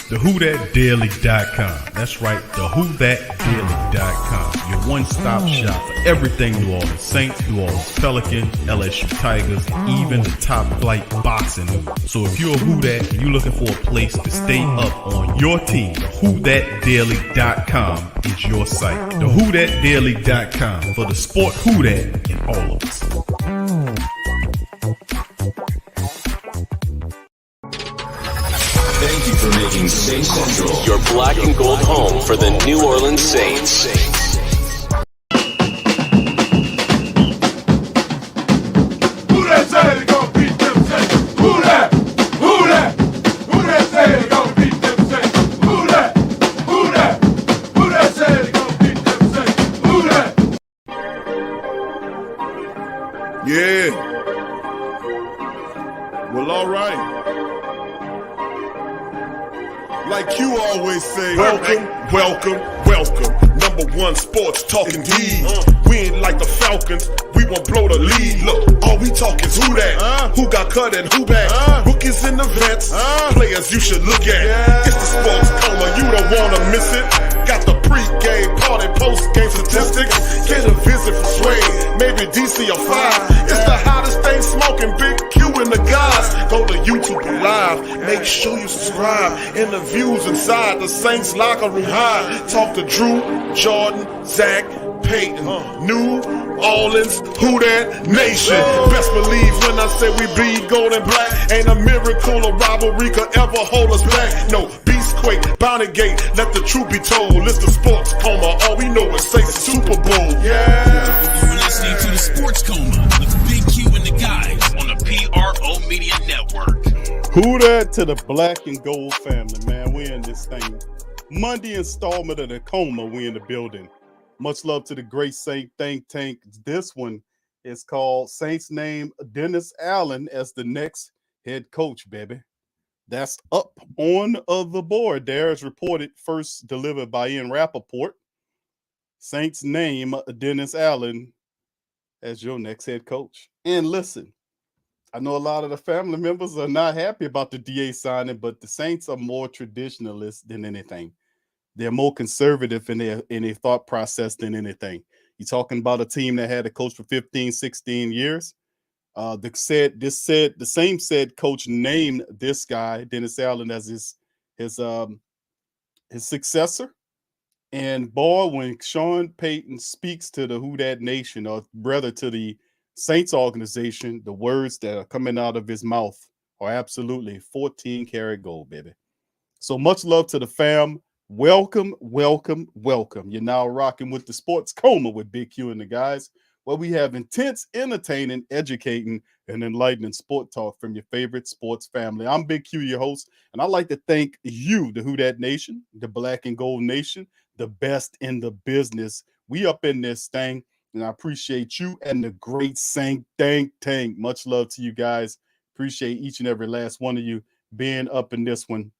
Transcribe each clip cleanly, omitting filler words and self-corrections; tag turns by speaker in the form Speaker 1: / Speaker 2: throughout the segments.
Speaker 1: TheWhoThatDaily.com. That's right, TheWhoThatDaily.com. Your one-stop shop for everything New Orleans Saints, New Orleans Pelicans, LSU Tigers, even the top flight boxing news. So if you're a Who That and you're looking for a place to stay up on your team, TheWhoThatDaily.com is your site. TheWhoThatDaily.com for the sport Who That in all of us.
Speaker 2: Thank you for making Saints Central your black and gold home for the New Orleans Saints.
Speaker 3: Who that say they gonna beat them Saints? Who that? Who that? Who that say they gonna beat them Saints? Who that? Who that? Who that say they gonna beat them Saints? Who that?
Speaker 4: Yeah. Well, all right. Like you always say, welcome, welcome, welcome. Number one sports talking D. We ain't like the Falcons, we won't blow the lead. Look, all we talk is who that, who got cut and who back. Rookies and the vets, players you should look at. It's the sports coma, you don't wanna miss it. Got the pre-game, party, post-game statistics. Get a visit for Sway, maybe DC or 5. It's the hottest thing smoking, Big Q and the guys. Go to YouTube Live, make sure you subscribe. Interviews inside the Saints locker room high. Talk to Drew, Jordan, Zach, Peyton, New Orleans, Who That Nation. Best believe when I say we bleed gold and black. Ain't a miracle or rivalry could ever hold us back. No, Beastquake, Bounty Gate, let the truth be told. It's the sports coma, all we know is Saints Super Bowl. Yeah.
Speaker 5: You're listening to the Sports Coma with Big Q and the guys on the PRO Media Network.
Speaker 6: Who that to the black and gold family, man. We in this thing. Monday installment of the coma. We in the building. Much love to the great Saint think tank. This one is called Saints name Dennis Allen as the next head coach, baby. That's up on the board there. As reported, first delivered by Ian Rappaport. Saints name Dennis Allen as your next head coach. And listen, I know a lot of the family members are not happy about the DA signing, but the Saints are more traditionalist than anything. They're more conservative in their thought process than anything. You're talking about a team that had a coach for 15, 16 years. The same said coach named this guy, Dennis Allen, as his successor. And boy, when Sean Payton speaks to the Who Dat Nation, or rather to the Saints organization, the words that are coming out of his mouth are absolutely 14-karat gold, baby. So much love to the fam. Welcome, welcome, welcome. You're now rocking with the Sports Coma with Big Q and the guys, where we have intense, entertaining, educating, and enlightening sport talk from your favorite sports family. I'm Big Q, your host, and I'd like to thank you, the Who Dat Nation, the Black and Gold Nation, the best in the business. We up in this thing, and I appreciate you and the great Saint think tank. Much love to you guys. Appreciate each and every last one of you being up in this one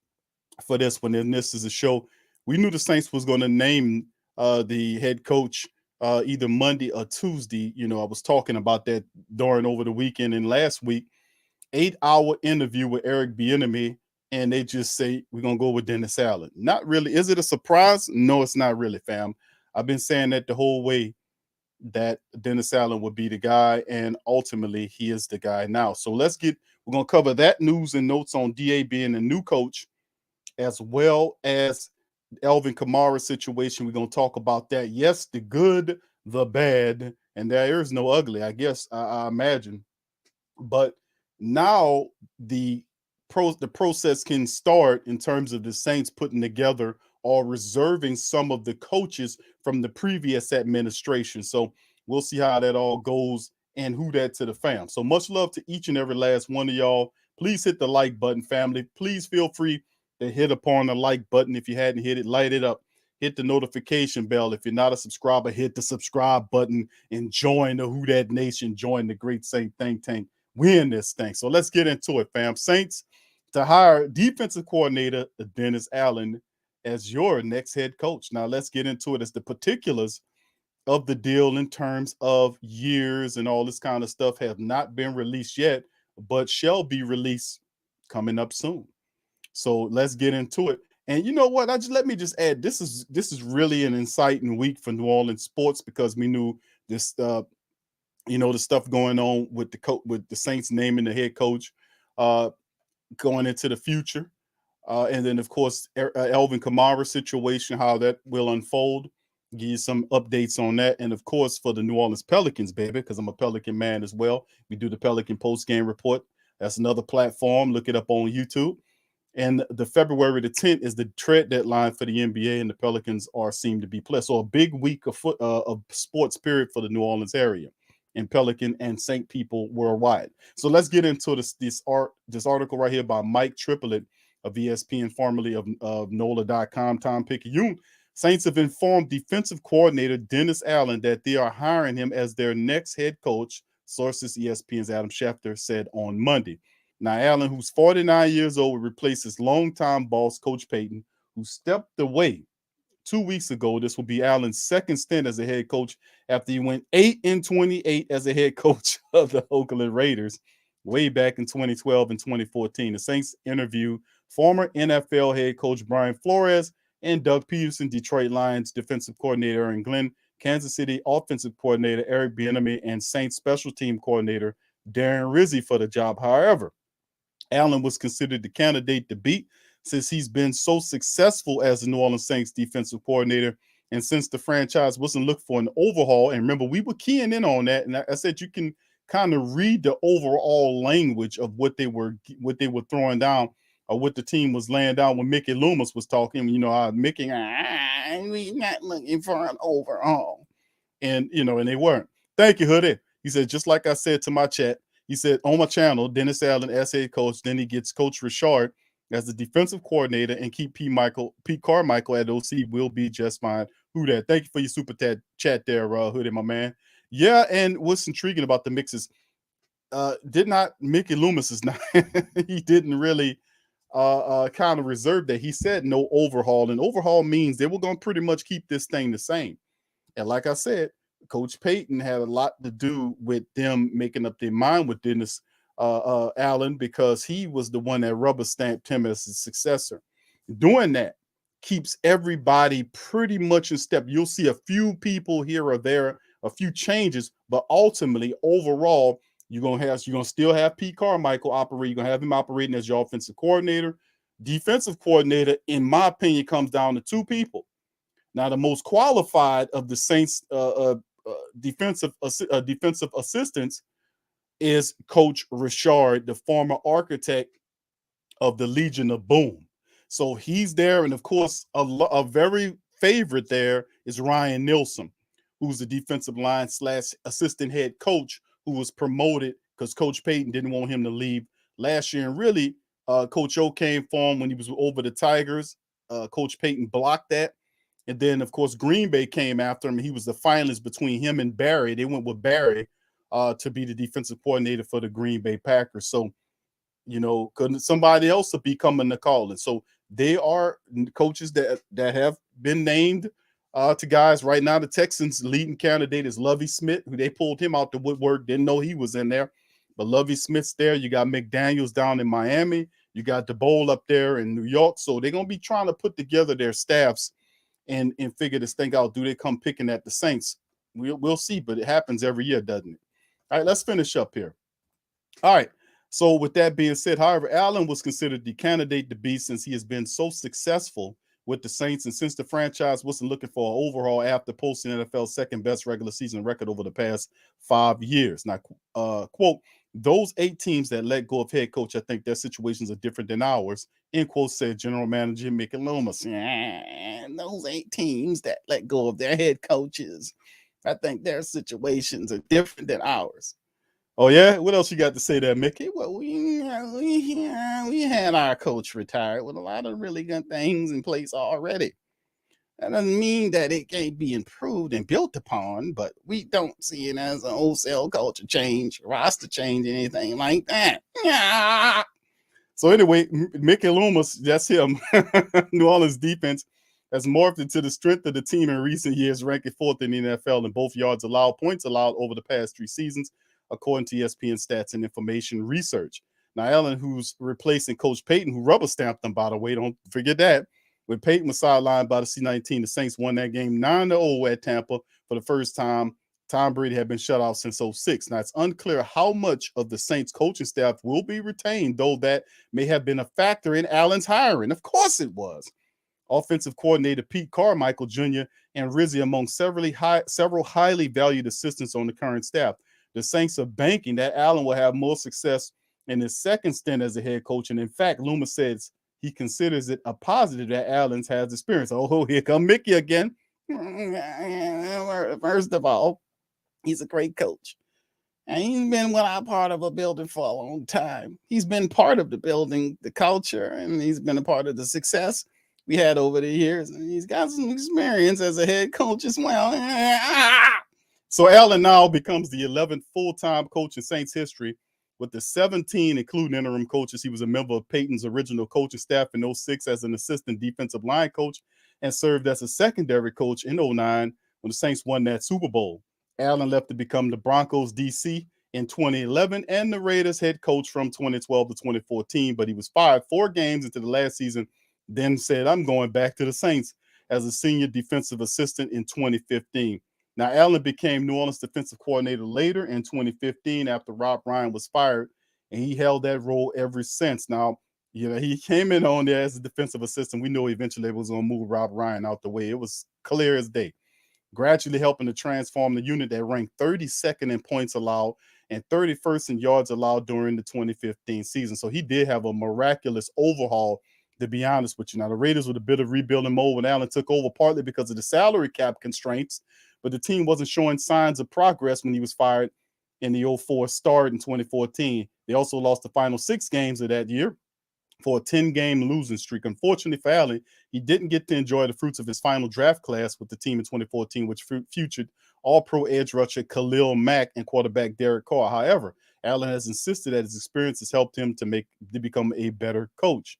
Speaker 6: for this one. And this is a show. We knew the Saints was going to name the head coach either Monday or Tuesday. You know, I was talking about that over the weekend and last week. 8-hour interview with Eric Bieniemy, and they just say, we're going to go with Dennis Allen. Not really. Is it a surprise? No, it's not really, fam. I've been saying that the whole way, that Dennis Allen would be the guy, and ultimately he is the guy now. So we're going to cover that news and notes on DA being a new coach, as well as Alvin Kamara situation. We're going to talk about that. Yes, the good, the bad, and there is no ugly, I guess, I imagine. But now the process can start in terms of the Saints putting together or reserving some of the coaches from the previous administration. So we'll see how that all goes and who that to the fam. So much love to each and every last one of y'all. Please hit the like button, family. Please feel free to hit upon the like button. If you hadn't hit it, light it up. Hit the notification bell. If you're not a subscriber, hit the subscribe button and join the Who Dat Nation. Join the great Saint think tank. Win this thing. So let's get into it, fam. Saints to hire defensive coordinator Dennis Allen as your next head coach. Now let's get into it as the particulars of the deal in terms of years and all this kind of stuff have not been released yet, but shall be released coming up soon. So let's get into it. And you know what? Let me just add, this is really an exciting week for New Orleans sports because we knew this the stuff going on with the Saints naming the head coach going into the future. And then, of course, Alvin Kamara situation, how that will unfold. Give you some updates on that. And, of course, for the New Orleans Pelicans, baby, because I'm a Pelican man as well. We do the Pelican post-game report. That's another platform. Look it up on YouTube. And the February the 10th is the trade deadline for the NBA, and the Pelicans seem to be playing. So a big week of sports period for the New Orleans area and Pelican and Saint people worldwide. So let's get into this article right here by Mike Triplett of ESPN, formerly of NOLA.com. Tom Picayune. Saints have informed defensive coordinator Dennis Allen that they are hiring him as their next head coach, sources ESPN's Adam Schefter said on Monday. Now, Allen, who's 49 years old, will replace his longtime boss, Coach Payton, who stepped away 2 weeks ago. This will be Allen's second stint as a head coach after he went 8-28 as a head coach of the Oakland Raiders way back in 2012 and 2014. The Saints interviewed former NFL head coach Brian Flores and Doug Peterson, Detroit Lions defensive coordinator Aaron Glenn, Kansas City offensive coordinator Eric Bieniemy, and Saints special team coordinator Darren Rizzi for the job. However, Allen was considered the candidate to beat since he's been so successful as the New Orleans Saints defensive coordinator. And since the franchise wasn't looking for an overhaul, and remember, we were keying in on that. And I said you can kind of read the overall language of what they were throwing down or what the team was laying down when Mickey Loomis was talking. Mickey, we're not looking for an overhaul. And, and they weren't. Thank you, Hoodie. He said, just like I said to my chat, he said, on my channel, Dennis Allen as head coach, then he gets Coach Richard as the defensive coordinator and keep Pete Carmichael at OC will be just fine. Who that? Thank you for your super chat there, Hoodie, my man. Yeah, and what's intriguing about the mixes, Mickey Loomis is not, he didn't really kind of reserve that. He said no overhaul, and overhaul means they were going to pretty much keep this thing the same. And like I said, Coach Payton had a lot to do with them making up their mind with Dennis Allen because he was the one that rubber stamped him as his successor. Doing that keeps everybody pretty much in step. You'll see a few people here or there, a few changes, but ultimately, overall, you're gonna still have Pete Carmichael operate. You're gonna have him operating as your offensive coordinator. Defensive coordinator, in my opinion, comes down to two people. Now, the most qualified of the Saints defensive assistants is Coach Richard, the former architect of the Legion of Boom. So he's there. And of course, a very favorite there is Ryan Nielsen, who's the defensive line / assistant head coach who was promoted because Coach Payton didn't want him to leave last year. And really, Coach O came for him when he was over the Tigers. Coach Payton blocked that. And then, of course, Green Bay came after him. He was the finalist between him and Barry. They went with Barry to be the defensive coordinator for the Green Bay Packers. So, couldn't somebody else be coming to call it? So they are coaches that have been named to guys. Right now, the Texans' leading candidate is Lovie Smith, who they pulled him out the woodwork. Didn't know he was in there. But Lovie Smith's there. You got McDaniels down in Miami. You got DeBoll up there in New York. So they're going to be trying to put together their staffs and figure this thing out. Do they come picking at the Saints? We'll see, but it happens every year, doesn't it? All right, let's finish up here. All right, so with that being said, however, Allen was considered the candidate to be since he has been so successful with the Saints and since the franchise wasn't looking for an overhaul after posting NFL's second best regular season record over the past 5 years. Now, quote, those 8 teams that let go of head coach, I think their situations are different than ours, end quote, said general manager Mickey Loomis. Those 8 teams that let go of their head coaches, I think their situations are different than ours. Oh, yeah? What else you got to say there, Mickey? Well, we had our coach retired with a lot of really good things in place already. That doesn't mean that it can't be improved and built upon, but we don't see it as a wholesale culture change, roster change, anything like that. Yeah. So anyway, Mickey Loomis, that's him. New Orleans defense has morphed into the strength of the team in recent years, ranking 4th in the NFL in both yards allowed, points allowed over the past 3 seasons, according to ESPN Stats and Information Research. Now, Allen, who's replacing Coach Payton, who rubber stamped them, by the way, don't forget that, When Peyton was sidelined by the C-19, the Saints won that game 9-0 at Tampa for the first time. Tom Brady had been shut out since 2006. Now, it's unclear how much of the Saints coaching staff will be retained, though that may have been a factor in Allen's hiring. Of course it was. Offensive coordinator Pete Carmichael Jr. and Rizzi among several highly valued assistants on the current staff. The Saints are banking that Allen will have more success in his second stint as a head coach. And in fact, Loomis says he considers it a positive that Allen has experience. Oh, here come Mickey again. First of all, he's a great coach. And he's been with our part of a building for a long time. He's been part of the building, the culture, and he's been a part of the success we had over the years. And he's got some experience as a head coach as well. So Allen now becomes the 11th full-time coach in Saints history with the 17, including interim coaches. He was a member of Peyton's original coaching staff in 2006 as an assistant defensive line coach and served as a secondary coach in 2009 when the Saints won that Super Bowl. Allen left to become the Broncos DC in 2011 and the Raiders head coach from 2012 to 2014, but he was fired 4 games into the last season, then said, I'm going back to the Saints as a senior defensive assistant in 2015. Now, Allen became New Orleans defensive coordinator later in 2015 after Rob Ryan was fired, and he held that role ever since. Now, he came in on there as a defensive assistant. We knew eventually it was going to move Rob Ryan out the way. It was clear as day. Gradually helping to transform the unit that ranked 32nd in points allowed and 31st in yards allowed during the 2015 season. So he did have a miraculous overhaul, to be honest with you. Now, the Raiders were a bit of rebuilding mode when Allen took over, partly because of the salary cap constraints, but the team wasn't showing signs of progress when he was fired in the 2004 start in 2014. They also lost the final 6 games of that year for a 10-game losing streak. Unfortunately for Allen, he didn't get to enjoy the fruits of his final draft class with the team in 2014, which featured all-pro edge rusher Khalil Mack and quarterback Derek Carr. However, Allen has insisted that his experience has helped him to become a better coach.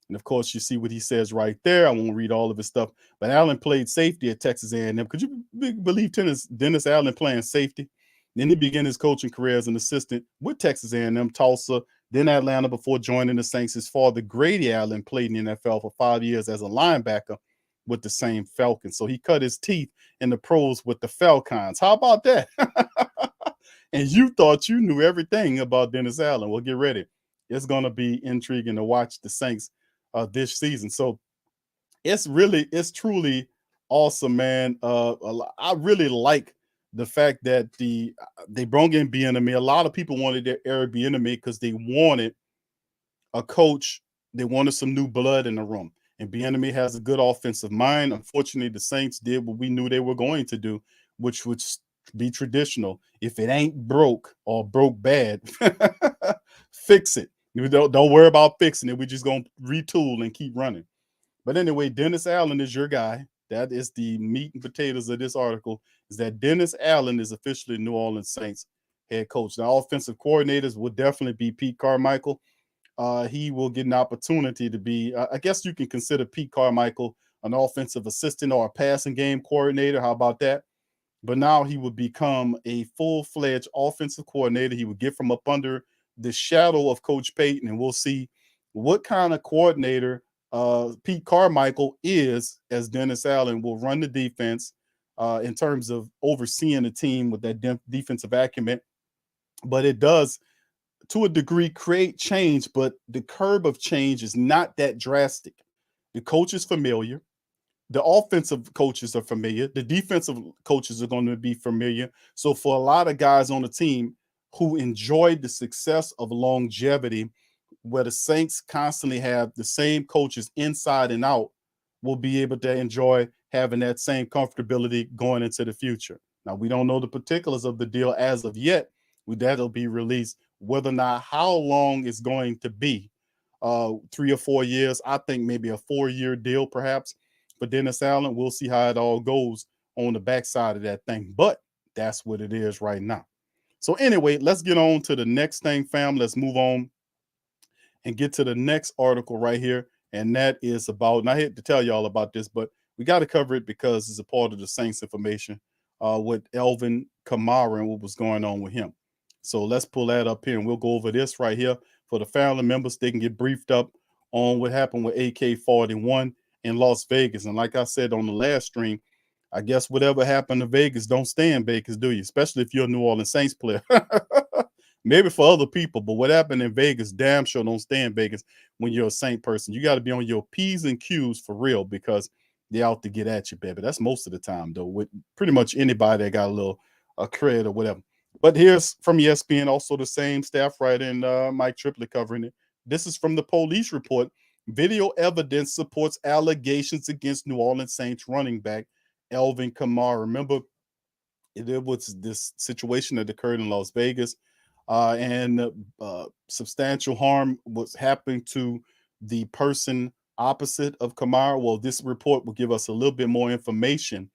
Speaker 6: And of course, you see what he says right there. I won't read all of his stuff, but Allen played safety at Texas A&M. Could you believe Dennis Allen playing safety? Then he began his coaching career as an assistant with Texas A&M, Tulsa, then Atlanta before joining the Saints. His father, Grady Allen, played in the NFL for 5 years as a linebacker with the same Falcons. So he cut his teeth in the pros with the Falcons. How about that? And you thought you knew everything about Dennis Allen. Well, get ready. It's going to be intriguing to watch the Saints this season. So it's truly awesome, man. I really like the fact that they brought in Bieniemy. A lot of people wanted Eric Bieniemy because they wanted a coach. They wanted some new blood in the room. And Bieniemy has a good offensive mind. Unfortunately, the Saints did what we knew they were going to do, which would be traditional. If it ain't broke or broke bad, fix it. Don't worry about fixing it. We're just going to retool and keep running. But anyway, Dennis Allen is your guy. That is the meat and potatoes of this article, is that Dennis Allen is officially New Orleans Saints head coach. Now, offensive coordinators will definitely be Pete Carmichael. He will get an opportunity to be, I guess you can consider Pete Carmichael an offensive assistant or a passing game coordinator. How about that? But now he will become a full-fledged offensive coordinator. He will get from up under the shadow of Coach Payton, and we'll see what kind of coordinator Pete Carmichael is, as Dennis Allen will run the defense in terms of overseeing the team with that defensive acumen. But it does, to a degree, create change, but the curve of change is not that drastic. The coach is familiar. The offensive coaches are familiar. The defensive coaches are going to be familiar. So for a lot of guys on the team who enjoyed the success of longevity, where the Saints constantly have the same coaches inside and out, will be able to enjoy having that same comfortability going into the future. Now, we don't know the particulars of the deal as of yet. That'll be released. Whether or not how long it's going to be, 3 or 4 years, I think maybe a 4-year deal perhaps. But Dennis Allen, we'll see how it all goes on the backside of that thing. But that's what it is right now. So anyway, let's get on to the next thing, fam. Let's move on and get to the next article right here. And that is about, and I hate to tell y'all about this, but we got to cover it because it's a part of the Saints information with Alvin Kamara and what was going on with him. So let's pull that up here and we'll go over this right here for the family members. They can get briefed up on what happened with AK-41 in Las Vegas. And like I said on the last stream, I guess whatever happened to Vegas don't stay in Vegas, do you? Especially if you're a New Orleans Saints player. Maybe for other people, but what happened in Vegas damn sure don't stay in Vegas when you're a Saint person. You got to be on your P's and Q's for real, because they're out to get at you, baby. That's most of the time, though, with pretty much anybody that got a little cred or whatever. But here's from ESPN, also the same staff writer, and Mike Triplett covering it. This is from the police report. Video evidence supports allegations against New Orleans Saints running back Alvin Kamara. Remember, it was this situation that occurred in Las Vegas, and substantial harm was happening to the person opposite of Kamara. Well, this report will give us a little bit more information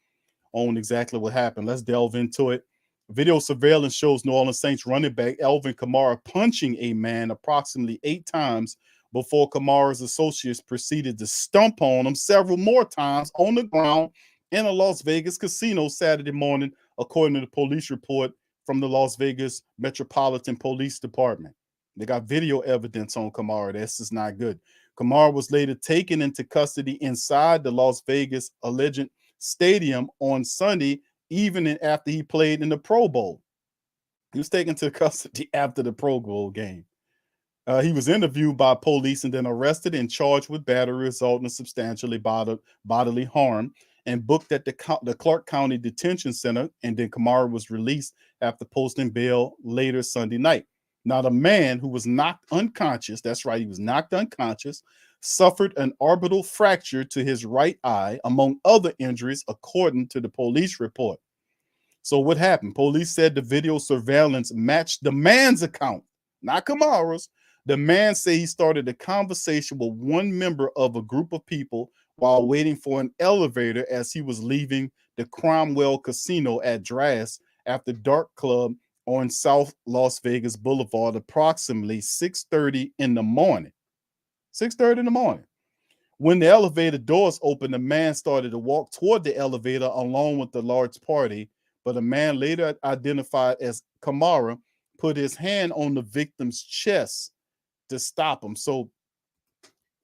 Speaker 6: on exactly what happened. Let's delve into it. Video surveillance shows New Orleans Saints running back Alvin Kamara punching a man approximately 8 times before Kamara's associates proceeded to stomp on him several more times on the ground in a Las Vegas casino Saturday morning, according to the police report from the Las Vegas Metropolitan Police Department. They got video evidence on Kamara. This is not good. Kamara was later taken into custody inside the Las Vegas alleged stadium on Sunday, even after he played in the Pro Bowl. He was taken to custody after the Pro Bowl game. He was interviewed by police and then arrested and charged with battery, resulting in substantially bodily harm, and booked at the Clark County Detention Center. And then Kamara was released after posting bail later Sunday night. Now, the man who was knocked unconscious, that's right, he was knocked unconscious, suffered an orbital fracture to his right eye, among other injuries, according to the police report. So what happened? Police said the video surveillance matched the man's account, not Kamara's. The man said he started a conversation with one member of a group of people while waiting for an elevator as he was leaving the Cromwell Casino at Drass after dark club on South Las Vegas Boulevard, approximately 6:30 in the morning. 6:30 in the morning. When the elevator doors opened, the man started to walk toward the elevator along with the large party, but a man later identified as Kamara put his hand on the victim's chest to stop him. So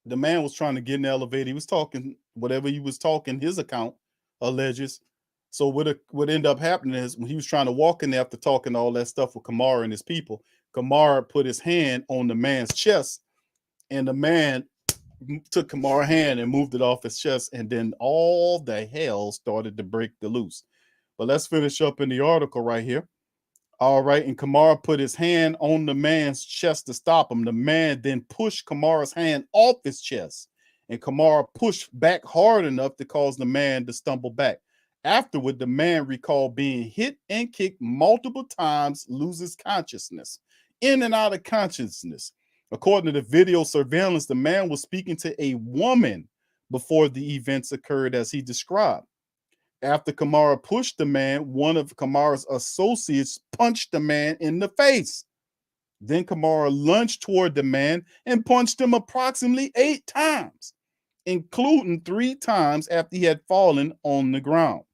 Speaker 6: the man was trying to get in the elevator. He was talking whatever he was talking, his account alleges. So what ended up happening is when he was trying to walk in there after talking all that stuff with Kamara and his people, Kamara put his hand on the man's chest, and the man took Kamara's hand and moved it off his chest, and then all the hell started to break loose. But let's finish up in the article right here. All right, and Kamara put his hand on the man's chest to stop him. The man then pushed Kamara's hand off his chest, and Kamara pushed back hard enough to cause the man to stumble back. Afterward, the man recalled being hit and kicked multiple times, loses consciousness, in and out of consciousness. According to the video surveillance, the man was speaking to a woman before the events occurred, as he described. After Kamara pushed the man, one of Kamara's associates punched the man in the face. Then Kamara lunged toward the man and punched him approximately 8 times, including 3 times after he had fallen on the ground.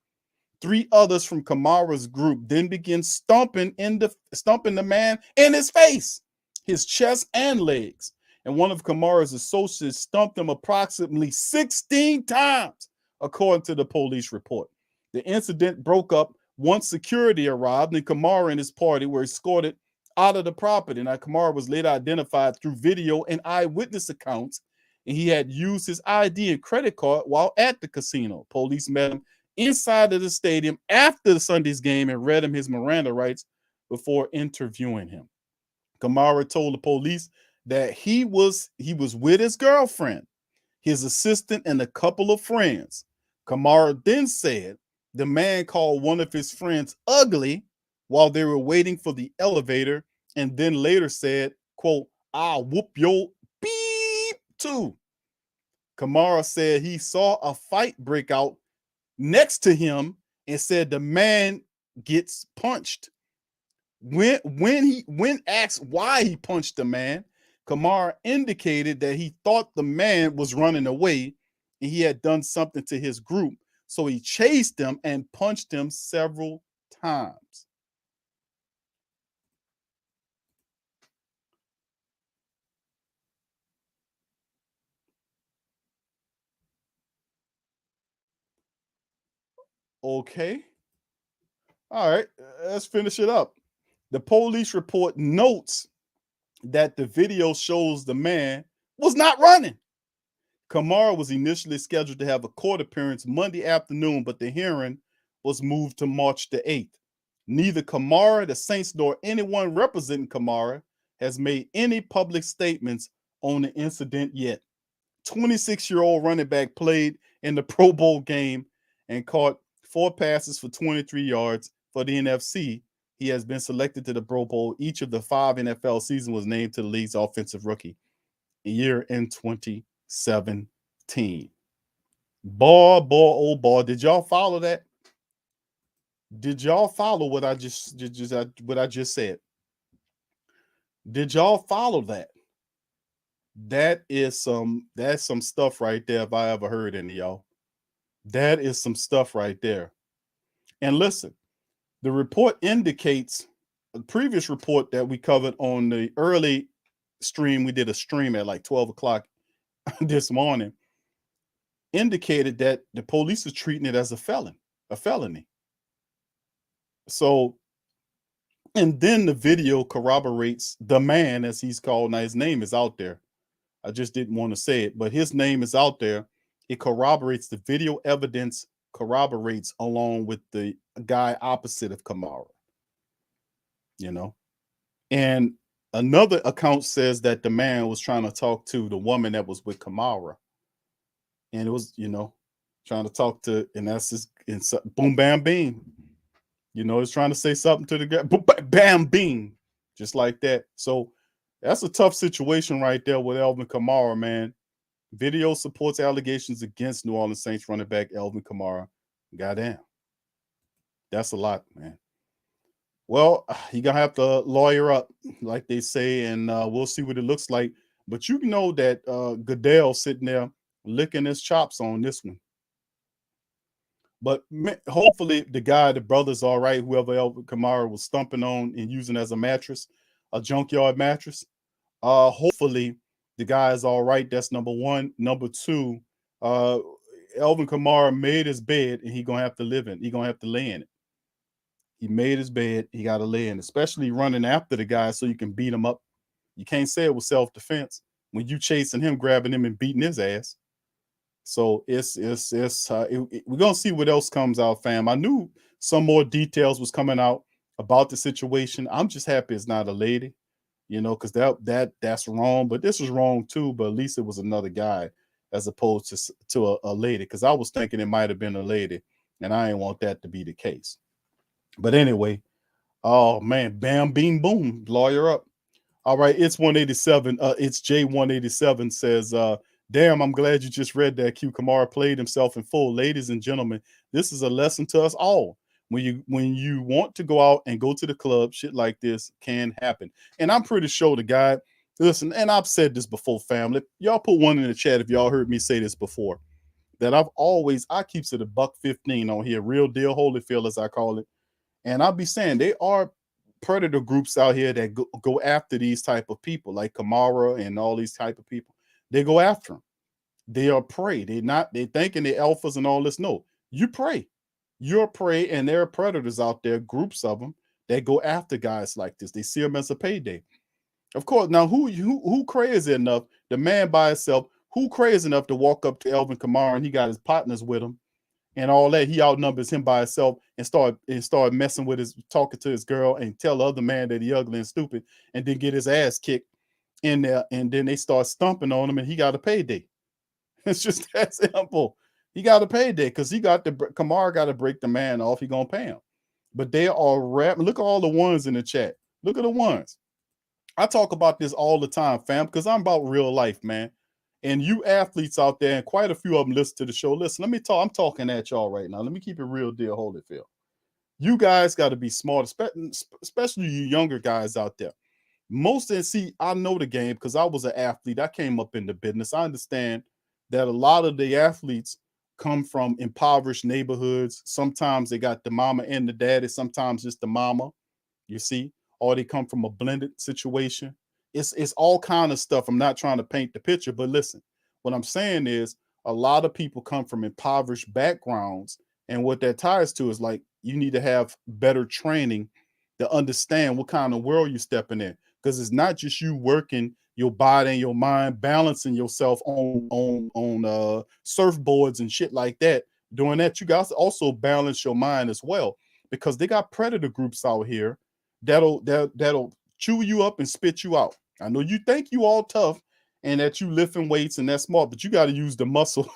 Speaker 6: 3 others from Kamara's group then began stomping the man in his face, his chest, and legs. And one of Kamara's associates stomped him approximately 16 times, according to the police report. The incident broke up once security arrived, and Kamara and his party were escorted out of the property. Now, Kamara was later identified through video and eyewitness accounts, and he had used his ID and credit card while at the casino. Police met him inside of the stadium after the Sunday's game and read him his Miranda rights before interviewing him. Kamara told the police that he was with his girlfriend, his assistant, and a couple of friends. Kamara then said the man called one of his friends ugly while they were waiting for the elevator, and then later said, quote, "I'll whoop your beep too." Kamara said he saw a fight break out next to him and said the man gets punched. When asked why he punched the man, Kamara indicated that he thought the man was running away and he had done something to his group. So he chased him and punched him several times. Okay. All right. Let's finish it up. The police report notes that the video shows the man was not running. Kamara was initially scheduled to have a court appearance Monday afternoon, but the hearing was moved to March the 8th. Neither Kamara, the Saints, nor anyone representing Kamara has made any public statements on the incident yet. 26-year-old running back played in the Pro Bowl game and caught 4 passes for 23 yards for the NFC. He has been selected to the Pro Bowl. Each of the 5 NFL seasons was named to the league's offensive rookie year in 2017. Boy, oh boy, did y'all follow that? Did y'all follow what I just said? Did y'all follow that? That's some stuff right there if I ever heard any, y'all. That is some stuff right there. And listen, the report indicates a previous report that we covered on the early stream. We did a stream at like 12 o'clock this morning, indicated that the police are treating it as a felony. So, and then the video corroborates the man, as he's called. Now his name is out there. I just didn't want to say it, but his name is out there. It corroborates, the video evidence corroborates along with the guy opposite of Kamara. You know, and another account says that the man was trying to talk to the woman that was with Kamara. And it was, trying to talk to, and that's just boom, bam, beam. It's trying to say something to the guy, boom, bam, beam, just like that. So that's a tough situation right there with Alvin Kamara, man. Video supports allegations against New Orleans Saints running back Alvin Kamara. Goddamn. That's a lot, man. Well, you're going to have to lawyer up, like they say, and we'll see what it looks like. But you know that Goodell sitting there licking his chops on this one. But hopefully the brother's all right, whoever Alvin Kamara was stumping on and using as a mattress, a junkyard mattress. Hopefully the guy is all right. That's number one. Number two, Alvin Kamara made his bed and he's going to have to live in. He's going to have to lay in it. He made his bed. He got to lay in it, especially running after the guy so you can beat him up. You can't say it was self-defense when you chasing him, grabbing him and beating his ass. So we're going to see what else comes out, fam. I knew some more details was coming out about the situation. I'm just happy it's not a lady, because that's wrong. But this was wrong too. But at least it was another guy as opposed to a lady, because I was thinking it might have been a lady, and I didn't want that to be the case. But anyway, oh man, bam, beam, boom, lawyer up. All right, it's 187. It's J187 says, damn, I'm glad you just read that. Q Kamara played himself in full. Ladies and gentlemen, this is a lesson to us all. When you want to go out and go to the club, shit like this can happen. And I'm pretty sure the guy, listen, and I've said this before, family. Y'all put one in the chat if y'all heard me say this before. That I keeps it $1.15 on here, real deal Holyfield, as I call it. And I'll be saying they are predator groups out here that go after these type of people, like Kamara and all these type of people. They go after them. They are prey. They thinking they're alphas and all this. No, you prey. You're prey, and there are predators out there, groups of them that go after guys like this. They see them as a payday. Of course, now who crazy enough, the man by himself, who crazy enough to walk up to Alvin Kamara and he got his partners with him and all that, he outnumbers him by himself and start messing with talking to his girl and tell the other man that he ugly and stupid, and then get his ass kicked in there, and then they start stomping on him and he got a payday. It's just that simple. He got a payday because Kamara got to break the man off. He gonna pay him. But they are rapping. Look at all the ones in the chat. Look at the ones. I talk about this all the time, fam, because I'm about real life, man. And you athletes out there, and quite a few of them listen to the show. Listen, let me talk. I'm talking at y'all right now. Let me keep it real deal, Holyfield. You guys got to be smart, especially you younger guys out there. I know the game because I was an athlete. I came up in the business. I understand that a lot of the athletes come from impoverished neighborhoods. Sometimes they got the mama and the daddy. Sometimes it's the mama, you see, or they come from a blended situation. It's all kind of stuff. I'm not trying to paint the picture, but listen, what I'm saying is a lot of people come from impoverished backgrounds And what that ties to is like you need to have better training to understand what kind of world you're stepping in. Because it's not just you working your body and your mind, balancing yourself on surfboards and shit like that. Doing that, you guys also balance your mind as well, because they got predator groups out here that'll chew you up and spit you out. I know you think you all tough and that you lifting weights and that's smart, but you got to use the muscle.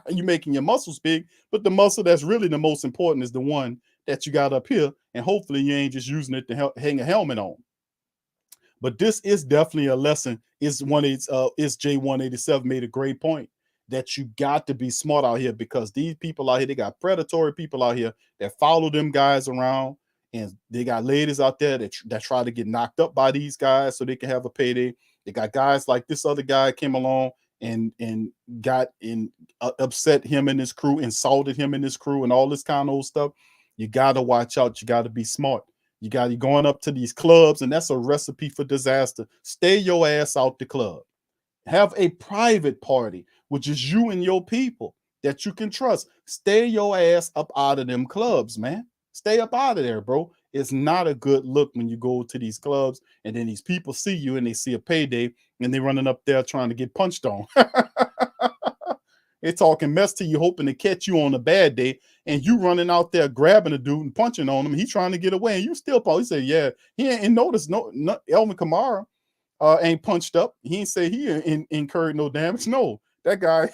Speaker 6: You making your muscles big, but the muscle that's really the most important is the one that you got up here, and hopefully you ain't just using it to hang a helmet on. But this is definitely a lesson. Is J187 made a great point that you got to be smart out here, because these people out here, they got predatory people out here that follow them guys around, and they got ladies out there that try to get knocked up by these guys so they can have a payday. They got guys like this other guy came along and got in upset him and his crew, insulted him and his crew, and all this kind of old stuff. You got to watch out. You got to be smart. You going up to these clubs, and that's a recipe for disaster. Stay your ass out the club. Have a private party, which is you and your people that you can trust. Stay your ass up out of them clubs, man. Stay up out of there, bro. It's not a good look when you go to these clubs and then these people see you and they see a payday and they running up there trying to get punched on. They're talking mess to you, hoping to catch you on a bad day, and you running out there grabbing a dude and punching on him. He trying to get away, and you still Paul. He said, "Yeah, he ain't noticed. No, Alvin Kamara ain't punched up. He ain't say he incurred no damage. No, that guy,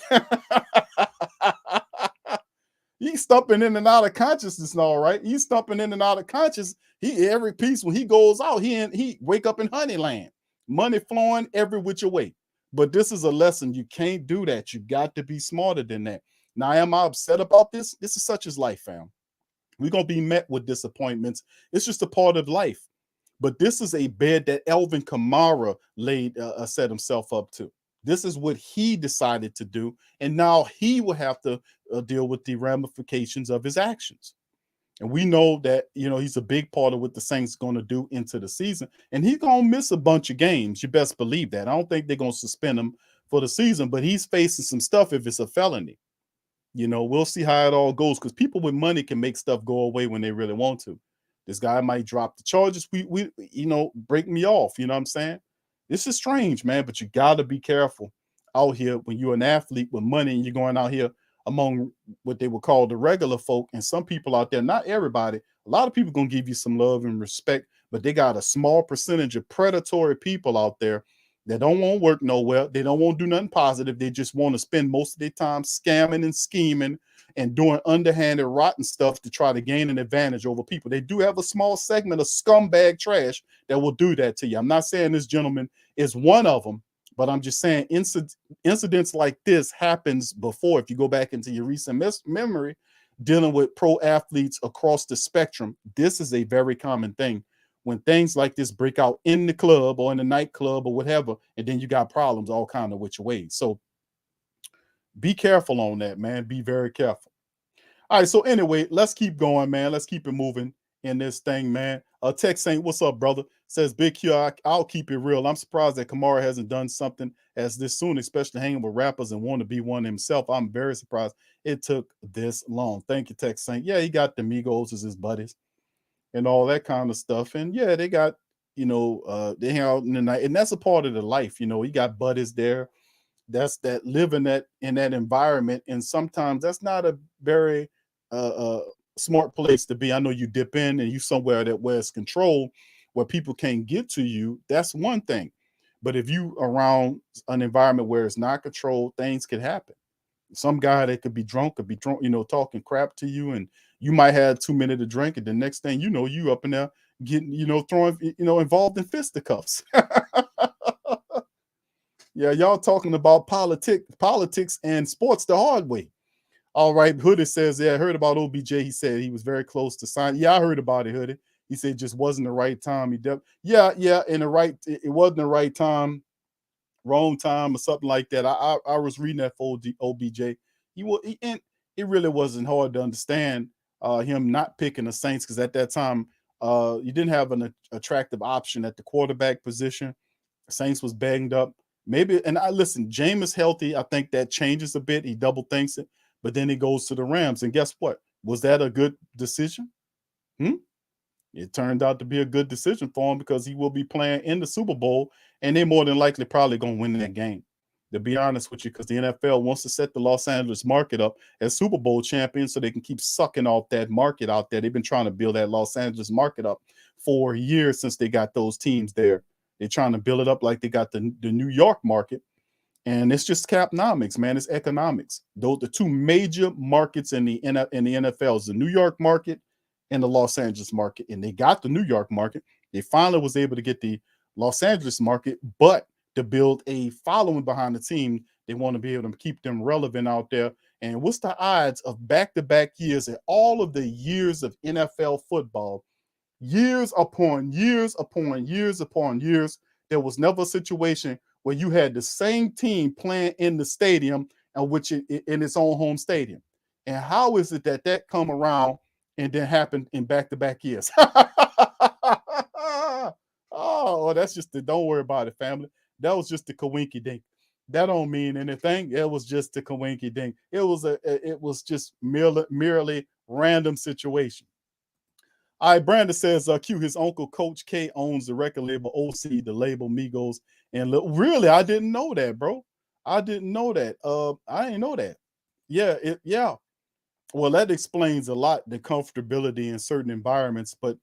Speaker 6: he's stumping in and out of consciousness. And all right, he's stumping in and out of consciousness. He every piece when he goes out, he wake up in Honeyland, money flowing every which way." But this is a lesson. You can't do that. You got to be smarter than that. Now, am I upset about this? This is such as life, fam. We're going to be met with disappointments. It's just a part of life. But this is a bed that Alvin Kamara set himself up to. This is what he decided to do. And now he will have to deal with the ramifications of his actions. And we know that, he's a big part of what the Saints going to do into the season. And he's going to miss a bunch of games. You best believe that. I don't think they're going to suspend him for the season, but he's facing some stuff if it's a felony. We'll see how it all goes, because people with money can make stuff go away when they really want to. This guy might drop the charges. We break me off. You know what I'm saying? This is strange, man, but you got to be careful out here when you're an athlete with money and you're going out here among what they would call the regular folk. And some people out there, not everybody, a lot of people going to give you some love and respect, but they got a small percentage of predatory people out there that don't want to work nowhere. They don't want to do nothing positive. They just want to spend most of their time scamming and scheming and doing underhanded, rotten stuff to try to gain an advantage over people. They do have a small segment of scumbag trash that will do that to you. I'm not saying this gentleman is one of them, but I'm just saying incidents like this happens before. If you go back into your recent memory, dealing with pro athletes across the spectrum, this is a very common thing. When things like this break out in the club or in the nightclub or whatever, and then you got problems all kind of which ways. So be careful on that, man. Be very careful. All right, so anyway, let's keep going, man. Let's keep it moving in this thing, man. Tech Saint, what's up, brother? Says Big Q, I'll keep it real. I'm surprised that Kamara hasn't done something as this soon, especially hanging with rappers and want to be one himself. I'm very surprised it took this long. Thank you, Tech Saint. Yeah, he got the Migos as his buddies and all that kind of stuff. And yeah, they got, they hang out in the night, and that's a part of the life. He got buddies there. That's that living in that environment. And sometimes that's not a very smart place to be. I know you dip in and you somewhere that where it's controlled, where people can't get to you. That's one thing. But if you around an environment where it's not controlled, things could happen. Some guy that could be drunk, talking crap to you, and you might have too many to drink, and the next thing you know, you up in there getting, throwing, involved in fisticuffs. Yeah, y'all talking about politics and sports the hard way. All right, Hoodie says, yeah, I heard about OBJ. He said he was very close to sign. Yeah, I heard about it, Hoodie. He said it just wasn't the right time. It wasn't the right time, wrong time or something like that. I was reading that for OBJ. And it really wasn't hard to understand him not picking the Saints, because at that time you didn't have an attractive option at the quarterback position. The Saints was banged up. Maybe, and Jameis healthy, I think that changes a bit. He double thinks it, but then he goes to the Rams, and guess what? Was that a good decision? It turned out to be a good decision for him because he will be playing in the Super Bowl, and they more than likely probably going to win that game. To be honest with you, because the NFL wants to set the Los Angeles market up as Super Bowl champions so they can keep sucking off that market out there. They've been trying to build that Los Angeles market up for years since they got those teams there. They're trying to build it up like they got the New York market. And it's just capnomics, man. It's economics. Those the two major markets in the NFL is the New York market and the Los Angeles market. And they got the New York market. They finally was able to get the Los Angeles market, but to build a following behind the team, they want to be able to keep them relevant out there. And what's the odds of back-to-back years and all of the years of NFL football, years upon years upon years upon years, there was never a situation where you had the same team playing in the stadium and which in its own home stadium. And how is it that come around and then happened in back-to-back years? Oh, that's just the don't worry about it, family. That was just the coinky dink. That don't mean anything. It was just the coinky dink. It was just merely random situation. All right, Brandon says, Q, his uncle Coach K owns the record label OC, the label Migos. And really, I didn't know that, bro. I didn't know that. I didn't know that. Yeah. Well, that explains a lot, the comfortability in certain environments. But,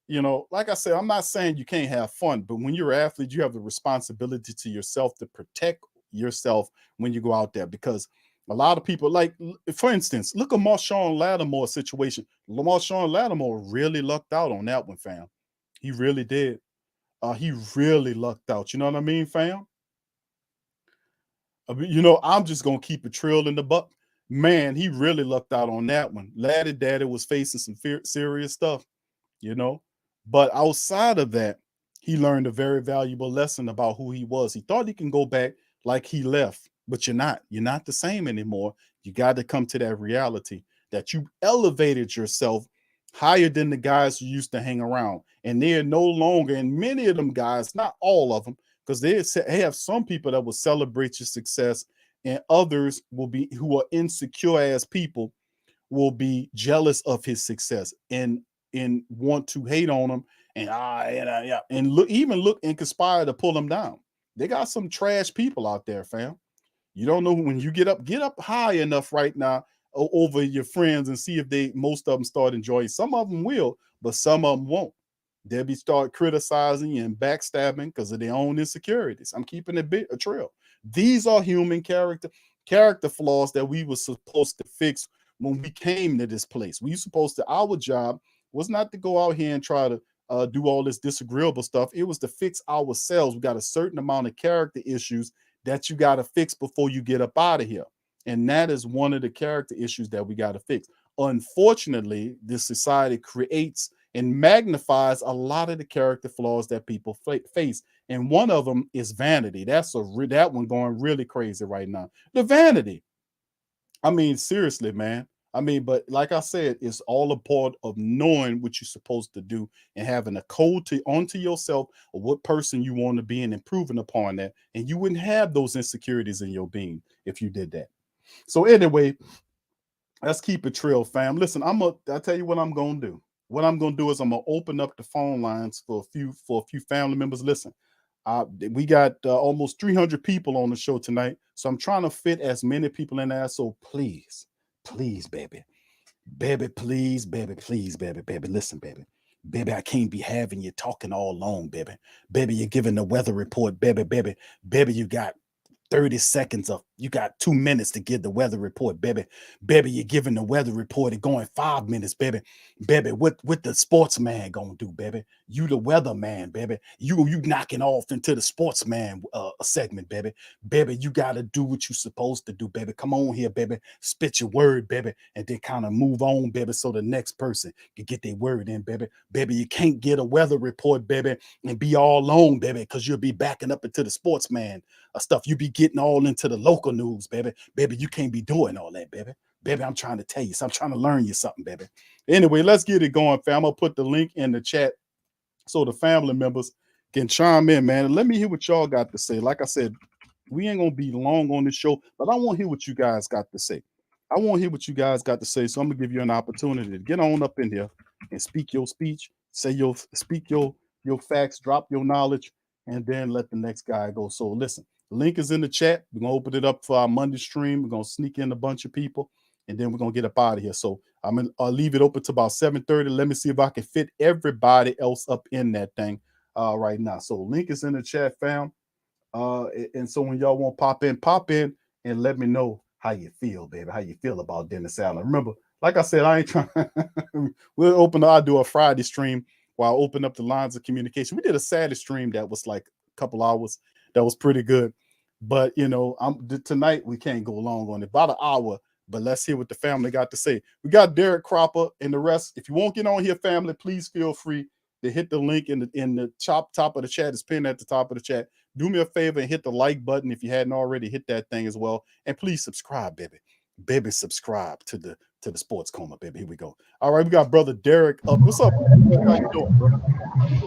Speaker 6: you know, like I said, I'm not saying you can't have fun, but when you're an athlete, you have the responsibility to yourself to protect yourself when you go out there, because a lot of people, like, for instance, look at Marshawn Lattimore's situation. Marshawn Lattimore really lucked out on that one, fam. He really did. He really lucked out. You know what I mean, fam? I mean, you know, I'm just going to keep it trill in the buck. Man, he really lucked out on that one. Laddie Daddy was facing some serious stuff, you know. But outside of that, he learned a very valuable lesson about who he was. He thought he can go back like he left, but you're not. You're not the same anymore. You got to come to that reality that you elevated yourself higher than the guys you used to hang around. And they're no longer, and many of them guys, not all of them, because they have some people that will celebrate your success, and others will be, who are insecure as people, will be jealous of his success and want to hate on him and look and conspire to pull him down. They got some trash people out there, fam. You don't know when you get up high enough right now over your friends and see if most of them start enjoying. Some of them will, but some of them won't. They'll be start criticizing you and backstabbing because of their own insecurities. I'm keeping a trail. These are human character flaws that we were supposed to fix when we came to this place. Our job was not to go out here and try to do all this disagreeable stuff. It was to fix ourselves. We got a certain amount of character issues that you got to fix before you get up out of here. And that is one of the character issues that we got to fix. Unfortunately, this society creates and magnifies a lot of the character flaws that people face. And one of them is vanity. That one going really crazy right now. The vanity. I mean, seriously, man. I mean, but like I said, it's all a part of knowing what you're supposed to do and having a code onto yourself of what person you want to be and improving upon that. And you wouldn't have those insecurities in your being if you did that. So anyway, let's keep it trill, fam. Listen, I'll tell you what I'm going to do. What I'm going to do is I'm going to open up the phone lines for a few family members. Listen, we got almost 300 people on the show tonight. So I'm trying to fit as many people in there. So please, baby, please, baby, listen, baby, I can't be having you talking all along, baby, you're giving the weather report, baby, you got 30 seconds of, you got 2 minutes to give the weather report, baby, you're giving the weather report and going 5 minutes, baby, what the sportsman gonna do, baby? You the weatherman, baby. You knocking off into the sportsman segment, baby, you gotta do what you supposed to do, baby. Come on here, baby, spit your word, baby, and then kind of move on, baby, so the next person can get their word in, baby, you can't get a weather report, baby, and be all alone, baby, because you'll be backing up into the sportsman stuff. You be getting all into the local news, baby, you can't be doing all that, baby, I'm trying to tell you, so I'm trying to learn you something, baby. Anyway, let's get it going, fam. I'll put the link in the chat so the family members can chime in, man. And let me hear what y'all got to say. Like I said, we ain't gonna be long on this show, but I want to hear what you guys got to say. I want to hear what you guys got to say. So I'm gonna give you an opportunity to get on up in here and speak your speech, speak your facts, drop your knowledge, and then let the next guy go. So listen, the link is in the chat. We're gonna open it up for our Monday stream. We're gonna sneak in a bunch of people, and then we're gonna get up out of here. So I'll leave it open to about 7:30. Let me see if I can fit everybody else up in that thing right now. So link is in the chat, fam. And so when y'all want pop in and let me know how you feel, baby. How you feel about Dennis Allen. Remember, like I said, I ain't trying. I'll do a Friday stream while I open up the lines of communication. We did a Saturday stream that was like a couple hours. That was pretty good. But tonight we can't go long on it. About an hour. But let's hear what the family got to say. We got Derek Cropper and the rest. If you won't get on here, family, please feel free to hit the link in the top of the chat. It's pinned at the top of the chat. Do me a favor and hit the like button if you hadn't already. Hit that thing as well, and please subscribe, baby. Baby, subscribe to the Sports Coma, baby. Here we go. All right, we got brother Derek up. What's up? How you doing, bro?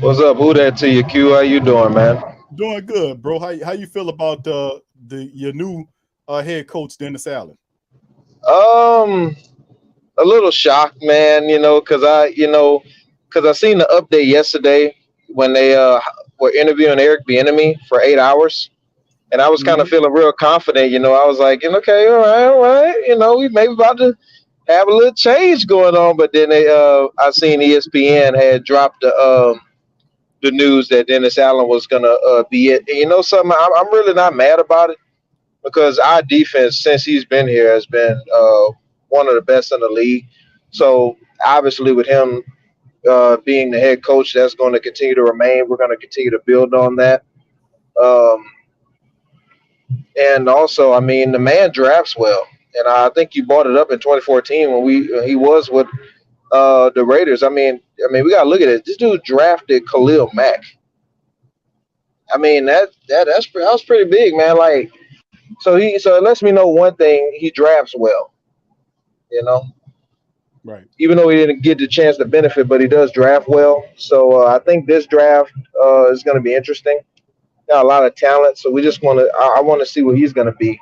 Speaker 7: What's up? Who that to you, Q? How you doing, man?
Speaker 6: Doing good, bro. How you feel about your new head coach, Dennis Allen?
Speaker 7: A little shocked, man. Because I seen the update yesterday when they were interviewing Eric Bieniemy for 8 hours, and I was kind of feeling real confident. I was like, okay, all right. We maybe about to have a little change going on, but then I seen ESPN had dropped the news that Dennis Allen was gonna be it. And something, I'm really not mad about it because our defense since he's been here has been one of the best in the league. So obviously with him being the head coach, that's going to continue to remain. We're going to continue to build on that. And also, I mean, the man drafts well. And I think you brought it up in 2014 when he was with the Raiders. I mean, we got to look at it. This dude drafted Khalil Mack. I mean, that was pretty big, man. Like, so it lets me know one thing: he drafts well.
Speaker 6: Right.
Speaker 7: Even though he didn't get the chance to benefit, but he does draft well. So I think this draft is going to be interesting. Got a lot of talent, so we just I want to see what he's going to be.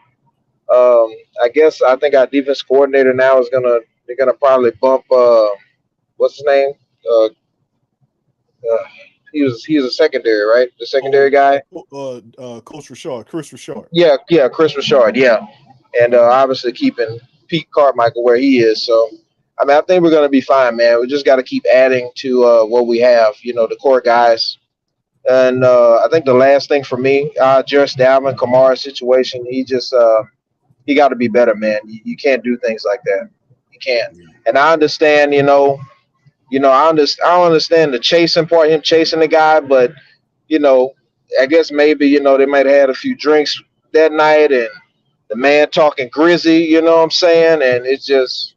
Speaker 7: I think our defense coordinator now they're gonna probably bump what's his name? He was a secondary, right? The secondary guy.
Speaker 6: Coach Richard, Chris Richard.
Speaker 7: Yeah, Chris Richard. Yeah, and obviously keeping Pete Carmichael where he is. So, I mean, I think we're gonna be fine, man. We just got to keep adding to what we have. The core guys. And I think the last thing for me, just the Alvin Kamara situation. He got to be better, man. You can't do things like that. You can't. And I understand, I don't understand the chasing part, him chasing the guy, but I guess maybe they might have had a few drinks that night, and the man talking grizzy, you know what I'm saying? And it's just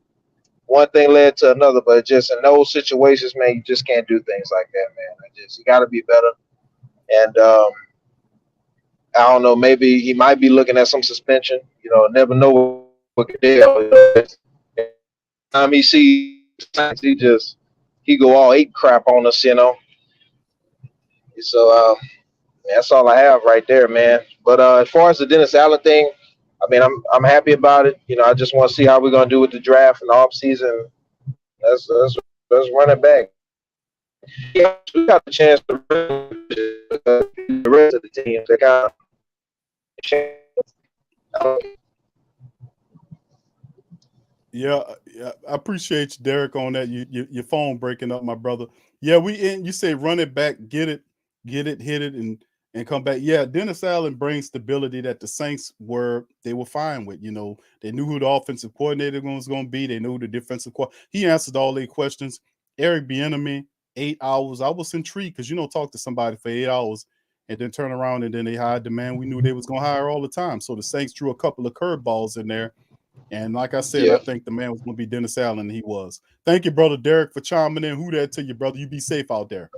Speaker 7: one thing led to another, but just in those situations, man, you just can't do things like that, man. You got to be better. And I don't know, maybe he might be looking at some suspension. Never know what could do. Time he sees, he go all ape crap on us, So that's all I have right there, man. But as far as the Dennis Allen thing, I mean, I'm happy about it. I just want to see how we're gonna do with the draft and the offseason. Let's run it back. Yeah, we got the chance to the rest of the teams. They got
Speaker 6: Yeah, I appreciate you, Derek, on that. Your phone breaking up, my brother. Yeah, you say run it back, get it, hit it, and come back. Yeah, Dennis Allen brings stability that the Saints were fine with. They knew who the offensive coordinator was going to be. They knew who the defensive coordinator. He answered all their questions. Eric Bieniemy, 8 hours. I was intrigued because talk to somebody for 8 hours and then turn around and then they hired the man we knew they was going to hire all the time. So the Saints drew a couple of curveballs in there. And like I said, I think the man was going to be Dennis Allen, and he was. Thank you, brother Derek, for chiming in. Who that to you, brother? You be safe out there.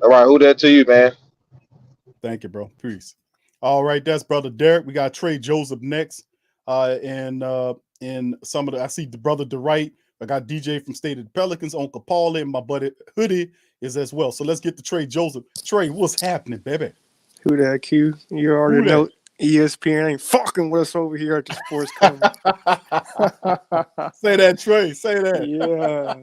Speaker 7: All right, who that to you, man?
Speaker 6: Thank you, bro. Peace. All right, that's brother Derek. We got Trey Joseph next. And some of I see the brother DeWright. I got DJ from State of the Pelicans, Uncle Paulie, and my buddy Hoodie is as well. So let's get to Trey Joseph. Trey, what's happening, baby?
Speaker 8: Who that, Q? You already know. ESPN ain't fucking with us over here at the Sports Coma.
Speaker 6: Say that, Trey. Say that.
Speaker 8: Yeah.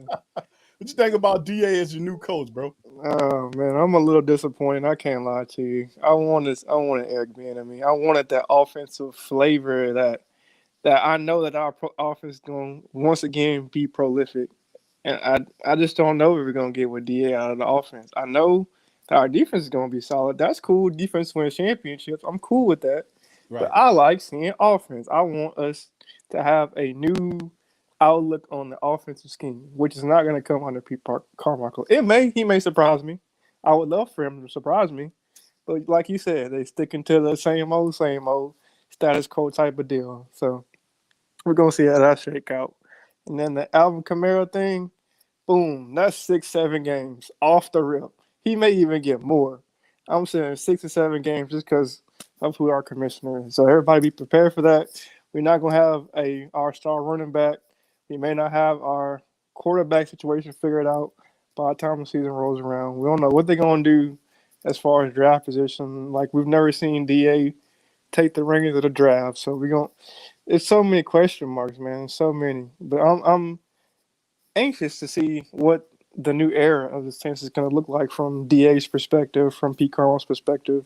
Speaker 6: What you think about DA as your new coach, bro?
Speaker 8: Oh man, I'm a little disappointed. I can't lie to you. I wanted Eric Bieniemy. I wanted that offensive flavor that I know that our offense is going to once again be prolific. And I just don't know what we're going to get with DA out of the offense. I know that our defense is going to be solid. That's cool. Defense wins championships. I'm cool with that.
Speaker 6: Right.
Speaker 8: But I like seeing offense. I want us to have a new outlook on the offensive scheme, which is not going to come under Pete Carmichael. He may surprise me. I would love for him to surprise me. But like you said, they sticking to the same old status quo type of deal. So we're going to see how that shake out. And then the Alvin Kamara thing, boom, that's 6-7 games off the rip. He may even get more. I'm saying 6 or 7 games just because of who our commissioner is. So everybody be prepared for that. We're not going to have our star running back. We may not have our quarterback situation figured out by the time the season rolls around. We don't know what they're going to do as far as draft position. Like, we've never seen DA take the rankings of the draft. So we're going to – it's so many question marks, man. So many. But I'm anxious to see what the new era of the Saints is going to look like from DA's perspective, from Pete Carroll's perspective.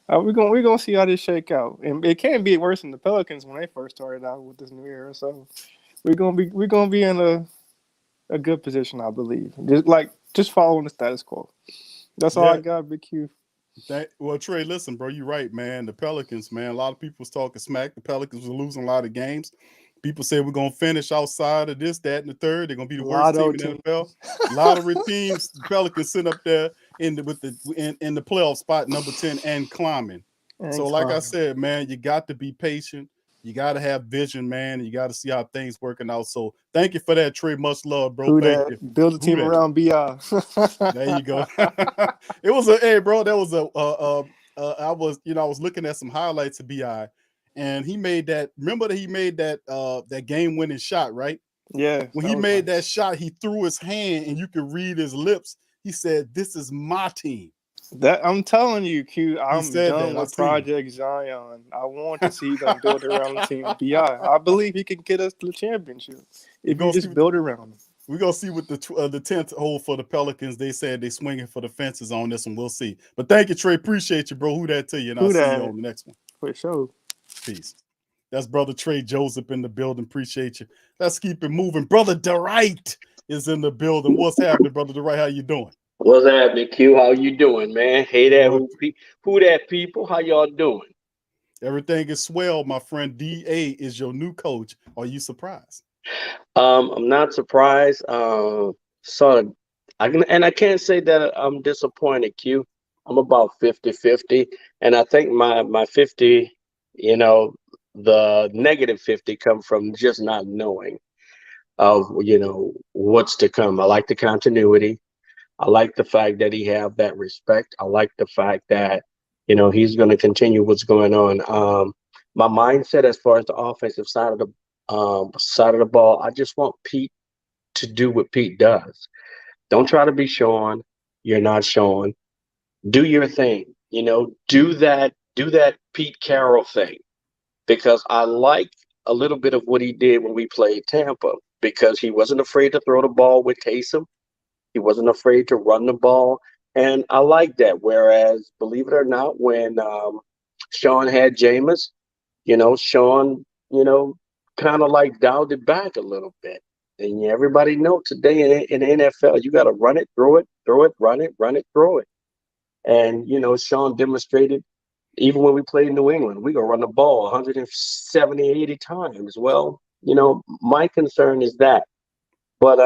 Speaker 8: We're gonna see how this shake out, and it can't be worse than the Pelicans when they first started out with this new era. So we're gonna be in a good position, I believe. Just following the status quo. That's all I got, Big Q.
Speaker 6: Well, Trey, listen, bro, you're right, man. The Pelicans, man. A lot of people was talking smack. The Pelicans were losing a lot of games. People say we're gonna finish outside of this, that, and the third. They're gonna be the worst team in the NFL. Lottery teams. The Pelicans sitting up there in the playoff spot number 10 and climbing. I said, man, you got to be patient. You got to have vision, man. You got to see how things working out. So thank you for that, Trey. Much love, bro. Thank you.
Speaker 8: Build a team around BI.
Speaker 6: There you go. It was I was looking at some highlights of BI. And he made that. Remember that he made that game-winning shot, right?
Speaker 8: Yeah.
Speaker 6: When he made that shot, he threw his hand, and you could read his lips. He said, "This is my team."
Speaker 8: That I'm telling you, Q. I'm done with Project Zion. I want to see them build around the team. BI. I believe he can get us to the championship if you just build around him.
Speaker 6: We're going to see what the 10th hole for the Pelicans. They said they swinging for the fences on this one. We'll see. But thank you, Trey. Appreciate you, bro. Who that to you? And I'll see you on the next one.
Speaker 8: For sure.
Speaker 6: Peace. That's Brother Trey Joseph in the building. Appreciate you. Let's keep it moving. Brother DeWright is in the building. What's happening, Brother DeWright? How you doing?
Speaker 9: What's happening, Q? How you doing, man? Hey there, who that people? How y'all doing?
Speaker 6: Everything is swell, my friend. DA is your new coach. Are you surprised?
Speaker 9: I'm not surprised. I can't say that I'm disappointed, Q. I'm about 50-50. And I think my 50, the negative 50 come from just not knowing of, what's to come. I like the continuity. I like the fact that he have that respect. I like the fact that, he's going to continue what's going on. My mindset as far as the offensive side of the ball, I just want Pete to do what Pete does. Don't try to be Sean. You're not Sean. Do your thing. Do that Pete Carroll thing, because I like a little bit of what he did when we played Tampa, because he wasn't afraid to throw the ball with Taysom. He wasn't afraid to run the ball. And I like that. Whereas, believe it or not, when Sean had Jameis, Sean, kind of like dialed it back a little bit. And everybody knows today in the NFL, you got to run it, throw it, run it, throw it. And, Sean demonstrated, even when we played in New England, we going to run the ball 170, 80 times. Well, my concern is that. But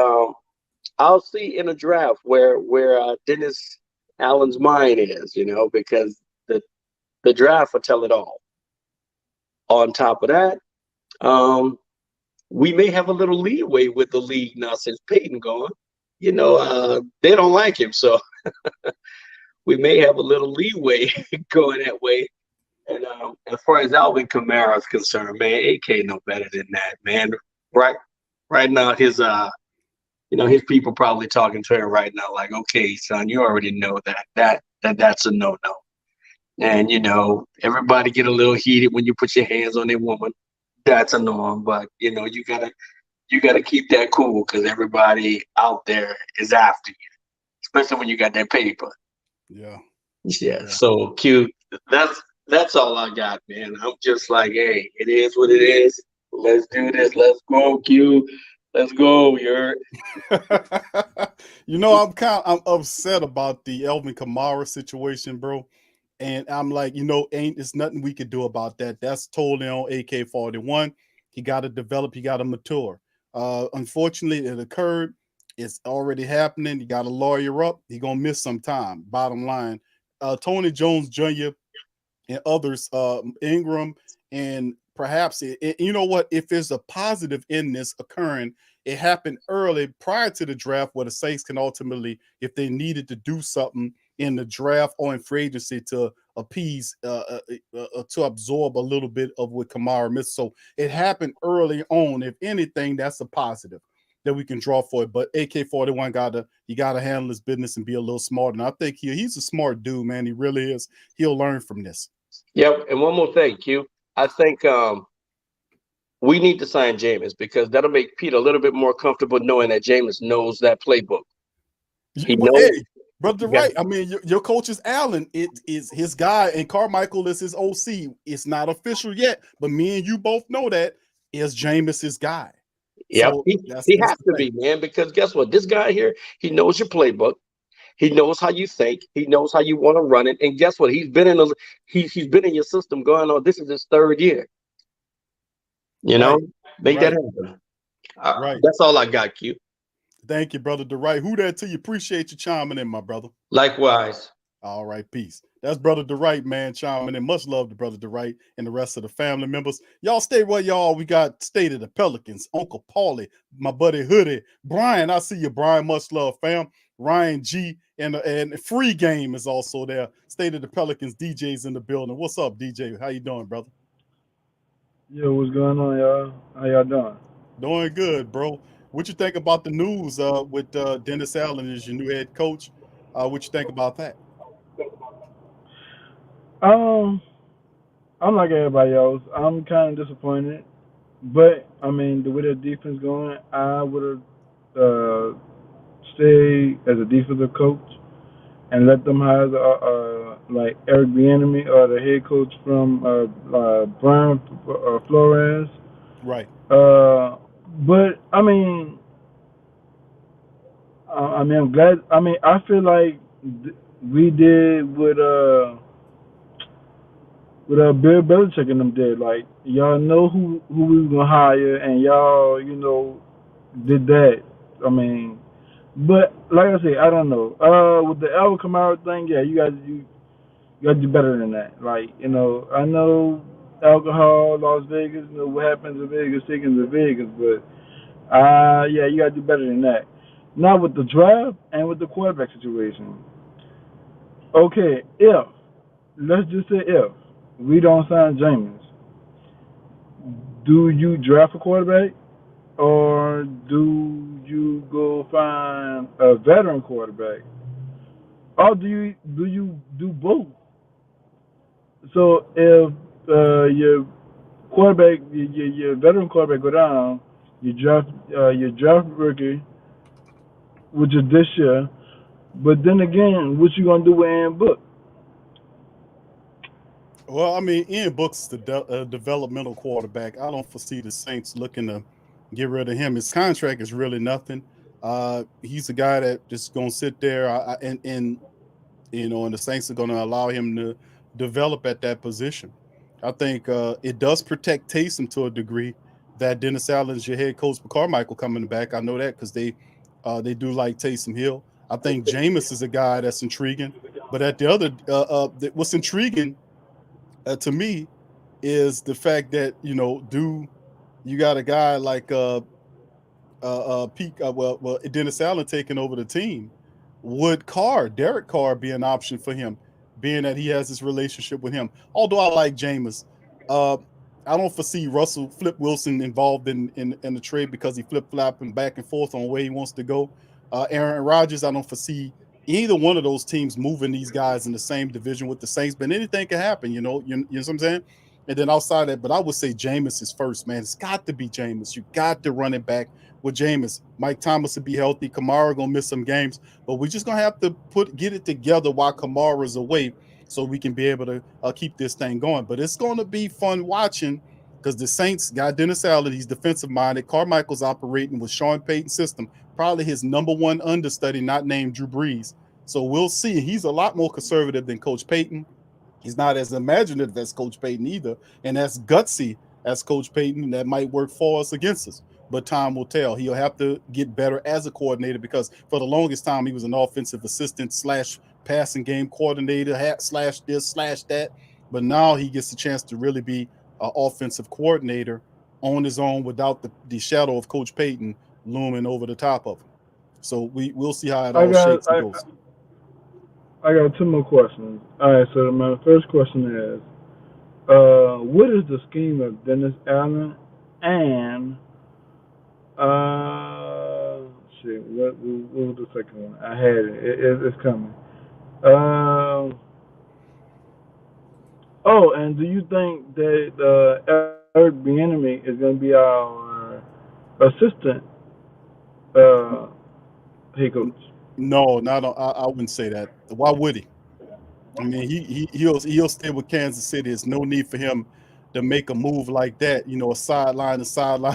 Speaker 9: I'll see in a draft where Dennis Allen's mind is, because the draft will tell it all. On top of that, we may have a little leeway with the league now since Peyton gone. They don't like him, so we may have a little leeway going that way. And as far as Alvin Kamara is concerned, man, AK no better than that, man. Right now, his people probably talking to him right now, like, okay, son, you already know that's a no-no. And everybody get a little heated when you put your hands on a woman. That's a norm, but you gotta keep that cool because everybody out there is after you, especially when you got that paper.
Speaker 6: Yeah.
Speaker 9: Yeah. So cute. That's all I got, man. I'm just like, hey, it is what it is. Let's do this. Let's go, Q. Let's go.
Speaker 6: I'm upset about the Alvin Kamara situation, bro. And I'm like, ain't it's nothing we could do about that. That's totally on AK-41. He got to develop, he got to mature. Unfortunately, it occurred. It's already happening. You got to lawyer up. He gonna miss some time. Bottom line, Tony Jones Jr. and others, Ingram, and perhaps you know what? If there's a positive in this occurring, it happened early prior to the draft, where the Saints can ultimately, if they needed to do something in the draft or in free agency to appease, to absorb a little bit of what Kamara missed. So it happened early on. If anything, that's a positive that we can draw for it. But AK-41 gotta handle his business and be a little smarter. And I think he's a smart dude, man. He really is. He'll learn from this.
Speaker 9: Yep. And one more thing, Q. I think we need to sign Jameis because that'll make Pete a little bit more comfortable knowing that Jameis knows that playbook. He knows.
Speaker 6: Hey, brother, right. I mean, your coach is Allen. It is his guy, and Carmichael is his OC. It's not official yet, but me and you both know that is Jameis his guy.
Speaker 9: Yep.
Speaker 6: So
Speaker 9: he has to be, man, because guess what? This guy here, he knows your playbook. He knows how you think. He knows how you want to run it. And guess what? He's been in your system going on. This is his third year. Make that happen.
Speaker 6: Right.
Speaker 9: That's all I got, Q.
Speaker 6: Thank you, brother DeWright. Who that to you? Appreciate you chiming in, my brother.
Speaker 9: Likewise.
Speaker 6: All right, peace. That's brother DeWright, man, chiming in. Much love to brother DeWright and the rest of the family members. Y'all stay where y'all. We got State of the Pelicans, Uncle Paulie, my buddy Hoodie, Brian. I see you, Brian. Much love, fam. Ryan G and Free Game is also there. State of the Pelicans, DJ's in the building. What's up, DJ? How you doing, brother?
Speaker 10: Yo, what's going on, y'all? How y'all doing?
Speaker 6: Doing good, bro. What you think about the news with Dennis Allen as your new head coach? What you think about that?
Speaker 10: I'm like everybody else. I'm kind of disappointed, but I mean, the way the defense going, I would have stayed as a defensive coach and let them hire like Eric Bieniemy or the head coach from Brian Flores.
Speaker 6: Right.
Speaker 10: But I'm glad. I feel like we did what Bill Belichick and them did. Like, y'all know who we was gonna hire, and y'all did that. But like I say, I don't know. With the Alvin Kamara thing, yeah, you gotta do better than that. Like, I know alcohol, Las Vegas, what happens in Vegas, stays in Vegas, but yeah, you gotta do better than that. Now with the draft and with the quarterback situation. Okay, let's just say if we don't sign Jameis, do you draft a quarterback or do you go find a veteran quarterback? Or do you do both? So if your quarterback, your veteran quarterback go down, you draft rookie, which is this year. But then again, what you gonna do with Ian Book?
Speaker 6: Well, I mean, Ian Book's the developmental quarterback. I don't foresee the Saints looking to get rid of him. His contract is really nothing. He's a guy that just gonna sit there, and the Saints are gonna allow him to develop at that position. I think it does protect Taysom to a degree that Dennis Allen's your head coach, Carmichael coming back. I know that because they do like Taysom Hill. I think Jameis is a guy that's intriguing, but at the other, what's intriguing to me is the fact that you got a guy like Dennis Allen taking over the team. Would Derek Carr be an option for him, being that he has this relationship with him? Although I like Jameis, I don't foresee Flip Wilson involved in the trade because he flip-flopping back and forth on where he wants to go. Aaron Rodgers, I don't foresee either one of those teams moving these guys in the same division with the Saints, but anything can happen, you know what I'm saying? And then outside that, but I would say Jameis is first, man. It's got to be Jameis. You got to run it back with Jameis. Mike Thomas will be healthy. Kamara gonna miss some games, but we're just gonna have to get it together while Kamara's away, so we can be able to keep this thing going. But it's gonna be fun watching because the Saints got Dennis Allen. He's defensive minded. Carmichael's operating with Sean Payton's system, probably his number one understudy, not named Drew Brees. So we'll see. He's a lot more conservative than Coach Payton. He's not as imaginative as Coach Payton either, and as gutsy as Coach Payton. That might work for us against us, but time will tell. He'll have to get better as a coordinator because for the longest time he was an offensive assistant slash passing game coordinator, slash this slash that. But now he gets the chance to really be an offensive coordinator on his own without the shadow of Coach Payton looming over the top of him. So we'll see how it all shakes and goes.
Speaker 10: I got 2 more questions. All right, so my first question is, what is the scheme of Dennis Allen? And what was the second one? I had it. It's coming. And do you think that Eric Bieniemy is going to be our assistant head coach?
Speaker 6: No, I wouldn't say that. Why would he? I mean, he'll stay with Kansas City. There's no need for him to make a move like that. You know, a sideline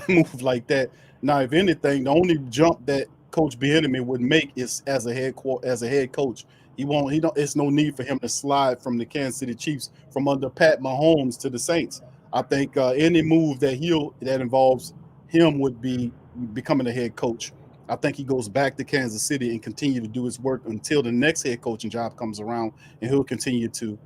Speaker 6: move like that. Now, if anything, the only jump that Coach Bieniemy would make is as a head coach. He won't. He don't. It's no need for him to slide from the Kansas City Chiefs from under Pat Mahomes to the Saints. I think any move that involves him would be becoming a head coach. I think he goes back to Kansas City and continue to do his work until the next head coaching job comes around, and he'll continue to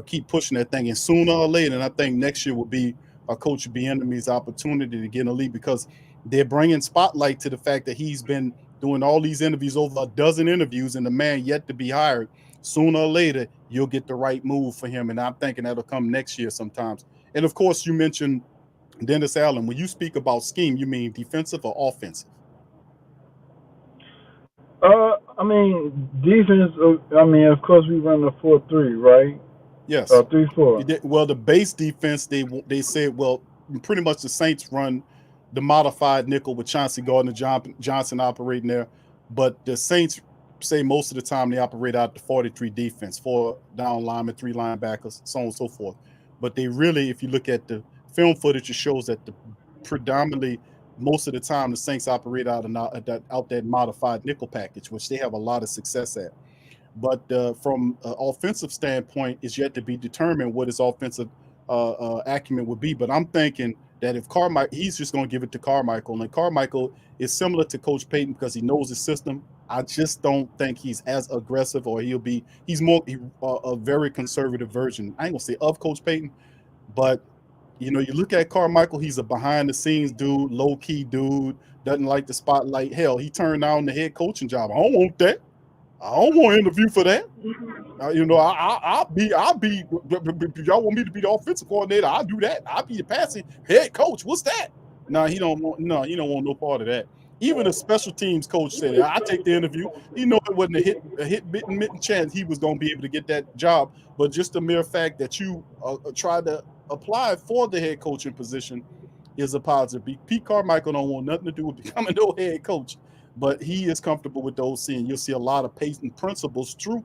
Speaker 6: keep pushing that thing. And sooner or later, and I think next year will be Coach Bieniemy's opportunity to get in the league because they're bringing spotlight to the fact that he's been doing all these interviews, over a dozen interviews, and the man yet to be hired. Sooner or later, you'll get the right move for him, and I'm thinking that'll come next year sometimes. And of course, you mentioned Dennis Allen. When you speak about scheme, you mean defensive or offensive?
Speaker 10: I mean, defense, I mean, of course, we run a 4-3, right?
Speaker 6: Yes.
Speaker 10: 3-4.
Speaker 6: Well, the base defense, they said, well, pretty much the Saints run the modified nickel with Chauncey Gardner-Johnson operating there. But the Saints say most of the time they operate out the 43 defense, 4 down linemen, 3 linebackers, so on and so forth. But they really, if you look at the film footage, it shows that predominantly most of the time the Saints operate out that modified nickel package, which they have a lot of success at. But from an offensive standpoint, it's yet to be determined what his offensive acumen would be. But I'm thinking that if Carmichael, he's just going to give it to Carmichael. And Carmichael is similar to Coach Payton because he knows his system. I just don't think he's as aggressive, or he's more a very conservative version. I ain't going to say of Coach Payton, but you know, you look at Carmichael, he's a behind-the-scenes dude, low-key dude, doesn't like the spotlight. Hell, he turned down the head coaching job. I don't want that. I don't want to interview for that. You know, I'll be. Y'all want me to be the offensive coordinator? I'll do that. I'll be the passing head coach. What's that? No, he don't want no part of that. Even the special teams coach said, "I take the interview." He know it wasn't a hit mitten chance he was going to be able to get that job, but just the mere fact that you try to apply for the head coaching position is a positive. Pete Carmichael don't want nothing to do with becoming no head coach, but he is comfortable with those scenes. You'll see a lot of Payton principles through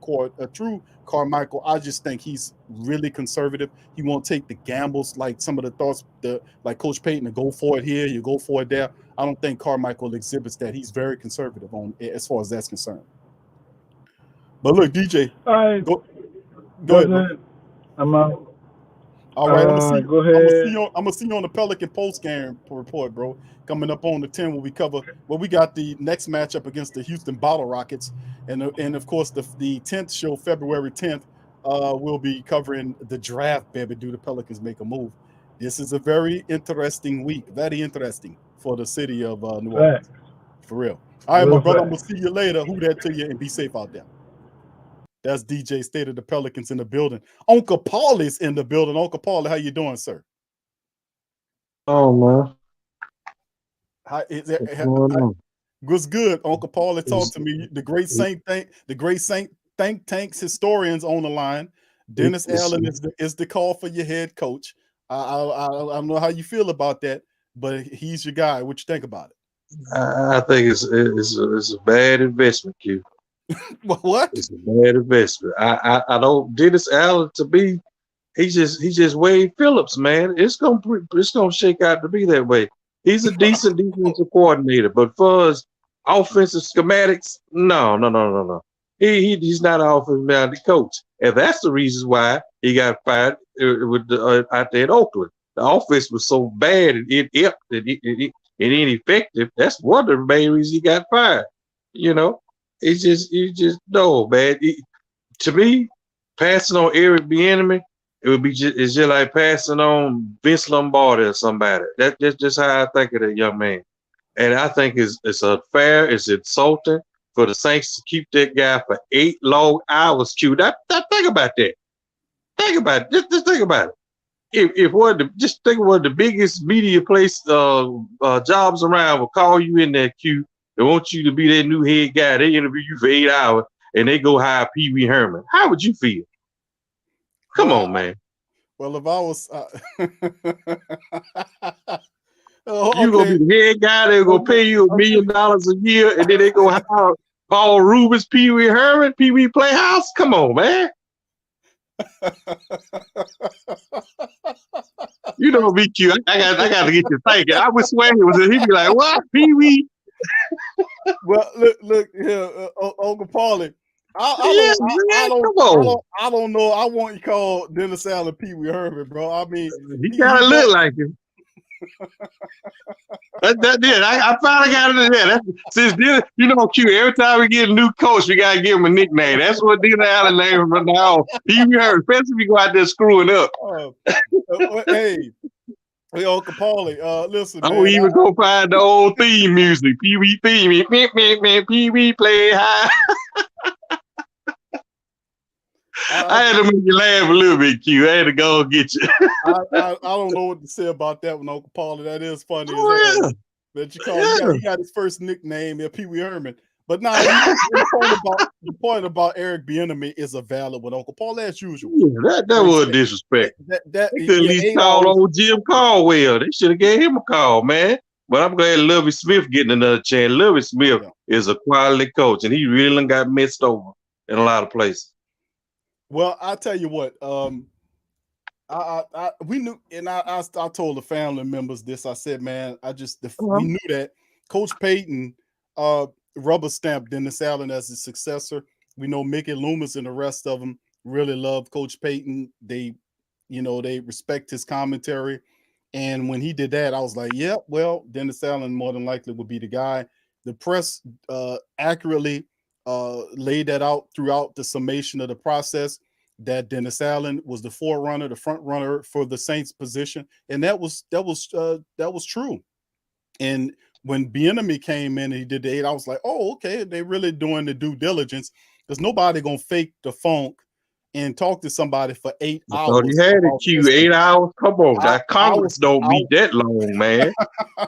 Speaker 6: Carmichael. I just think he's really conservative. He won't take the gambles like some of the thoughts like Coach Payton to go for it here, you go for it there. I don't think Carmichael exhibits that. He's very conservative on as far as that's concerned. But look, DJ,
Speaker 10: all right,
Speaker 6: go ahead, man.
Speaker 10: I'm out.
Speaker 6: All right,
Speaker 10: go ahead.
Speaker 6: I'm gonna see you on the Pelican post-game report, bro. Coming up on the 10 where we cover. Well, we got the next matchup against the Houston Bottle Rockets, and of course the 10th show, February 10th, we'll be covering the draft. Baby, do the Pelicans make a move? This is a very interesting week, very interesting for the city of New Orleans, for real. All right, my brother, I'm gonna see you later. Who that to you, and be safe out there. That's DJ State of the Pelicans in the building. Uncle Paulie's in the building. Uncle Paulie, how you doing, sir?
Speaker 11: Oh man,
Speaker 6: How is
Speaker 11: what's going on?
Speaker 6: What's good? Uncle Paul had talked to me. The great Saint think tanks historians on the line. Dennis Allen is the call for your head coach. I don't know how you feel about that, but he's your guy. What you think about it?
Speaker 11: I think it's a bad investment, Q.
Speaker 6: What?
Speaker 11: It's a bad investment. I don't Dennis Allen to me. He's just Wade Phillips, man. It's gonna shake out to be that way. He's a decent defensive coordinator, but for us offensive schematics, no. He's not an offensive coach, and that's the reason why he got fired out there in Oakland. The offense was so bad and inept and ineffective. That's one of the main reasons he got fired. You know, it's just no, man. To me, passing on Eric Bieniemy, it's just like passing on Vince Lombardi or somebody. That's just how I think of that young man. And I think it's unfair, it's insulting for the Saints to keep that guy for 8 long hours. Q. Think about that. Think about it. Just think about it. If one of the biggest media place jobs around will call you in there, Q, they want you to be their new head guy. They interview you for 8 hours and they go hire Pee Wee Herman. How would you feel? Come on, man.
Speaker 6: Well, if I was,
Speaker 11: you gonna be the head guy. They're gonna pay you $1 million a year, and then they go hire Paul Rubens, Pee Wee Herman, Pee Wee Playhouse. Come on, man. You know me, Q. I got to get you thinking. I would swear it was. He'd be like, "What, Pee Wee?"
Speaker 6: Well, look here, Uncle Paulie. I don't know. I want you to call Dennis Allen Pee Wee Herman, bro. I mean,
Speaker 11: he kind of look like him. That did. I finally got it in there. Since then, you know, Q. Every time we get a new coach, we gotta give him a nickname. That's what Dennis Allen name from now on. Pee Wee Herman, especially if we go out there screwing up.
Speaker 6: Hey, Uncle Paulie, listen,
Speaker 11: I
Speaker 6: man.
Speaker 11: don't even go find the old theme music. Pee Wee theme. Pee Wee play high. I had to make you laugh a little bit, Q. I had to go and get you.
Speaker 6: I don't know what to say about that one, Uncle Paulie. That is funny. That you call he got his first nickname, Pee Wee Herman. But now the point about Eric Bieniemy is a valid one, Uncle Paul, as usual.
Speaker 11: Yeah, that was disrespect. They could at least call old Jim Caldwell. They should have gave him a call, man. But I'm glad Lovie Smith getting another chance. Lovie Smith is a quality coach, and he really got messed over in a lot of places.
Speaker 6: Well, I tell you what, we knew, and I told the family members this. I said, man, we knew that Coach Payton rubber stamped Dennis Allen as his successor. We know Mickey Loomis and the rest of them really love Coach Payton. They respect his commentary. And when he did that, I was like, yeah, well, Dennis Allen more than likely would be the guy. The press accurately laid that out throughout the summation of the process, that Dennis Allen was the forerunner, the front runner for the Saints position. And that was true. And when Bieniemy came in and he did the 8, I was like, oh, okay, they really doing the due diligence, because nobody gonna fake the funk and talk to somebody for 8 hours.
Speaker 11: Oh, you had it, Q. 8 hours. Come on, that Congress don't meet that long, man.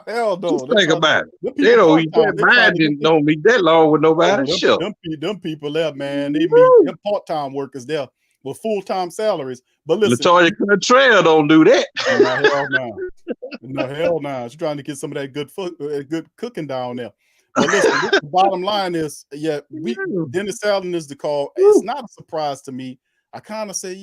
Speaker 6: Hell no.
Speaker 11: Just think about it. They don't eat that. Biden don't meet that long with nobody. Sure.
Speaker 6: Them people there, man. They meet them part-time workers there with full-time salaries. But listen,
Speaker 11: LaToya Cantrell don't do that.
Speaker 6: No, hell no. She's trying to get some of that good cooking down there. But listen, the bottom line is, Dennis Allen is the call. It's not a surprise to me. I kind of say,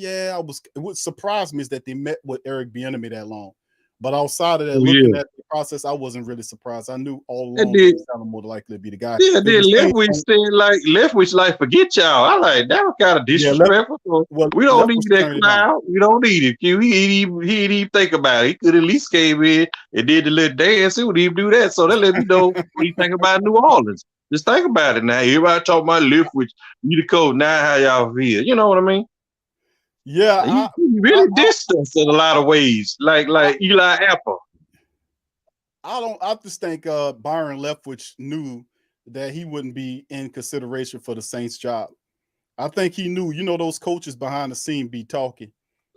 Speaker 6: what surprised me is that they met with Eric Bieniemy that long. But outside of that, looking at the process, I wasn't really surprised. I knew all along Dennis Allen more likely to be the guy.
Speaker 11: Yeah, then Leftwich like, forget y'all. I like that was kind of disrespectful. We don't need that clown. We don't need it. He didn't even think about it. He could at least came in and did the little dance. He would even do that. So that let me know what he think about New Orleans. Just think about it now. Everybody talking about Leftwich, you the coach. Now how y'all feel? You know what I mean?
Speaker 6: Yeah,
Speaker 11: he really distance in a lot of ways, like Eli Apple.
Speaker 6: I just think Byron Leftwich knew that he wouldn't be in consideration for the Saints job. I think he knew, those coaches behind the scene be talking.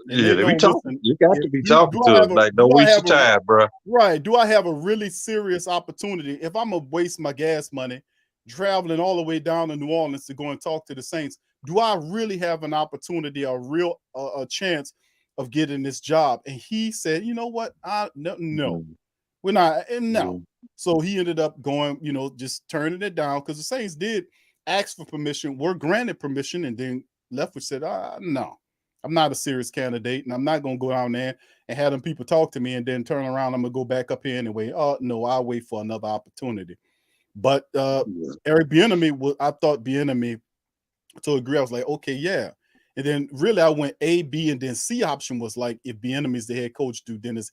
Speaker 6: and they
Speaker 11: we
Speaker 6: don't
Speaker 11: talking.
Speaker 6: listen.
Speaker 11: You got to be
Speaker 6: Do,
Speaker 11: talking
Speaker 6: do I
Speaker 11: to us.
Speaker 6: have a
Speaker 11: Like,
Speaker 6: do
Speaker 11: don't
Speaker 6: I
Speaker 11: waste your
Speaker 6: have a
Speaker 11: time, bro.
Speaker 6: right? Do I have a really serious opportunity if I'm gonna waste my gas money traveling all the way down to New Orleans to go and talk to the Saints? Do I really have an opportunity, a real a chance of getting this job? And he said, you know what? No, we're not. And no. So he ended up going, just turning it down because the Saints did ask for permission, were granted permission, and then Leftwich said, no, I'm not a serious candidate, and I'm not going to go down there and have them people talk to me and then turn around. I'm going to go back up here anyway. Oh, no, I'll wait for another opportunity. But Eric Bieniemy, I thought Bieniemy to agree. I was like, okay, yeah. And then really I went A, B, and then C option was like, if Bieniemy is the head coach, do Dennis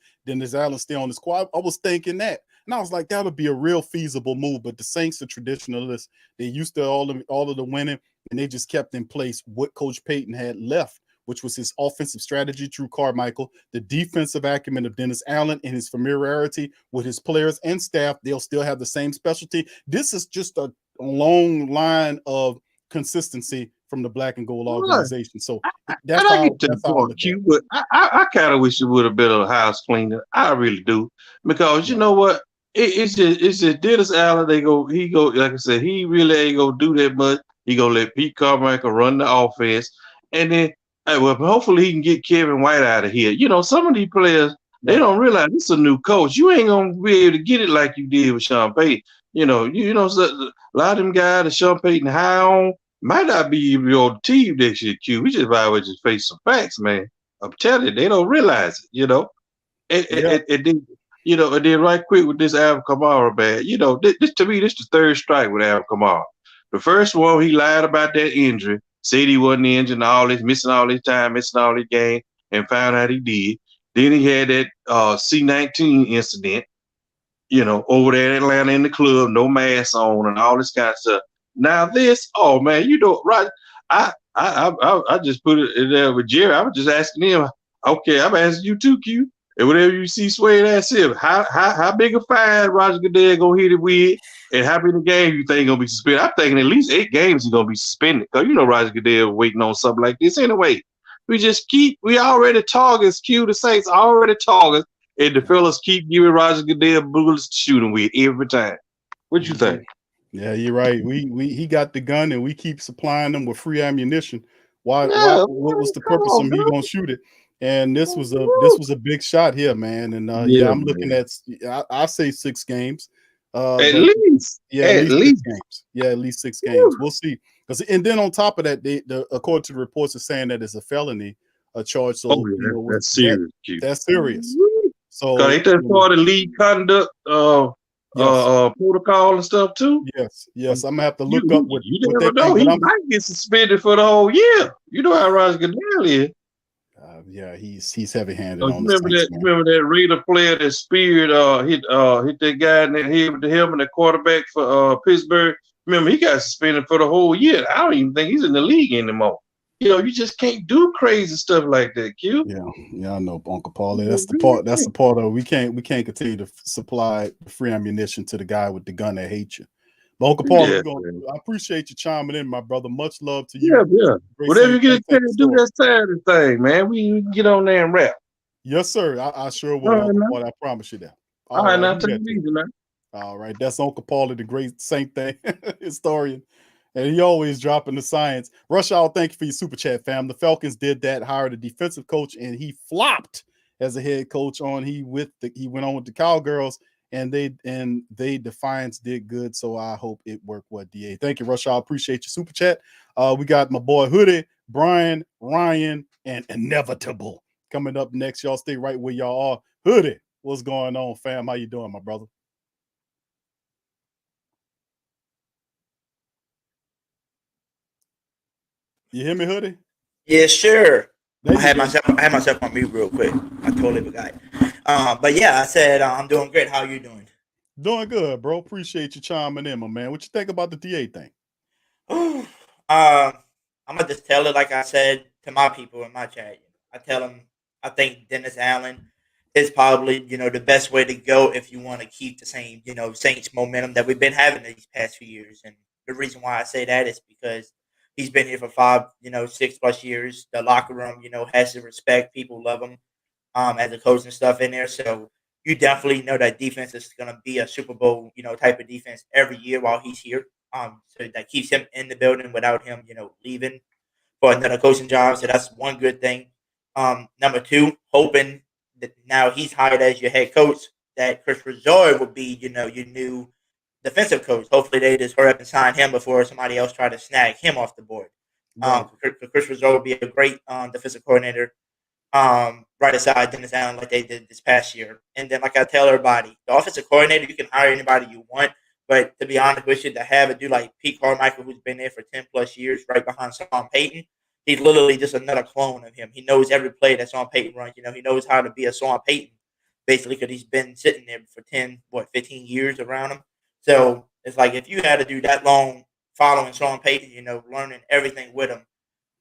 Speaker 6: Allen stay on the squad? I was thinking that. And I was like, that would be a real feasible move. But the Saints are traditionalists. They used to all of the winning, and they just kept in place what Coach Payton had left, which was his offensive strategy, Drew Carmichael, the defensive acumen of Dennis Allen, and his familiarity with his players and staff. They'll still have the same specialty. This is just a long line of consistency from the Black and Gold organization. So that's
Speaker 11: I
Speaker 6: how
Speaker 11: get to the
Speaker 6: I
Speaker 11: point,
Speaker 6: look at
Speaker 11: Q,
Speaker 6: it.
Speaker 11: but I kind of wish it would have been a house cleaner. I really do, because you know what? It's just Dennis Allen. He go like I said. He really ain't gonna do that much. He gonna let Pete Carmichael run the offense, and then well, hopefully he can get Kevin White out of here. Some of these players they don't realize this is a new coach. You ain't gonna be able to get it like you did with Sean Payton. So a lot of them guys that Sean Payton high on might not be even on the team next year, Q. We just might just face some facts, man. I'm telling you, they don't realize it. And then, and then right quick with this Alvin Kamara, man. This to me, this the third strike with Alvin Kamara. The first one, he lied about that injury, said he wasn't injured, and all this, missing all his time, missing all his game, and found out he did. Then he had that C-19 incident, over there in Atlanta in the club, no mask on and all this kind of stuff. Now this, oh man, right? I just put it in there with Jerry. I was just asking him, okay, I'm asking you too, Q. And whatever you see swaying that him, how big a fine Roger Goodell gonna hit it with, and how many games you think gonna be suspended? I'm thinking at least 8 games he's gonna be suspended, because Roger Goodell waiting on something like this anyway. We already targets, Q. The Saints already targets. And the fellas keep giving Roger Goodell bullets to shoot him with every time. What you think?
Speaker 6: Yeah, you're right. He got the gun, and we keep supplying them with free ammunition. What was the purpose of me gonna shoot it? And this was a big shot here, man. And I'm looking at I say 6 games.
Speaker 11: At least
Speaker 6: 6 games. Yeah, at least 6 games. We'll see. And then on top of that, according to the reports, are saying that it's a felony charge. So
Speaker 11: that's serious.
Speaker 6: That's serious. So
Speaker 11: ain't that part of league conduct protocol and stuff too?
Speaker 6: Yes. I'm gonna have to look up what
Speaker 11: never know. He might get suspended for the whole year. You know how Roger Goodell is.
Speaker 6: He's heavy-handed on
Speaker 11: remember
Speaker 6: the
Speaker 11: that. Remember that Raider player that speared hit that guy in the head with the helmet, the quarterback for Pittsburgh. Remember, he got suspended for the whole year. I don't even think he's in the league anymore. You just can't do crazy stuff like that, Q.
Speaker 6: Yeah, I know, Uncle Paulie. That's the part of we can't continue to supply free ammunition to the guy with the gun that hates you. But Uncle Paulie, I appreciate you chiming in, my brother. Much love to you.
Speaker 11: Yeah. Whatever you get a chance to do that Saturday thing, man. We can get on there and rap.
Speaker 6: Yes, sir. I sure will, Uncle Paulie. I promise you that.
Speaker 11: All right, now take it easy, man.
Speaker 6: All right, that's Uncle Paulie, the great Saint thing historian. And he always dropping the science. Rush Hour, thank you for your super chat, fam. The Falcons did that, hired a defensive coach, and he flopped as a head coach. He went on with the Cowgirls, and they Defiance did good. So I hope it worked well, DA. Thank you, Rush Hour. Appreciate your super chat. We got my boy Hoodie, Brian, Ryan, and Inevitable coming up next. Y'all stay right where y'all are. Hoodie, what's going on, fam? How you doing, my brother? You hear me, Hoodie?
Speaker 12: Yeah, sure. I had myself on mute real quick. I totally forgot. But yeah, I said I'm doing great. How are you doing?
Speaker 6: Doing good, bro. Appreciate you chiming in, my man. What you think about the DA thing?
Speaker 12: I'm gonna just tell it like I said to my people in my chat. I tell them I think Dennis Allen is probably the best way to go if you want to keep the same Saints momentum that we've been having these past few years. And the reason why I say that is because He's been here for 6+ years. The locker room, has the respect. People love him as a coach and stuff in there. So you definitely know that defense is going to be a Super Bowl, type of defense every year while he's here. So that keeps him in the building without him, leaving for another coaching job. So that's one good thing. Number two, hoping that now he's hired as your head coach, that Chris Resort will be, your new defensive coach. Hopefully they just hurry up and sign him before somebody else try to snag him off the board.
Speaker 6: Right.
Speaker 12: Chris Resort will be a great defensive coordinator, right aside Dennis Allen like they did this past year. And then, like I tell everybody, the offensive coordinator, you can hire anybody you want. But to be honest with you, to have a dude like Pete Carmichael, who's been there for 10+ years, right behind Sean Payton, he's literally just another clone of him. He knows every play that Sean Payton runs. He knows how to be a Sean Payton, basically, because he's been sitting there for 15 years around him. So it's like if you had to do that long following Sean Payton, learning everything with him,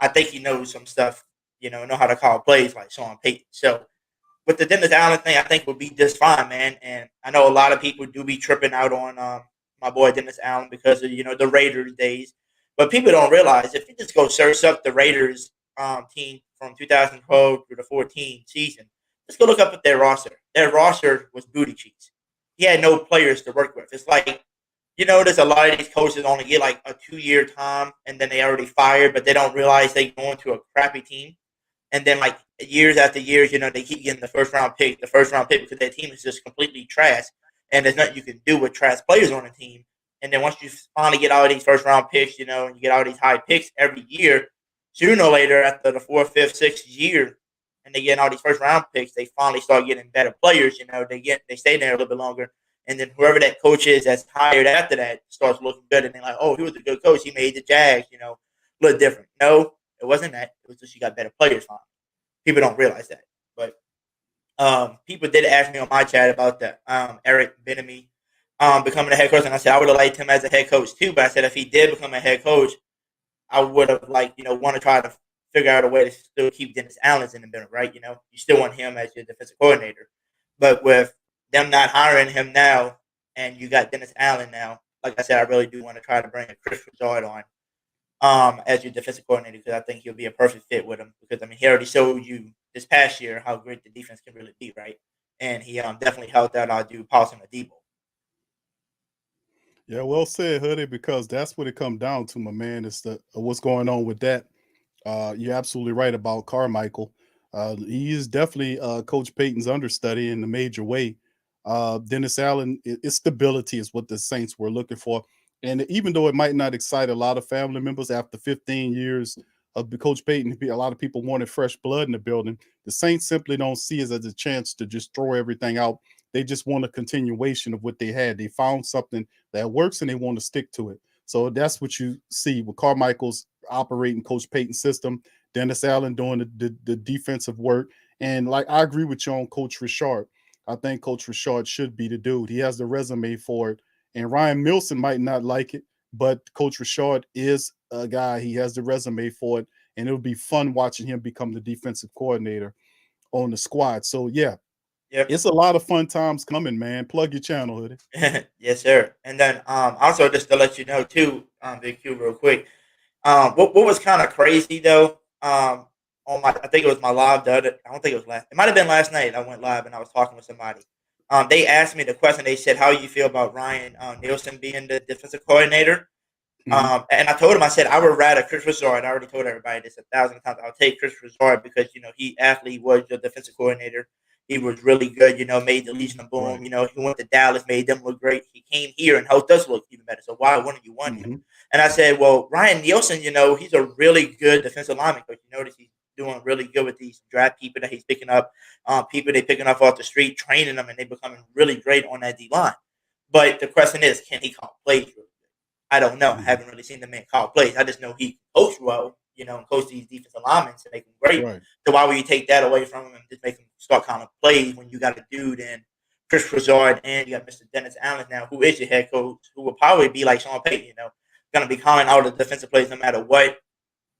Speaker 12: I think he knows some stuff, know how to call plays like Sean Payton. So with the Dennis Allen thing, I think we'll be just fine, man. And I know a lot of people do be tripping out on my boy Dennis Allen because of the Raiders days, but people don't realize if you just go search up the Raiders team from 2012 through the 14 season, just go look up at their roster. Their roster was booty cheeks. He had no players to work with. It's like there's a lot of these coaches only get like a 2-year time and then they already fired, but they don't realize they go into a crappy team. And then, like, years after years, they keep getting the first round pick because their team is just completely trash. And there's nothing you can do with trash players on the team. And then once you finally get all these first round picks, and you get all these high picks every year, sooner or later, after the 4th, 5th, 6th year, and they get all these first round picks, they finally start getting better players. They stay there a little bit longer. And then whoever that coach is that's hired after that starts looking good. And they're like, oh, he was a good coach. He made the Jags, a little different. No, it wasn't that. It was just you got better players on. People don't realize that. But people did ask me on my chat about the Eric Bieniemy becoming a head coach. And I said I would have liked him as a head coach too. But I said if he did become a head coach, I would have want to try to figure out a way to still keep Dennis Allen in the middle, right? You still want him as your defensive coordinator. But with them not hiring him now and you got Dennis Allen now, like I said, I really do want to try to bring a Chris Resort on as your defensive coordinator because I think he'll be a perfect fit with him because, he already showed you this past year how great the defense can really be, right? And he definitely helped out our dude, Paulson Adebo.
Speaker 6: Yeah, well said, Hoodie, because that's what it comes down to, my man, is what's going on with that. You're absolutely right about Carmichael. He is definitely Coach Payton's understudy in a major way. Dennis Allen, its stability is what the Saints were looking for. And even though it might not excite a lot of family members after 15 years of Coach Payton, a lot of people wanted fresh blood in the building. The Saints simply don't see it as a chance to just throw everything out. They just want a continuation of what they had. They found something that works and they want to stick to it. So that's what you see with Carmichael's operating Coach Payton's system, Dennis Allen doing the defensive work. And like I agree with you on Coach Richard. I think Coach Richard should be the dude. He has the resume for it. And Ryan Milson might not like it, but Coach Richard is a guy. He has the resume for it. And it'll be fun watching him become the defensive coordinator on the squad. So, yeah,
Speaker 12: Yep.
Speaker 6: it's a lot of fun times coming, man. Plug your channel, Hoodie.
Speaker 12: Yes, sir. And then also just to let you know, too, Big Q, real quick, what was kind of crazy, though, I think it was my live I don't think it was last. It might have been last night. I went live and I was talking with somebody. They asked me the question. They said, "How you feel about Ryan Nielsen being the defensive coordinator?"
Speaker 6: Mhm.
Speaker 12: And I told him, I said, I would rather Chris Resort. I already told everybody this 1,000 times. I'll take Chris Resort because he actually was your defensive coordinator. He was really good. Made the Legion of Boom.
Speaker 6: Right.
Speaker 12: He went to Dallas, made them look great. He came here and helped us look even better. So why wouldn't you want him?
Speaker 6: Mhm.
Speaker 12: And I said, well, Ryan Nielsen, he's a really good defensive lineman coach. You notice he's doing really good with these draft people that he's picking up, people they picking up off the street, training them, and they becoming really great on that D line. But the question is, can he call plays really good? I don't know. I
Speaker 6: Mhm.
Speaker 12: haven't really seen the man call plays. I just know he coach well, and coach these defensive linemen to make them great.
Speaker 6: Right.
Speaker 12: So why would you take that away from him and just make him start calling plays when you got a dude in Chris Broussard and you got Mr. Dennis Allen now, who is your head coach, who will probably be like Sean Payton, going to be calling all the defensive plays no matter what,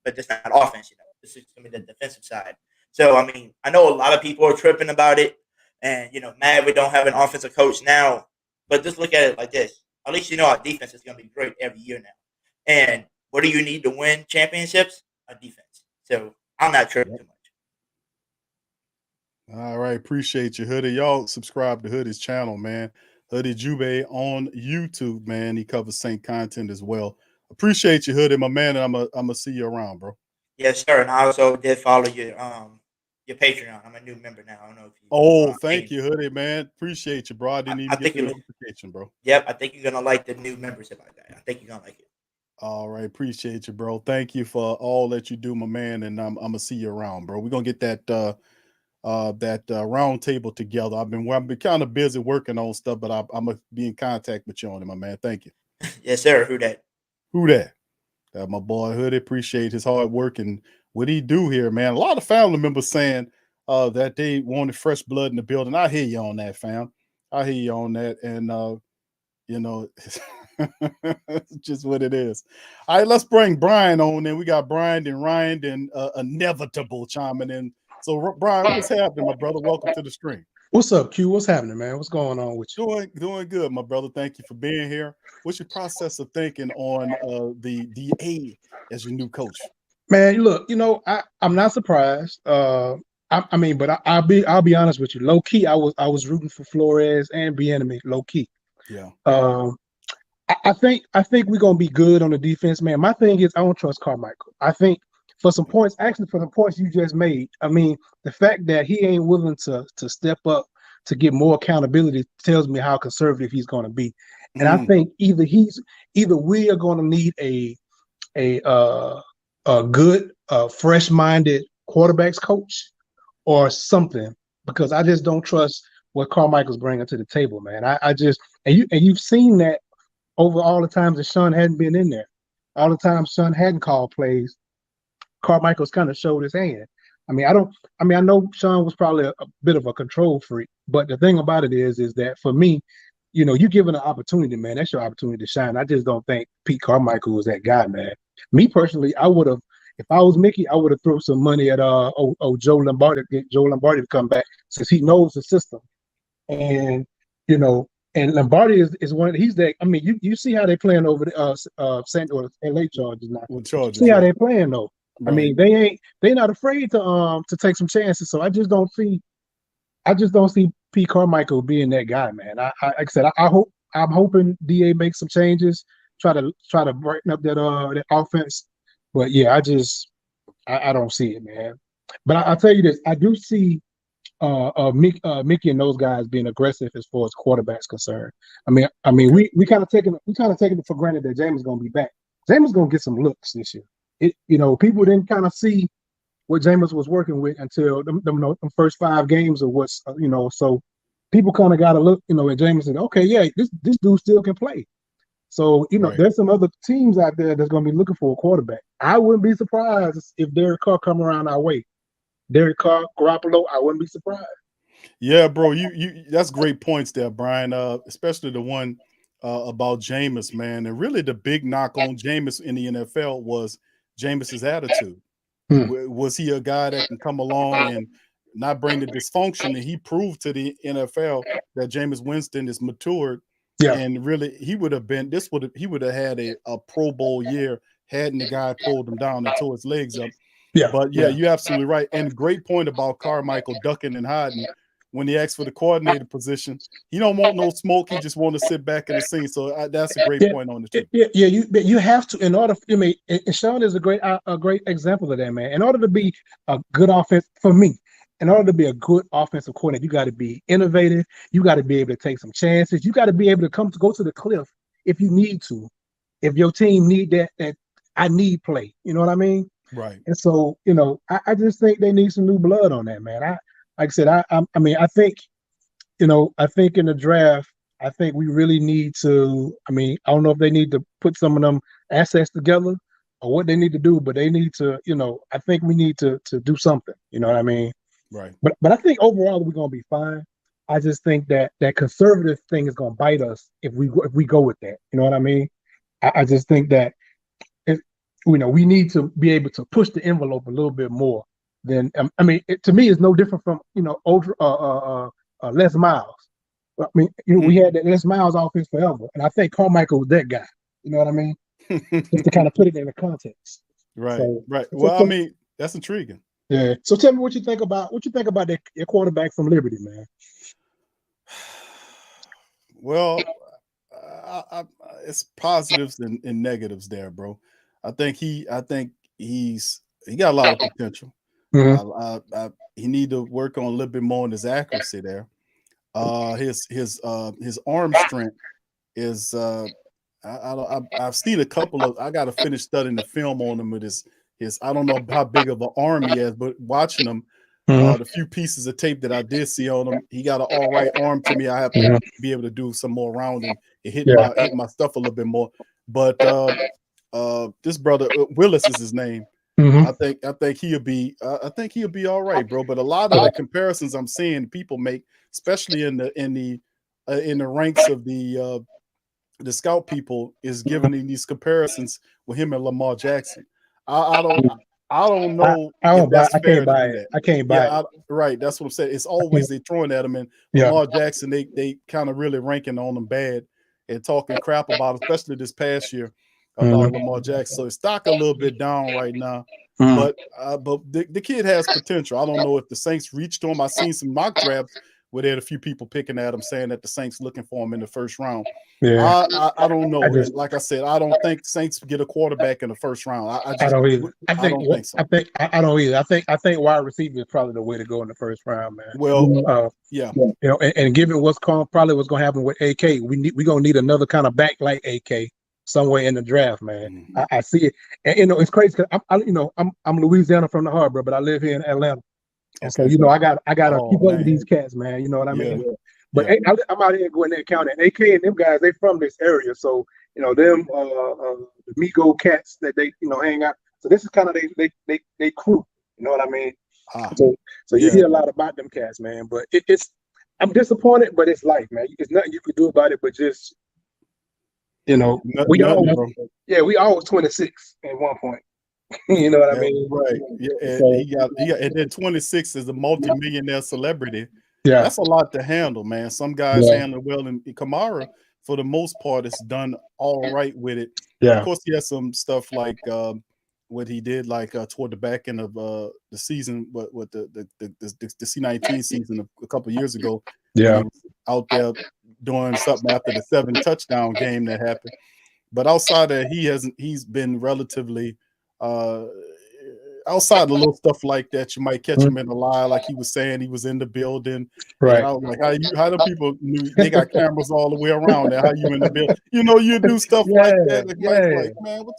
Speaker 12: but just not offense, This is going to be the defensive side. So, I know a lot of people are tripping about it and, mad we don't have an offensive coach now, but just look at it like this. At least our defense is going to be great every year now. And what do you need to win championships? A defense. So I'm not tripping too much.
Speaker 6: All right, appreciate you, Hoodie. Y'all subscribe to Hoodie's channel, man. Hoodie Jube on YouTube, man. He covers Saint content as well. Appreciate you, Hoodie, my man. And I'm gonna see you around, bro.
Speaker 12: Yes, sir. And I also did follow your Patreon. I'm a new member now. I don't know if you.
Speaker 6: Oh, thank you, Hoodie, man. Appreciate you, bro. I didn't even get the
Speaker 12: think
Speaker 6: notification, bro.
Speaker 12: Yep, I think you're gonna like the new membership I got. I think you're gonna like it.
Speaker 6: All right, appreciate you, bro. Thank you for all that you do, my man. And I'm gonna see you around, bro. We're gonna get that round table together. I've been kind of busy working on stuff, but I'm gonna be in contact with you on it, my man. Thank you.
Speaker 12: Yes, sir. Who that?
Speaker 6: Who that? My boy Hoodie. Appreciate his hard work and what he do here, man. A lot of family members saying that they wanted fresh blood in the building. I hear you on that, fam. I hear you on that, and you know, it's just what it is. All right, let's bring Brian on. And we got Brian and Ryan and Inevitable chiming in. So, Brian, what's happening, my brother? Welcome to the stream.
Speaker 13: What's up, Q? What's happening, man? What's going on with you?
Speaker 6: Doing good, my brother. Thank you for being here. What's your process of thinking on the DA as your new coach?
Speaker 13: Man, look, I'm not surprised. But I'll be honest with you. Low key, I was rooting for Flores and Bieniemy. Low key.
Speaker 6: Yeah.
Speaker 13: I think we're gonna be good on the defense, man. My thing is I don't trust Carmichael. I think for the points you just made, I mean, the fact that he ain't willing to step up to get more accountability tells me how conservative he's gonna be. And I think either we are gonna need a good fresh-minded quarterbacks coach or something, because I just don't trust what Carmichael's bringing to the table, man. You've seen that over all the times that Sean hadn't been in there, all the times Sean hadn't called plays, Carmichael's kind of showed his hand. I know Sean was probably a bit of a control freak, but the thing about it is that for me, you given an opportunity, man, that's your opportunity to shine. I just don't think Pete Carmichael was that guy, man. Me personally, I would have, if I was Mickey, I would have thrown some money at Joe Lombardi, get Joe Lombardi to come back, since he knows the system. And and Lombardi is one. He's that. I mean, you see how they playing over the St. or LA Chargers now. See how they playing though. Right. I mean, they not afraid to take some chances. So I just don't see Pete Carmichael being that guy, man. Like I said, I'm hoping DA makes some changes, try to brighten up that offense. But yeah, I don't see it, man. But I'll tell you this, I do see Mickey and those guys being aggressive as far as quarterback's concerned. I mean, we kind of taking it for granted that James is gonna be back. James is gonna get some looks this year. People didn't kind of see what Jameis was working with until the first 5 games of what's so people kind of got to look at Jameis and okay, yeah, this dude still can play. So right. There's some other teams out there that's going to be looking for a quarterback. I wouldn't be surprised if Derek Carr come around our way. Derek Carr, Garoppolo, I wouldn't be surprised.
Speaker 6: Yeah, bro, you that's great points there, Brian. Especially the one about Jameis, man. And really the big knock on Jameis in the NFL was Jameis's attitude. Was he a guy that can come along and not bring the dysfunction? And he proved to the NFL that Jameis Winston is matured. Yeah. And really, he would have had a Pro Bowl year hadn't the guy pulled him down and tore his legs up. Yeah. But yeah, you're absolutely right. And great point about Carmichael ducking and hiding. When he asked for the coordinator position, he don't want no smoke. He just want to sit back in the scene. So that's a great point on the team.
Speaker 13: Yeah, you have to, in order. And Sean is a great example of that, man. In order to be a good offense for me, in order to be a good offensive coordinator, you got to be innovative. You got to be able to take some chances. You got to be able to go to the cliff if you need to. If your team need that I need play. You know what I mean?
Speaker 6: Right.
Speaker 13: And so I just think they need some new blood on that, man. Like I said, I think in the draft, I think we really need to. I don't know if they need to put some of them assets together or what they need to do, but they need to. I think we need to do something. You know what I mean?
Speaker 6: Right.
Speaker 13: But I think overall we're gonna be fine. I just think that conservative thing is gonna bite us if we go with that. You know what I mean? I just think that we need to be able to push the envelope a little bit more. Then to me, it's no different from Les Miles. We had that Les Miles offense forever, and I think Carmichael was that guy. You know what I mean? just to kind of put it in the context.
Speaker 6: Right,
Speaker 13: So,
Speaker 6: right.
Speaker 13: so
Speaker 6: Well, I mean, that's intriguing.
Speaker 13: yeah. So tell me what you think about your quarterback from Liberty, man.
Speaker 6: Well, it's positives and negatives there, bro. I think he got a lot of potential.
Speaker 13: Mhm.
Speaker 6: He need to work on a little bit more on his accuracy there. His arm strength is I've seen a couple of. I got to finish studying the film on him with his. I don't know how big of an arm he has, but watching him,
Speaker 13: Mhm.
Speaker 6: the few pieces of tape that I did see on him, he got an all right arm to me. I have to
Speaker 13: Mhm.
Speaker 6: be able to do some more rounding and hit
Speaker 13: Yeah.
Speaker 6: my stuff a little bit more. But this brother Willis is his name.
Speaker 13: Mhm.
Speaker 6: I think he'll be all right, bro. But a lot of the comparisons I'm seeing people make, especially in the ranks of the scout people, is giving these comparisons with him and Lamar Jackson. I don't know
Speaker 13: I
Speaker 6: if
Speaker 13: don't buy.
Speaker 6: that's
Speaker 13: I
Speaker 6: fair
Speaker 13: can't
Speaker 6: to
Speaker 13: buy
Speaker 6: do
Speaker 13: it.
Speaker 6: that.
Speaker 13: I can't buy
Speaker 6: Yeah,
Speaker 13: it.
Speaker 6: right. That's what I'm saying. It's
Speaker 13: I can't.
Speaker 6: always they throwing at him, and
Speaker 13: Yeah.
Speaker 6: Lamar Jackson, they kind of really ranking on him bad and talking crap about, especially this past year, about
Speaker 13: Mhm.
Speaker 6: Lamar Jackson. So his stock a little bit down right now.
Speaker 13: Mhm.
Speaker 6: But the kid has potential. I don't know if the Saints reached him. I seen some mock drafts where there had a few people picking at him, saying that the Saints looking for him in the first round.
Speaker 13: Yeah.
Speaker 6: I don't know.
Speaker 13: I just.
Speaker 6: Like I said, I don't think Saints get a quarterback in the first round.
Speaker 13: I don't either.
Speaker 6: I don't think so.
Speaker 13: I don't either. I think wide receiver is probably the way to go in the first round, man.
Speaker 6: Well, yeah.
Speaker 13: You know, and given probably what's going to happen with AK, we gonna need another kind of back like AK somewhere in the draft, man.
Speaker 6: Mm-hmm.
Speaker 13: I see it, and you know it's crazy because I'm Louisiana from the heart, bro, but I live here in Atlanta, and so
Speaker 6: Okay.
Speaker 13: I got to keep up with
Speaker 6: man.
Speaker 13: these cats, man. You know what I
Speaker 6: Yeah.
Speaker 13: mean? But
Speaker 6: Yeah.
Speaker 13: I'm out here going there counting. AK and them guys, they from this area, so them the Migo cats that they hang out. So this is kind of they crew. You know what I mean? So you
Speaker 6: yeah.
Speaker 13: hear a lot about them cats, man. But it's I'm disappointed, but it's life, man. There's nothing you could do about it, but just we
Speaker 6: Nothing, bro.
Speaker 13: we always 26 at one point. You know what I mean?
Speaker 6: Right. Yeah. And
Speaker 13: So,
Speaker 6: he got and then 26 is a multi-millionaire celebrity.
Speaker 13: Yeah.
Speaker 6: That's a lot to handle, man. Some guys handle well, and Kamara, for the most part, has done all right with it.
Speaker 13: Yeah.
Speaker 6: Of course, he has some stuff like what he did, like toward the back end of the season, with the C19 season a couple of years ago.
Speaker 13: Yeah.
Speaker 6: He was out there doing something after the 7 touchdown game that happened. But outside of that, he's been relatively outside the little stuff like that. You might catch him in a lie, like he was saying he was in the building.
Speaker 13: Right.
Speaker 6: And I was like, how do people knew they got cameras all the way around there? How you in the building? You do stuff like that. And Mike's like, man, what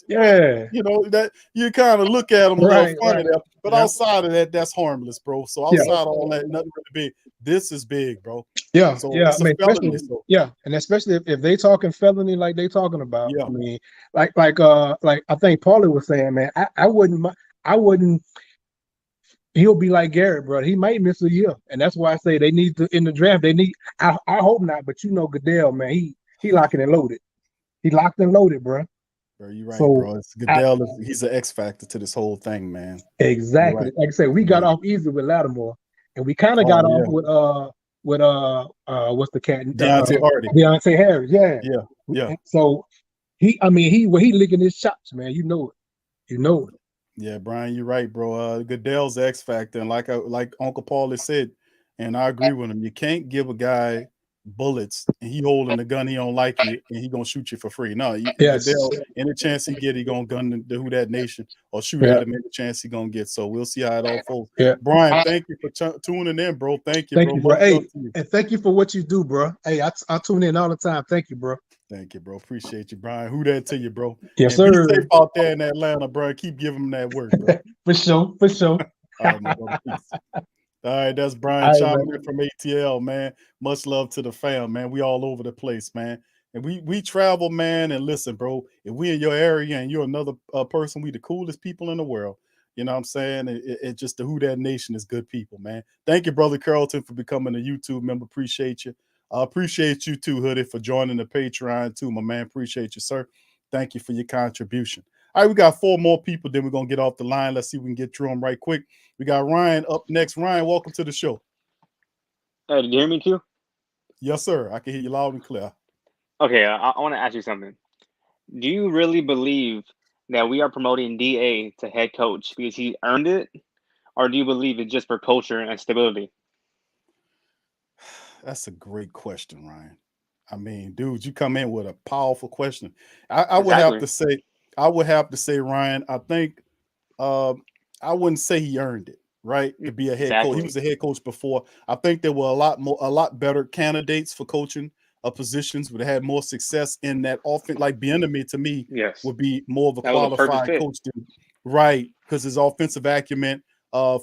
Speaker 6: that you kind of look at them a little funny there. But outside of that, that's harmless, bro. So outside of all that, nothing really big. This is big, bro.
Speaker 13: Yeah,
Speaker 6: so
Speaker 13: yeah.
Speaker 6: it's a felony,
Speaker 13: and especially if they talking felony like they talking about.
Speaker 6: Yeah.
Speaker 13: I mean, like I think Paulie was saying, man, I wouldn't. He'll be like Garrett, bro. He might miss a year, and that's why I say they need to in the draft. They need. I hope not, but Goodell, man, he locking and loaded. He locked and loaded, bro.
Speaker 6: Bro, you're right,
Speaker 13: So,
Speaker 6: bro. Goodell he's an X factor to this whole thing, man.
Speaker 13: Exactly.
Speaker 6: Right.
Speaker 13: Like I said, we got off easy with Lattimore, and we kind of got off with what's the cat? Deontay Harris.
Speaker 6: Yeah.
Speaker 13: So he licking his chops, man. You know it.
Speaker 6: Yeah, Brian, you're right, bro. Goodell's X factor, and like Uncle Paulie said, and I agree with him. You can't give a guy bullets and he holding the gun, he don't like you, and he gonna shoot you for free. No, Goodell, any chance he get, he gonna gun the Who Dat Nation or shoot at him any chance he gonna get. So we'll see how it all folds.
Speaker 13: Yeah.
Speaker 6: Brian, thank you for tuning in, bro. Thank you, bro.
Speaker 13: Hey, and thank you for what you do, bro. Hey, I tune in all the time. Thank you, bro.
Speaker 6: Thank you, bro. Appreciate you, Brian. Who that to you, bro?
Speaker 13: Yes,
Speaker 6: and
Speaker 13: sir.
Speaker 6: Be safe out there in Atlanta, bro. Keep giving them that work, bro.
Speaker 13: For sure.
Speaker 6: All right, my brother. Peace. All right, that's Brian chiming in from ATL, man. Much love to the fam, man. We all over the place, man. And we travel, man. And listen, bro, if we in your area and you're another person, we the coolest people in the world. You know what I'm saying? It just the Who Dat Nation is good people, man. Thank you, brother Carlton, for becoming a YouTube member. Appreciate you. I appreciate you too, Hoodie, for joining the Patreon too, my man. Appreciate you, sir. Thank you for your contribution. All right, we got 4 more people, then we're going to get off the line. Let's see if we can get through them right quick. We got Ryan up next. Ryan, welcome to the show.
Speaker 14: Hey, did you hear me, Q?
Speaker 6: Yes, sir. I can hear you loud and clear.
Speaker 14: Okay, I want to ask you something. Do you really believe that we are promoting DA to head coach because he earned it, or do you believe it's just for culture and stability?
Speaker 6: That's a great question, Ryan. I mean, dude, you come in with a powerful question. I would have
Speaker 14: Exactly.
Speaker 6: to say, I would have to say, Ryan. I think um, I wouldn't say he earned it, right? To be a head coach, he
Speaker 14: Exactly.
Speaker 6: was a head coach before. I think there were a lot better candidates for coaching positions would have had more success in that offense. Like Bieniemy to me
Speaker 14: Yes.
Speaker 6: would be more of a
Speaker 14: That was a perfect
Speaker 6: qualified
Speaker 14: fit.
Speaker 6: coach than right because his offensive acumen,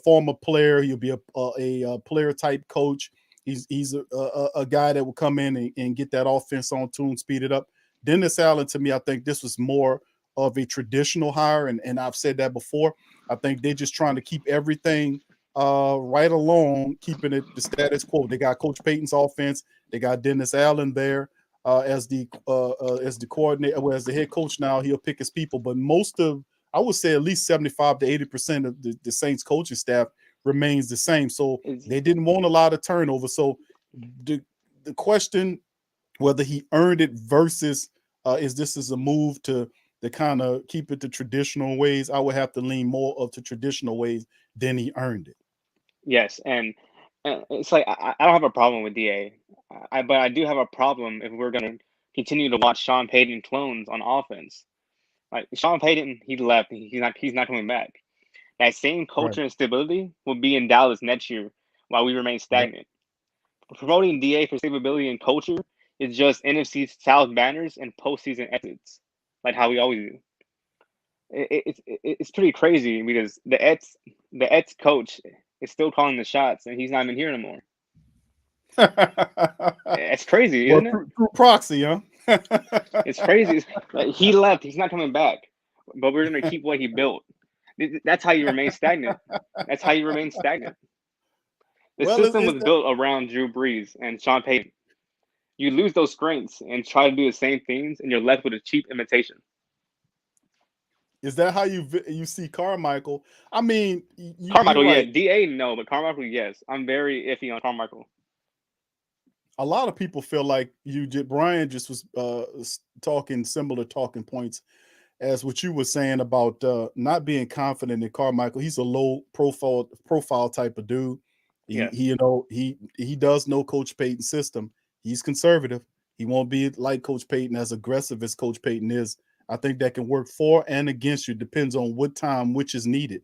Speaker 6: former player, he'll be a player type coach. He's a guy that will come in and get that offense on tune, speed it up. Dennis Allen, to me, I think this was more of a traditional hire, and I've said that before. I think they're just trying to keep everything right along, keeping it the status quo. They got Coach Payton's offense. They got Dennis Allen there as the coordinator, well, as the head coach now. He'll pick his people, but I would say at least 75 to 80% of the Saints coaching staff remains the same. So they didn't want a lot of turnover. So the question whether he earned it versus is this is a move to kind of keep it the traditional ways, I would have to lean more of the traditional ways than he earned it.
Speaker 14: Yes, and it's like I don't have a problem with DA, but I do have a problem if we're going to continue to watch Sean Payton clones on offense. Like Sean Payton, he left. He's not coming back. That same
Speaker 6: Right.
Speaker 14: culture and stability will be in Dallas next year while we remain
Speaker 6: Yep.
Speaker 14: stagnant. Promoting DA for stability and culture is just NFC South banners and postseason exits, like how we always do. It's pretty crazy because the ex coach is still calling the shots and he's not even here anymore. It's crazy,
Speaker 6: Well,
Speaker 14: isn't it?
Speaker 6: through proxy, huh?
Speaker 14: It's crazy. Like, he left. He's not coming back. But we're gonna keep what he built. That's how you remain stagnant. That's how you remain stagnant. The
Speaker 6: Well,
Speaker 14: system
Speaker 6: it's
Speaker 14: was built around Drew Brees and Sean Payton. You lose those strengths and try to do the same things, and you're left with a cheap imitation.
Speaker 6: is that how you see Carmichael? I mean, you're
Speaker 14: Carmichael, yeah.
Speaker 6: right.
Speaker 14: DA, no, but Carmichael, yes. I'm very iffy on Carmichael.
Speaker 6: A lot of people feel like Brian just was talking similar talking points as what you were saying about not being confident in Carmichael. He's a low profile type of dude.
Speaker 14: Yes.
Speaker 6: He does know Coach Payton's system. He's conservative. He won't be like Coach Payton, as aggressive as Coach Payton is. I think that can work for and against you. Depends on what time which is needed.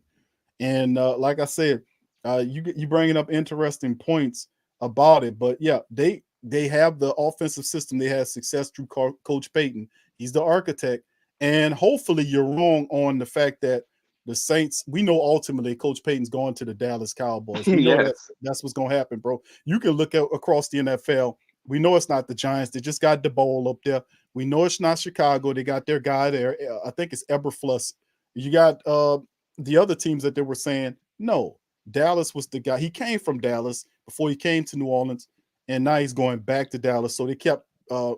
Speaker 6: And like I said, you bringing up interesting points about it. But yeah, they have the offensive system. They had success through Coach Payton. He's the architect. And hopefully you're wrong on the fact that the Saints, we know ultimately Coach Payton's going to the Dallas Cowboys. We know
Speaker 14: Yes.
Speaker 6: that's what's going to happen, bro. You can look across the NFL. We know it's not the Giants. They just got the ball up there. We know it's not Chicago. They got their guy there. I think it's Eberflus. You got the other teams that they were saying, no, Dallas was the guy. He came from Dallas before he came to New Orleans, and now he's going back to Dallas. So they kept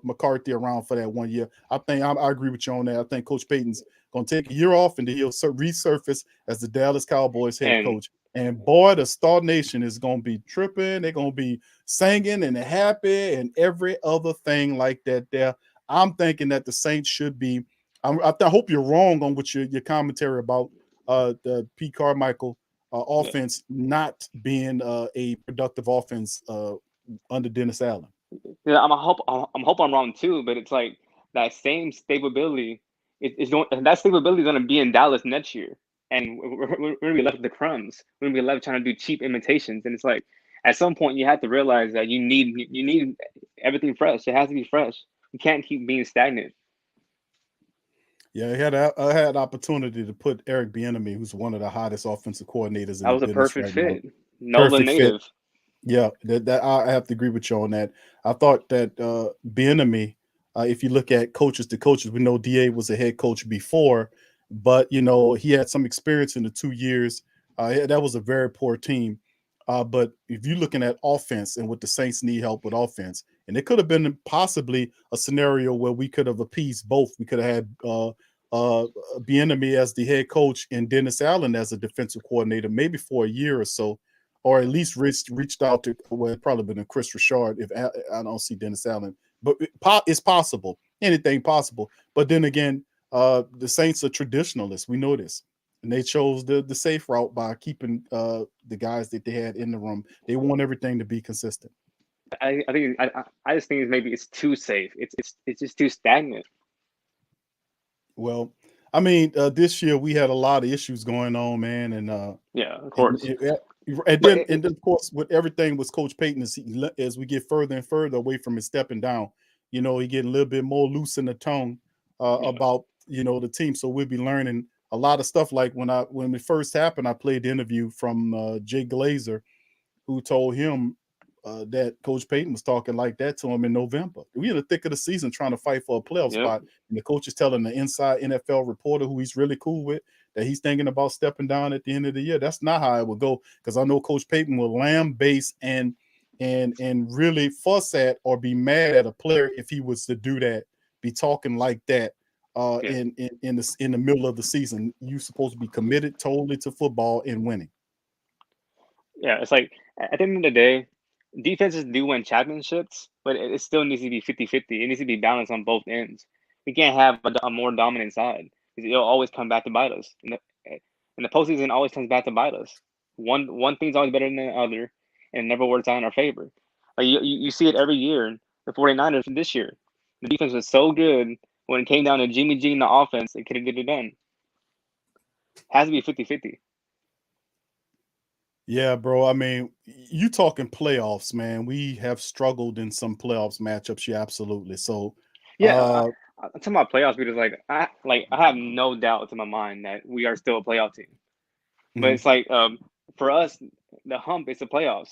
Speaker 6: McCarthy around for that 1 year. I agree with you on that. I think Coach Payton's going to take a year off, and then he'll resurface as the Dallas Cowboys head
Speaker 14: And
Speaker 6: coach. And boy, the Star Nation is going to be tripping. They're going to be singing and happy and every other thing like that there. I'm thinking that the Saints should be. I hope you're wrong on what your commentary about the Pete Carmichael offense not being a productive offense under Dennis Allen.
Speaker 14: yeah, I'm hope I'm wrong too, but it's like that same stability is going. That stability is going to be in Dallas next year, and we're going to be left with the crumbs. We're going to be left trying to do cheap imitations, and it's like at some point you have to realize that you need everything fresh. It has to be fresh. You can't keep being stagnant.
Speaker 6: Yeah, I had opportunity to put Eric Bieniemy, who's one of the hottest offensive coordinators in
Speaker 14: That
Speaker 6: the
Speaker 14: was a
Speaker 6: business
Speaker 14: perfect
Speaker 6: right now.
Speaker 14: fit. Nola
Speaker 6: Perfect fit.
Speaker 14: native.
Speaker 6: Yeah, that I have to agree with you on that. I thought that Bieniemy, if you look at coaches to coaches, we know Da was a head coach before, but he had some experience in the 2 years. That was a very poor team. But if you're looking at offense and what the Saints need help with offense, and it could have been possibly a scenario where we could have appeased both. We could have had Bieniemy as the head coach and Dennis Allen as a defensive coordinator, maybe for a year or so, or at least reached out to, well, it probably been a Chris Richard if I don't see Dennis Allen, but it's possible. anything possible. But then again, the Saints are traditionalists. We know this. And they chose the safe route by keeping the guys that they had in the room. They want everything to be consistent.
Speaker 14: I just think maybe it's too safe. It's just too stagnant.
Speaker 6: Well, I mean, this year we had a lot of issues going on, man, and
Speaker 14: yeah, of course.
Speaker 6: And then of course, with everything with Coach Payton, as we get further and further away from his stepping down, he getting a little bit more loose in the tongue about the team. So we'll be learning a lot of stuff. Like when it first happened, I played the interview from Jay Glazer, who told him that Coach Payton was talking like that to him in November. We in the thick of the season trying to fight for a playoff spot, and the coach is telling the inside NFL reporter, who he's really cool with, that he's thinking about stepping down at the end of the year. That's not how it would go, because I know Coach Payton will lambaste and really fuss at or be mad at a player if he was to do that, be talking like that in the middle of the season. You're supposed to be committed totally to football and winning.
Speaker 14: Yeah, it's like at the end of the day, defenses do win championships, but it still needs to be 50-50. It needs to be balanced on both ends. We can't have a more dominant side, because it'll always come back to bite us. And the postseason always comes back to bite us. One thing's always better than the other, and it never works out in our favor. Like you see it every year. The 49ers this year, the defense was so good when it came down to Jimmy G and the offense, it couldn't get it done. Has to be 50-50.
Speaker 6: Yeah, bro. I mean, you talking playoffs, man. We have struggled in some playoffs matchups. Yeah, absolutely. So,
Speaker 14: yeah, I'm talking about playoffs because, I have no doubt in my mind that we are still a playoff team. But it's like, for us, the hump is the playoffs.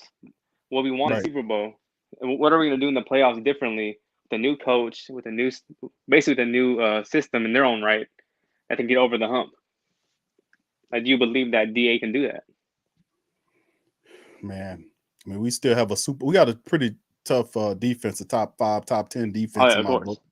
Speaker 14: What we want is Super Bowl. What are we going to do in the playoffs differently with a new coach, with a new system in their own right that can get over the hump? Do you believe that DA can do that?
Speaker 6: Man, I mean, we still have we got a pretty tough defense, a top 5, top 10 defense in my book.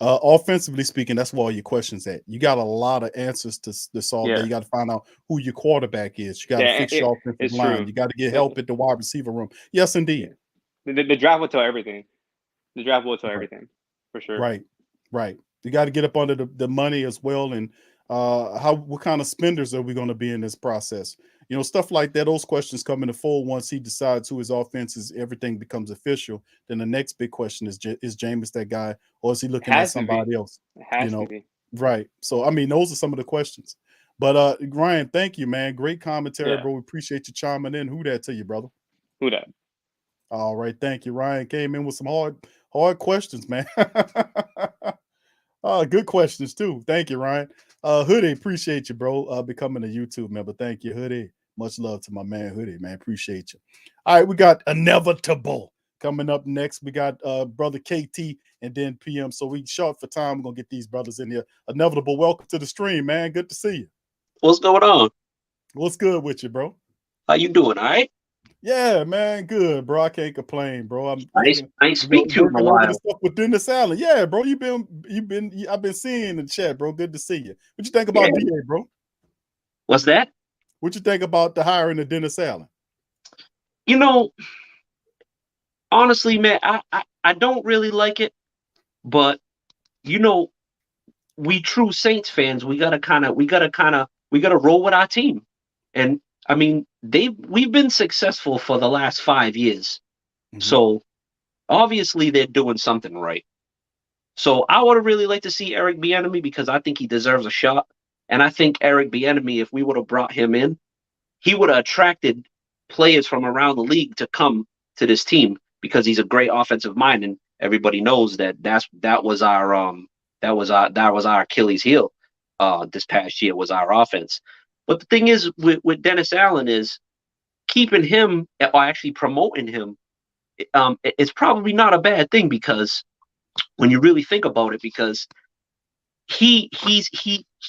Speaker 6: Offensively speaking, that's where all your questions at. You got a lot of answers to solve there. You got to find out who your quarterback is. You got to fix your offensive line.
Speaker 14: True.
Speaker 6: You got to get help at the wide receiver room. Yes, indeed.
Speaker 14: The draft will tell everything. The draft will tell everything, for sure.
Speaker 6: Right. You got to get up under the money as well. And what kind of spenders are we going to be in this process? Stuff like that. Those questions come into fold once he decides who his offense is. Everything becomes official. Then the next big question is Jameis that guy, or is he looking at somebody else?
Speaker 14: It has to be.
Speaker 6: Right. So, I mean, those are some of the questions. But Ryan, thank you, man. Great commentary, bro. We appreciate you chiming in. Who that to you, brother?
Speaker 14: Who that?
Speaker 6: All right. Thank you. Ryan came in with some hard questions, man. Good questions too. Thank you, Ryan. Hoodie, appreciate you, bro. Becoming a YouTube member. Thank you, Hoodie. Much love to my man Hoodie, man. Appreciate you. All right, we got Inevitable coming up next. We got brother KT and then PM. So we short for time. We're gonna get these brothers in here. Inevitable, welcome to the stream, man. Good to see you.
Speaker 15: What's going on?
Speaker 6: What's good with you, bro?
Speaker 15: How you doing? All right?
Speaker 6: Yeah, man. Good, bro. I can't complain, bro.
Speaker 15: I ain't speak to you in a while.
Speaker 6: Stuff within the salad. Yeah, bro. I've been seeing in the chat, bro. Good to see you. What you think about DA, bro?
Speaker 15: What's that?
Speaker 6: What you think about the hiring of Dennis Allen?
Speaker 15: Honestly, man, I don't really like it, but we true Saints fans, we gotta roll with our team. And I mean, we've been successful for the last 5 years. So obviously they're doing something right. So I would have really liked to see Eric Bieniemy, because I think he deserves a shot. And I think Eric Bieniemy, if we would have brought him in, he would have attracted players from around the league to come to this team, because he's a great offensive mind, and everybody knows that was our Achilles heel this past year, was our offense. But the thing is with Dennis Allen is keeping him, or actually promoting him, it's probably not a bad thing, because when you really think about it, because he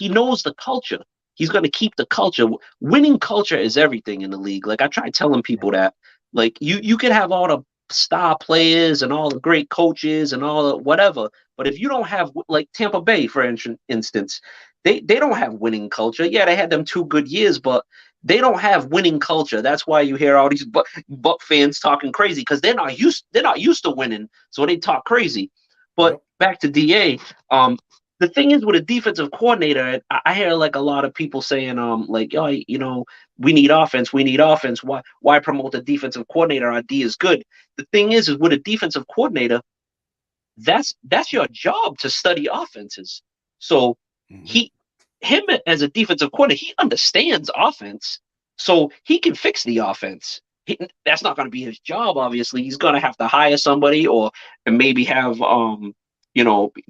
Speaker 15: knows the culture. He's going to keep the culture. Winning culture is everything in the league. Like I try telling people that, like you could have all the star players and all the great coaches and all the whatever, but if you don't have, like Tampa Bay, for instance, they don't have winning culture. Yeah, they had them 2 good years, but they don't have winning culture. That's why you hear all these Buck fans talking crazy, because they're not used to winning, so they talk crazy. But back to DA, the thing is with a defensive coordinator, I hear like a lot of people saying, like, oh, we need offense, we need offense. Why promote the defensive coordinator? Our D is good. The thing is with a defensive coordinator, that's your job to study offenses. So him as a defensive coordinator, he understands offense, so he can fix the offense. That's not going to be his job. Obviously, he's going to have to hire somebody, or and maybe have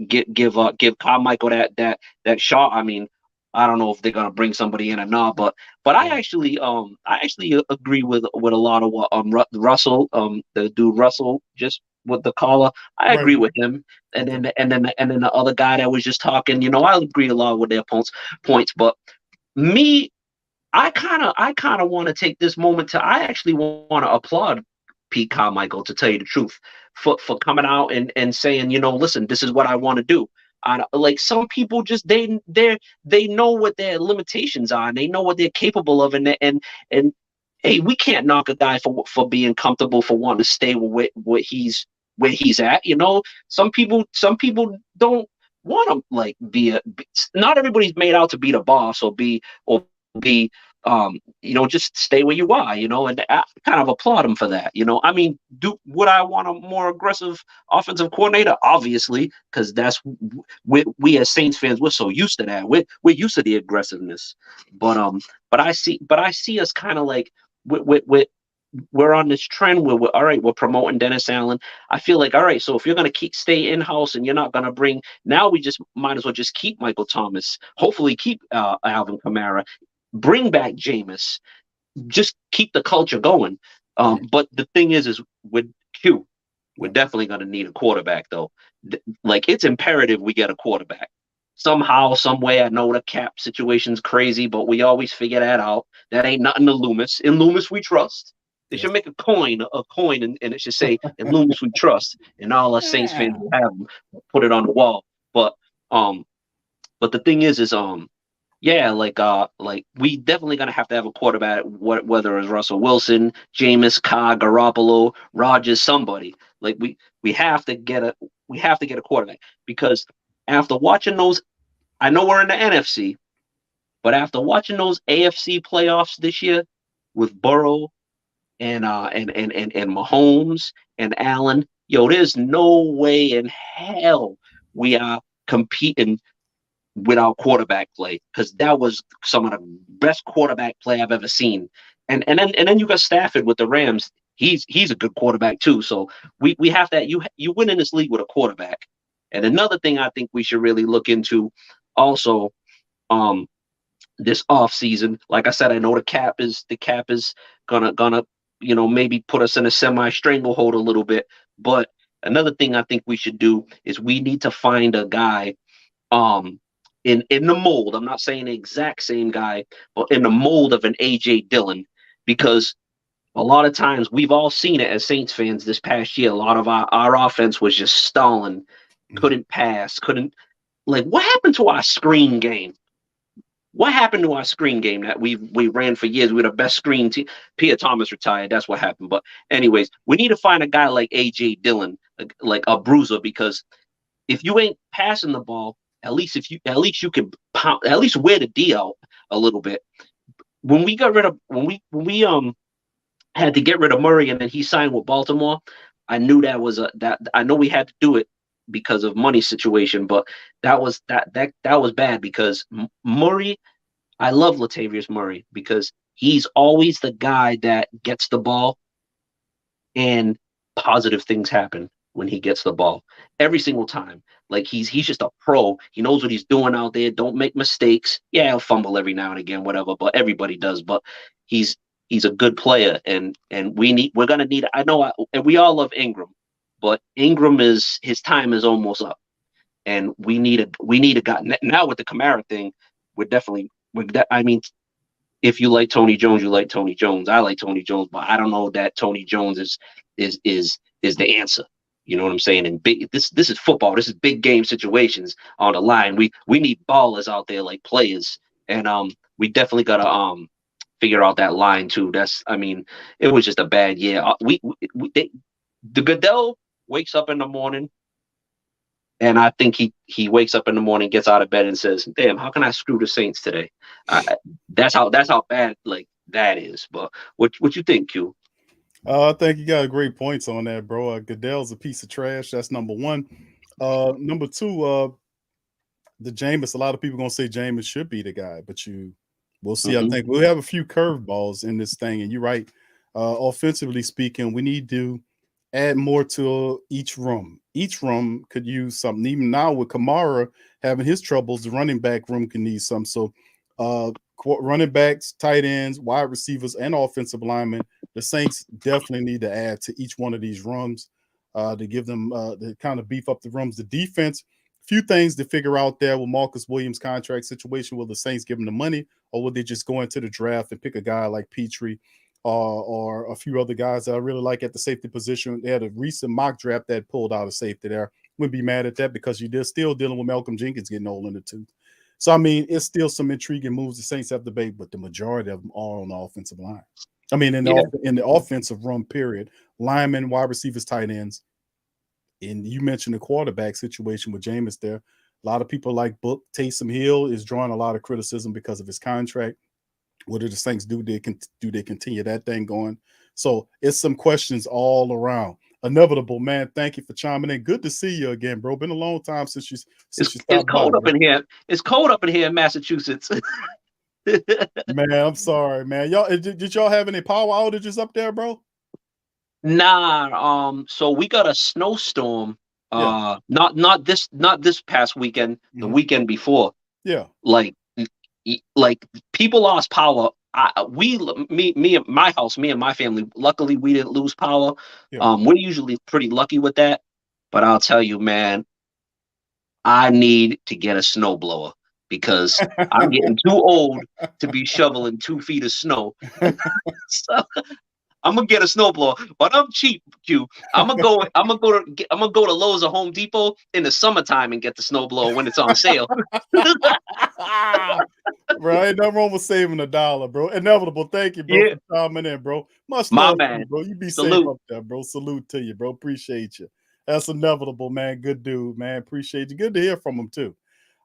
Speaker 15: give Carmichael that shot. I mean, I don't know if they're going to bring somebody in or not, but I actually agree with a lot of what Russell the dude Russell just with the caller. I agree with him, and then the other guy that was just talking. I agree a lot with their points, but me, I kind of want to take this moment to. I actually want to applaud Pete Carmichael, to tell you the truth, for coming out and saying, listen, this is what I want to do. Like some people just they know what their limitations are, and they know what they're capable of, and hey, we can't knock a guy for being comfortable, for wanting to stay with where he's at. Some people don't want to like not everybody's made out to be the boss or be just stay where you are, and I kind of applaud him for that. I mean, would I want a more aggressive offensive coordinator? Obviously, because that's we as Saints fans, we're so used to that. We're used to the aggressiveness, but I see us kind of like we're on this trend where we're promoting Dennis Allen. I feel like, all right, so if you're going to stay in-house and you're not going to bring, now we just might as well just keep Michael Thomas, hopefully keep Alvin Kamara, bring back Jameis, just keep the culture going. But the thing is with Q, we're definitely going to need a quarterback, though. Like, it's imperative we get a quarterback. Somehow, some way, I know the cap situation's crazy, but we always figure that out. That ain't nothing to Loomis. In Loomis, we trust. They should make a coin, and it should say, "In Loomis we trust," and all us Saints fans will have them, put it on the wall. But the thing is, like we definitely gonna have to have a quarterback, whether it's Russell Wilson, Jameis, Carr, Garoppolo, Rodgers, somebody. Like we have to get a quarterback, because after watching those, I know we're in the NFC, but after watching those AFC playoffs this year with Burrow and Mahomes and Allen, there's no way in hell we are competing without quarterback play, because that was some of the best quarterback play I've ever seen. And then you got Stafford with the Rams. He's a good quarterback too. So we have that. You win in this league with a quarterback. And another thing I think we should really look into also, this off season, like I said, I know the cap is gonna maybe put us in a semi stranglehold a little bit. But another thing I think we should do is we need to find a guy in the mold. I'm not saying the exact same guy, but in the mold of an AJ Dillon, because a lot of times we've all seen it as Saints fans this past year. A lot of our offense was just stalling, couldn't pass, like, what happened to our screen game? What happened to our screen game that we ran for years? We were the best screen team. Pierre Thomas retired. That's what happened. But anyways, we need to find a guy like AJ Dillon, like a bruiser, because if you ain't passing the ball, at least you can at least wear the D out a little bit. When we got rid of when we had to get rid of Murray and then he signed with Baltimore, I knew that I know we had to do it because of money situation, but that was bad, because Murray, I love Latavius Murray because he's always the guy that gets the ball and positive things happen when he gets the ball every single time. Like, he's just a pro. He knows what he's doing out there. Don't make mistakes. Yeah, he'll fumble every now and again, whatever, but everybody does. But he's a good player, and we're gonna need. And we all love Ingram, but Ingram his time is almost up, and we need a guy now with the Kamara thing. I mean, if you like Tony Jones, you like Tony Jones. I like Tony Jones, but I don't know that Tony Jones is the answer. You know what I'm saying? And this is football. This is big game situations on the line. We need ballers out there, like players, and we definitely gotta figure out that line too. It was just a bad year. The Goodell wakes up in the morning, And I think he wakes up in the morning, gets out of bed, and says, "Damn, how can I screw the Saints today?" That's how bad like that is. But what you think, Q?
Speaker 6: I think you got great points on that, bro. Goodell's a piece of trash. That's number one. Number two, the Jameis. A lot of people gonna say Jameis should be the guy, but we'll see. I think we'll have a few curveballs in this thing, and you're right. Offensively speaking, we need to add more to each room. Each room could use something. Even now with Kamara having his troubles, the running back room can need some. So, running backs, tight ends, wide receivers, and offensive linemen, the Saints definitely need to add to each one of these rooms to give them to kind of beef up the rooms. The defense, few things to figure out there with Marcus Williams' contract situation. Will the Saints give him the money, or will they just go into the draft and pick a guy like Petrie or a few other guys that I really like at the safety position? They had a recent mock draft that pulled out a safety there. Wouldn't be mad at that because you're still dealing with Malcolm Jenkins getting old in the tooth. So, I mean, it's still some intriguing moves the Saints have to make, but the majority of them are on the offensive line. I mean, in the offensive run, period. Linemen, wide receivers, tight ends. And you mentioned the quarterback situation with Jameis there. A lot of people like Book. Taysom Hill is drawing a lot of criticism because of his contract. What do the Saints do? Do they continue that thing going? So it's some questions all around. Inevitable, man. Thank you for chiming in. Good to see you again, bro. Been a long time since you
Speaker 15: It's cold up in here. It's cold up in here in Massachusetts.
Speaker 6: Man, I'm sorry, man. Y'all did y'all have any power outages up there, bro?
Speaker 15: Nah, so we got a snowstorm. Not this past weekend, the weekend before.
Speaker 6: Yeah.
Speaker 15: Like people lost power. Me and my house, me and my family, luckily we didn't lose power.
Speaker 6: Yeah.
Speaker 15: We're usually pretty lucky with that. But I'll tell you, man, I need to get a snowblower because I'm getting too old to be shoveling 2 feet of snow. So I'm gonna get a snowblower, but I'm cheap, Q. I'm gonna go to Lowe's or Home Depot in the summertime and get the snowblower when it's on sale.
Speaker 6: Bro, ain't nothing wrong with saving $1, bro. Inevitable. Thank you, bro, for coming in, bro. Much love to you, bro. You be safe up there, bro. Salute to you, bro. Appreciate you. That's inevitable, man. Good dude, man. Appreciate you. Good to hear from him too.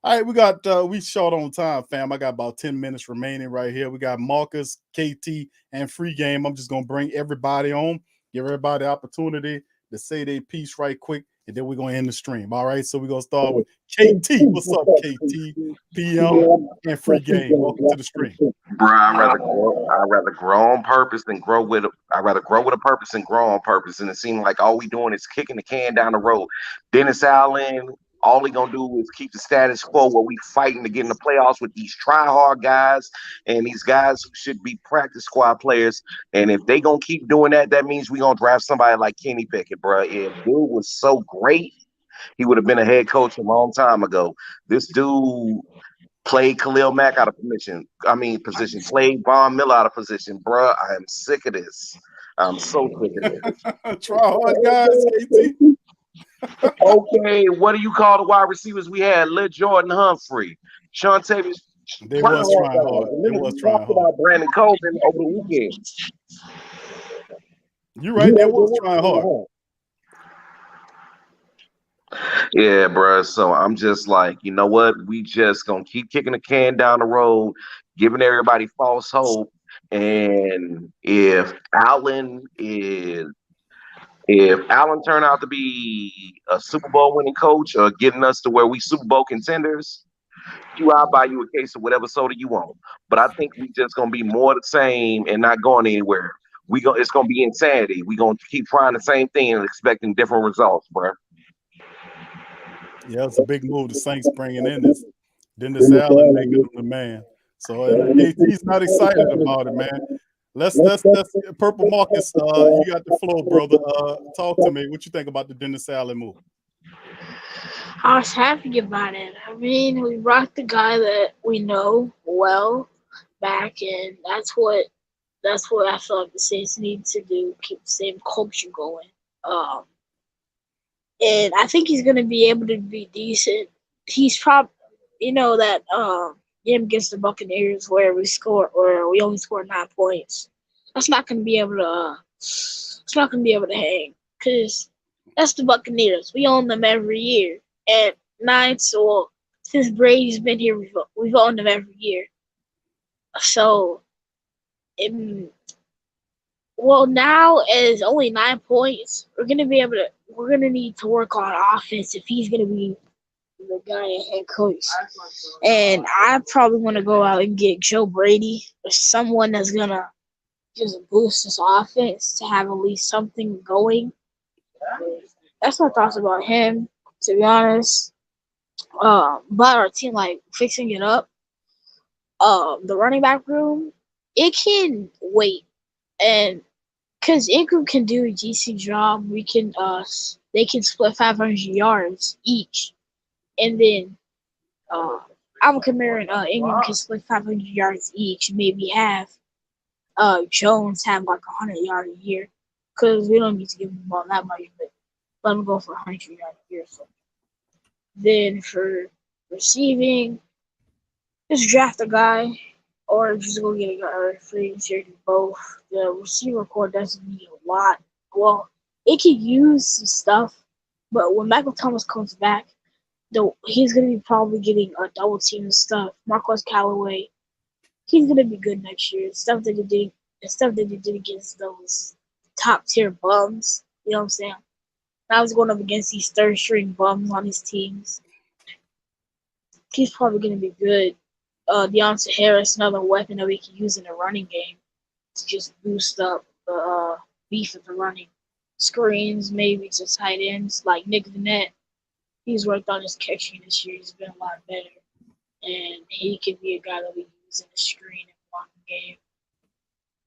Speaker 6: All right, we got we short on time, fam. I got about 10 minutes remaining right here. We got Marcus, KT, and Free Game. I'm just gonna bring everybody on, give everybody the opportunity to say their piece right quick, and then we're gonna end the stream. All right, so we're gonna start with KT. What's up, KT, PM, and Free Game? Welcome to the stream.
Speaker 16: Bro, I'd rather grow on purpose than grow with I'd rather grow with a purpose than grow on purpose. And it seems like all we doing is kicking the can down the road. Dennis Allen, all he gonna do is keep the status quo where we fighting to get in the playoffs with these try-hard guys and these guys who should be practice squad players. And if they gonna keep doing that, that means we gonna draft somebody like Kenny Pickett, bro. If dude was so great, he would have been a head coach a long time ago. This dude played Khalil Mack out of position. Played Von Miller out of position, bro. I am sick of this. I'm so sick of this.
Speaker 6: Try hard, guys, KT.
Speaker 16: Okay, what do you call the wide receivers we had? Lil Jordan Humphrey, Sean Tavis.
Speaker 6: They was trying hard. They was trying hard.
Speaker 16: Brandon Colvin over the weekend.
Speaker 6: You're right. They was trying hard.
Speaker 16: Yeah, bro. So I'm just like, you know what? We just gonna keep kicking the can down the road, giving everybody false hope. And if Allen turned out to be a Super Bowl winning coach or getting us to where we Super Bowl contenders, I'll buy you a case of whatever soda you want. But I think we just gonna be more the same and not going anywhere. It's gonna be insanity. We gonna keep trying the same thing and expecting different results, bro.
Speaker 6: Yeah, it's a big move. The Saints bringing in this Dennis Allen, making him the man. So KT's not excited about it, man. Let's Purple Marcus. You got the floor, brother. Talk to me. What you think about the Dennis Allen move?
Speaker 17: I was happy about it. I mean, we brought the guy that we know well back, and that's what I feel like the Saints need to do. Keep the same culture going. And I think he's gonna be able to be decent. He's probably, that game against the Buccaneers where we only score 9 points. That's not gonna be able to hang because that's the Buccaneers. We own them every year, And nine, so well, since Brady's been here, we've owned him every year. So, it, well, now as only 9 points, we're gonna need to work on offense if he's gonna be the guy at head coach. And I probably want to go out and get Joe Brady or someone that's gonna just boost this offense to have at least something going. That's my thoughts about him, to be honest. But our team, like fixing it up, the running back room, it can wait, and because Ingram can do a GC job, they can split 500 yards each, and then Alvin Kamara and Ingram can split 500 yards each, maybe have Jones have like 100 yards a year, because we don't need to give him all that much, but let him go for 100 yards a year. So then for receiving, just draft a guy or just go get a guy or free agency, both. The receiver core doesn't need a lot. Well, it could use some stuff, but when Michael Thomas comes back, he's going to be probably getting a double team and stuff. Marquez Callaway, he's going to be good next year. The stuff that they did against those top tier bums, you know what I'm saying? Now he's going up against these third string bums on his teams. He's probably going to be good. Deontay Harris, another weapon that we can use in the running game to just boost up the beef of the running. Screens, maybe to tight ends like Nick Vanette. He's worked on his catching this year. He's been a lot better. And he could be a guy that we use in the screen and blocking game.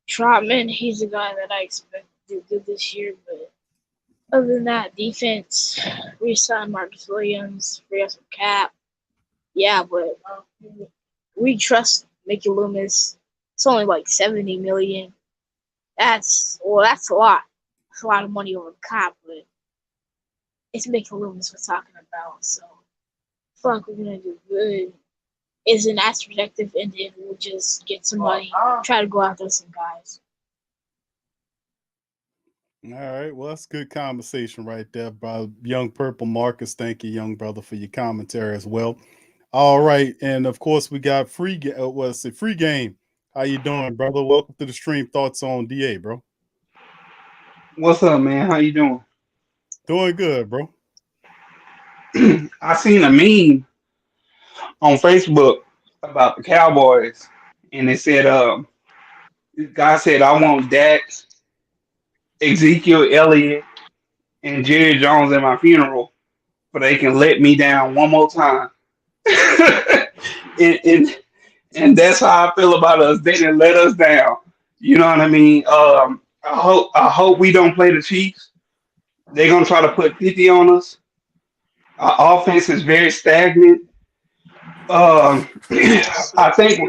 Speaker 17: Trotman, he's a guy that I expect to do good this year, but other than that, defense, re-sign Marcus Williams, free up some cap. Yeah, but we trust Mickey Loomis. It's only like $70 million. That's a lot. That's a lot of money over cap, but it's Mickey Loomis we're talking about. So I feel like we're gonna do good. Isn't as protective, and then we'll just get some money, try to go after some guys.
Speaker 6: All right, well, that's good conversation right there, by Young Purple Marcus. Thank you, young brother, for your commentary as well. All right, and of course we got free game. How you doing, brother? Welcome to the stream. Thoughts on DA, bro?
Speaker 18: What's up, man? How you doing?
Speaker 6: Doing good, bro.
Speaker 18: I seen a meme on Facebook about the Cowboys, and it said, this guy said, I want Dax, Ezekiel Elliott, and Jerry Jones at my funeral, but they can let me down one more time. and that's how I feel about us. They didn't let us down. You know what I mean? I hope we don't play the Chiefs. They're gonna try to put 50 on us. Our offense is very stagnant. I think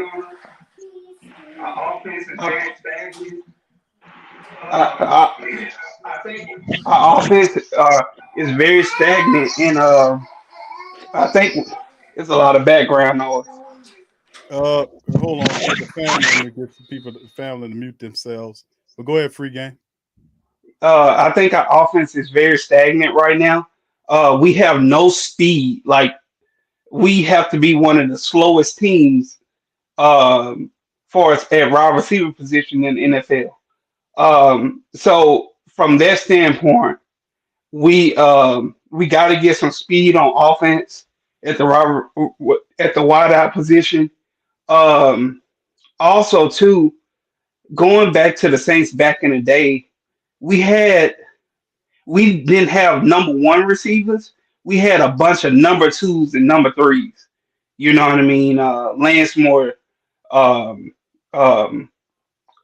Speaker 18: our offense is very stagnant. I think our offense is very stagnant, and I think it's a lot of background noise.
Speaker 6: Hold on, the family to get the family to mute themselves. But go ahead, free game.
Speaker 18: I think our offense is very stagnant right now. We have no speed. Like, we have to be one of the slowest teams for us at wide receiver position in the NFL. So from that standpoint, we got to get some speed on offense at the wideout position. Also, too, going back to the Saints back in the day, we didn't have number one receivers. We had a bunch of number twos and number threes. You know what I mean?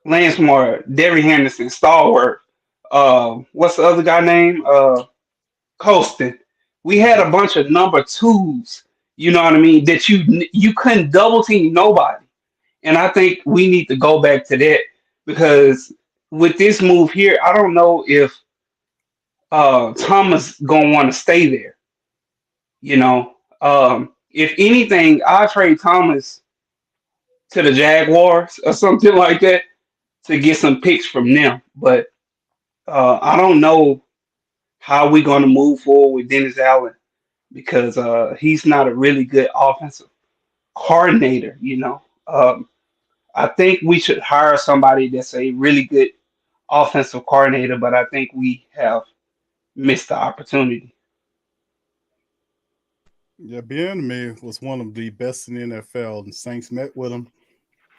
Speaker 18: Lansmore, Derry Henderson, Stallworth. What's the other guy name? Colston. We had a bunch of number twos. You know what I mean? That you couldn't double team nobody. And I think we need to go back to that, because with this move here, I don't know if Thomas gonna want to stay there. You know, if anything, I trade Thomas to the Jaguars or something like that to get some picks from them. But I don't know how we're gonna move forward with Dennis Allen. because he's not a really good offensive coordinator. I think we should hire somebody that's a really good offensive coordinator, but I think we have missed the opportunity.
Speaker 6: Yeah, Bieniemy was one of the best in the NFL, and Saints met with him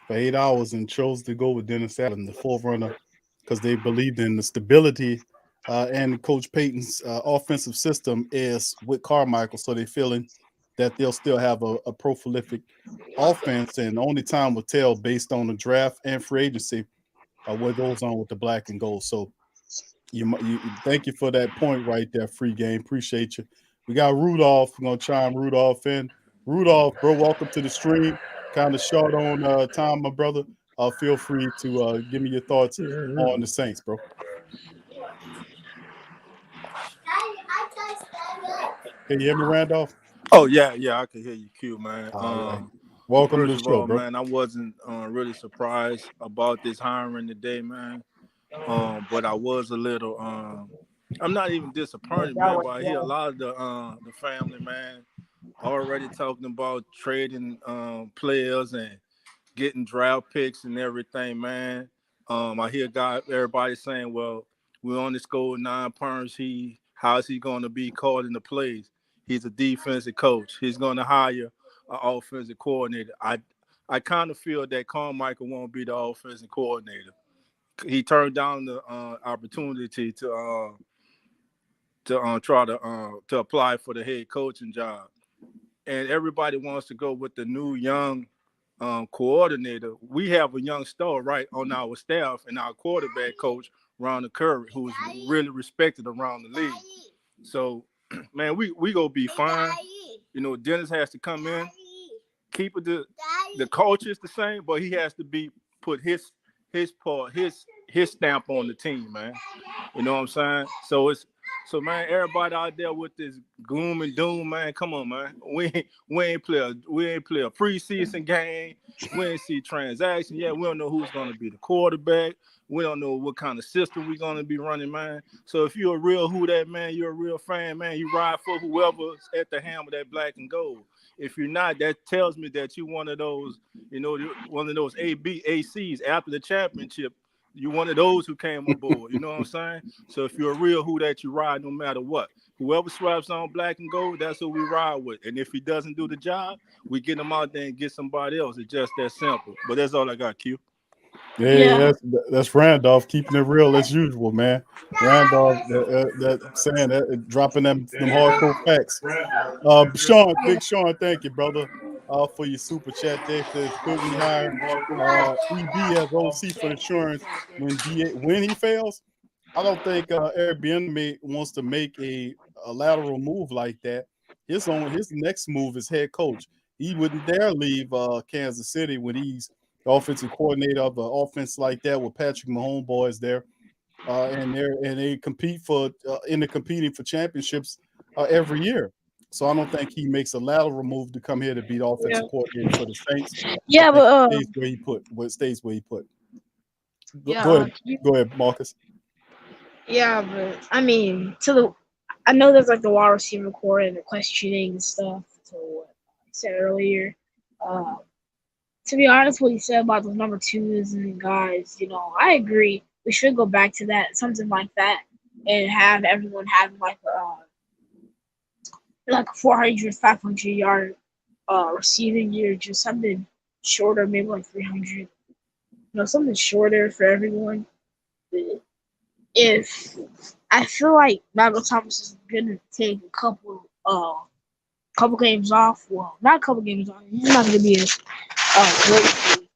Speaker 6: for 8 hours and chose to go with Dennis Allen, the forerunner, because they believed in the stability and Coach Payton's offensive system is with Carmichael, so they're feeling that they'll still have a prolific offense, and only time will tell based on the draft and free agency what goes on with the black and gold. So you thank you for that point right there, free game. Appreciate you. We got Rudolph. We're gonna chime Rudolph in. Rudolph, bro, welcome to the stream. Kind of short on time, my brother. Feel free to give me your thoughts on the Saints, bro. Can you hear me, Randolph?
Speaker 19: Oh yeah, I can hear you, Q, man.
Speaker 6: All right. Welcome to
Speaker 19: First
Speaker 6: the
Speaker 19: of
Speaker 6: show,
Speaker 19: all,
Speaker 6: bro.
Speaker 19: man, I wasn't really surprised about this hiring today, man. But I was a little I'm not even disappointed, man, but I hear a lot of the family, man, already talking about trading players and getting draft picks and everything, man. I hear everybody saying, well, we only scored 9 points. How's he going to be called in the plays? He's a defensive coach. He's going to hire an offensive coordinator. I kind of feel that Carmichael won't be the offensive coordinator. He turned down the opportunity to try to apply for the head coaching job, and everybody wants to go with the new young coordinator. We have a young star right on our staff, and our quarterback coach Ron Curry, who's really respected around the league. So, man, we gonna be fine. Dennis has to come in, keep it the culture is the same, but he has to put his part, his stamp on the team, man. You know what I'm saying? So man, everybody out there with this gloom and doom, man, come on, man. We ain't play a preseason game. We ain't see transaction yet. We don't know who's gonna be the quarterback. We don't know what kind of system we're gonna be running, man. So if you're a real who that man, you're a real fan, man. You ride for whoever's at the helm of that black and gold. If you're not, that tells me that you one of those, one of those ACs after the championship. You're one of those who came aboard. You know what I'm saying? So if you're a real who that, you ride no matter what. Whoever swaps on black and gold, that's who we ride with. And if he doesn't do the job, we get him out there and get somebody else. It's just that simple. But that's all I got, Q.
Speaker 6: Yeah, that's Randolph keeping it real as usual, man. Randolph that saying that dropping them hardcore facts. Sean, Big Sean, thank you, brother, for your super chat. There says, could we hire EB as OC for insurance when he fails? I don't think Airbnb wants to make a lateral move like that. His next move is head coach. He wouldn't dare leave Kansas City when he's the offensive coordinator of an offense like that with Patrick Mahomes boys there, and they compete for competing for championships every year. So I don't think he makes a lateral move to come here to be the offensive coordinator for the Saints.
Speaker 17: Yeah,
Speaker 6: I think
Speaker 17: but
Speaker 6: he stays where he put.
Speaker 17: yeah,
Speaker 6: Go ahead, Marcus.
Speaker 17: yeah, but I mean, I know there's like the wide receiver core and the questioning and stuff. To what I said earlier, uh, to be honest, what he said about those number twos and guys, I agree. We should go back to that, something like that, and have everyone have like a 400, 500 yard receiving year, just something shorter, maybe like 300. Something shorter for everyone. But if I feel like Michael Thomas is gonna take a couple games off. Well, not a couple games off. He's not gonna be as great as he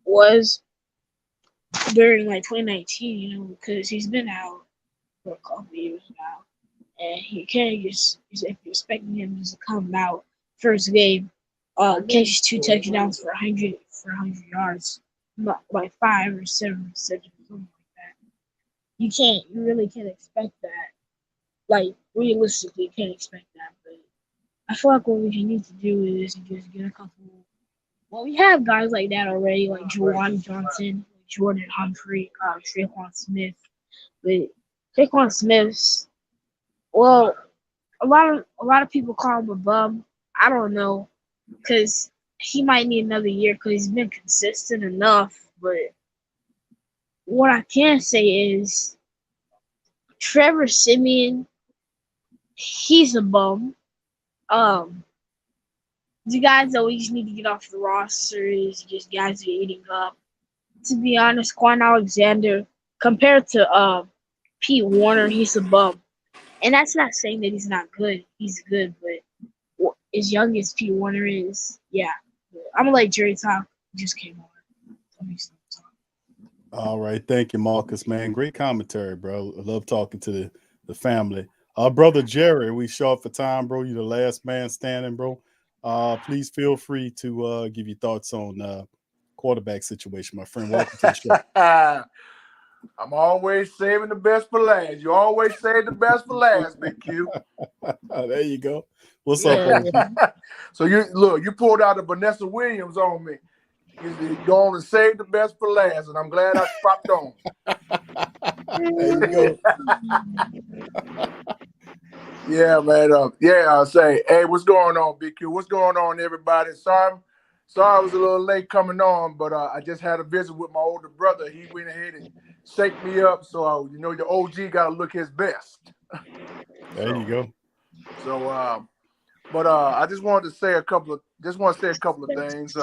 Speaker 17: was during like 2019. Because he's been out for a couple years now, and he can't just if you're expecting him just to come out first game, catches 2 touchdowns for 100 yards, like 5 or 7 receptions, something like that. You really can't expect that. Like realistically, you can't expect that. But I feel like what we need to do is just get a couple. Well, we have guys like that already, like Juwan Johnson, Jordan Humphrey, Traquan Smith. But Traquan Smith's, well, a lot of people call him a bum. I don't know, because he might need another year because he's been consistent enough. But what I can say is Trevor Simeon, he's a bum. Um, the guys that we just need to get off the roster is just guys who are eating up. To be honest, Quan Alexander, compared to Pete Warner, he's a bum. And that's not saying that he's not good. He's good, but as young as Pete Warner is, yeah. I'm gonna let Jerry talk. He just came on.
Speaker 6: All right, thank you, Marcus, man. Great commentary, bro. I love talking to the family. Brother Jerry, we short for time, bro. You the last man standing, bro. Please feel free to give your thoughts on quarterback situation, my friend. Welcome to the show.
Speaker 3: I'm always saving the best for last. You always save the best for last, Big Q.
Speaker 6: There you go. What's up, OG?
Speaker 3: So you pulled out a Vanessa Williams on me. You going to save the best for last, and I'm glad I popped on.
Speaker 6: There you
Speaker 3: go. Yeah, man. I'll say, hey, what's going on, Big Q? What's going on, everybody? Sorry I was a little late coming on, but I just had a visit with my older brother. He went ahead and shake me up, so the OG got to look his best.
Speaker 6: There you go.
Speaker 3: So, I just wanted to say a couple of things.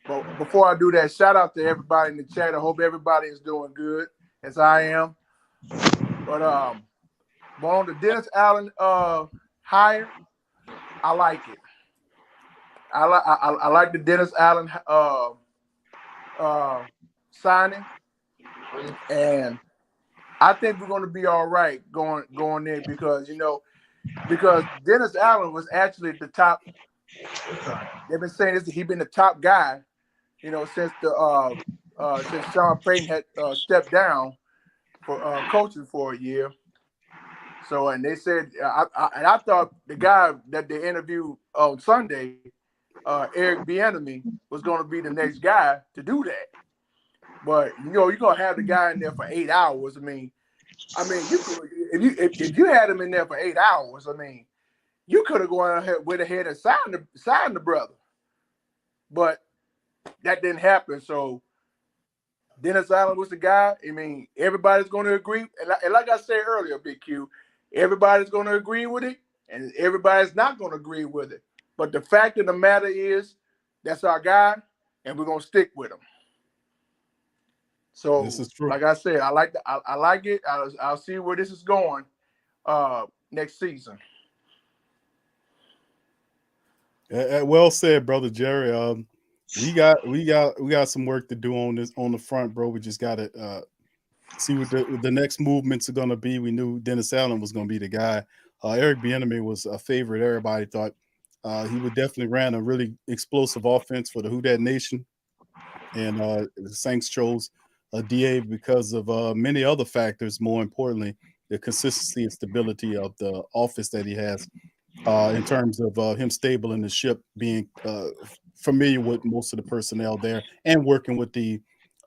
Speaker 3: But before I do that, shout out to everybody in the chat. I hope everybody is doing good, as I am. But on the Dennis Allen hire, I like it. I like the Dennis Allen signing, and I think we're going to be all right going there because Dennis Allen was actually the top. They've been saying this. He's been the top guy, since since Sean Payton had stepped down for coaching for a year. So, and they said, I thought the guy that they interviewed on Sunday, Eric Bieniemy, was going to be the next guy to do that. But you're going to have the guy in there for 8 hours. I mean, if you had him in there for 8 hours, you could have gone ahead and signed the brother. But that didn't happen. So Dennis Allen was the guy. Everybody's going to agree. And like I said earlier, Big Q, everybody's going to agree with it, and everybody's not going to agree with it. But the fact of the matter is, that's our guy, and we're going to stick with him. So,
Speaker 6: this is true.
Speaker 3: Like I said, I like it. I'll see where this is going next season.
Speaker 6: Well said, brother Jerry. We got some work to do on the front, bro. We just got to see what the next movements are going to be. We knew Dennis Allen was going to be the guy. Eric Bieniemy was a favorite. Everybody thought he would definitely ran a really explosive offense for the Who Dat Nation, and the Saints chose DA because of many other factors. More importantly, the consistency and stability of the office that he has. In terms of him stable in the ship, being familiar with most of the personnel there, and working with the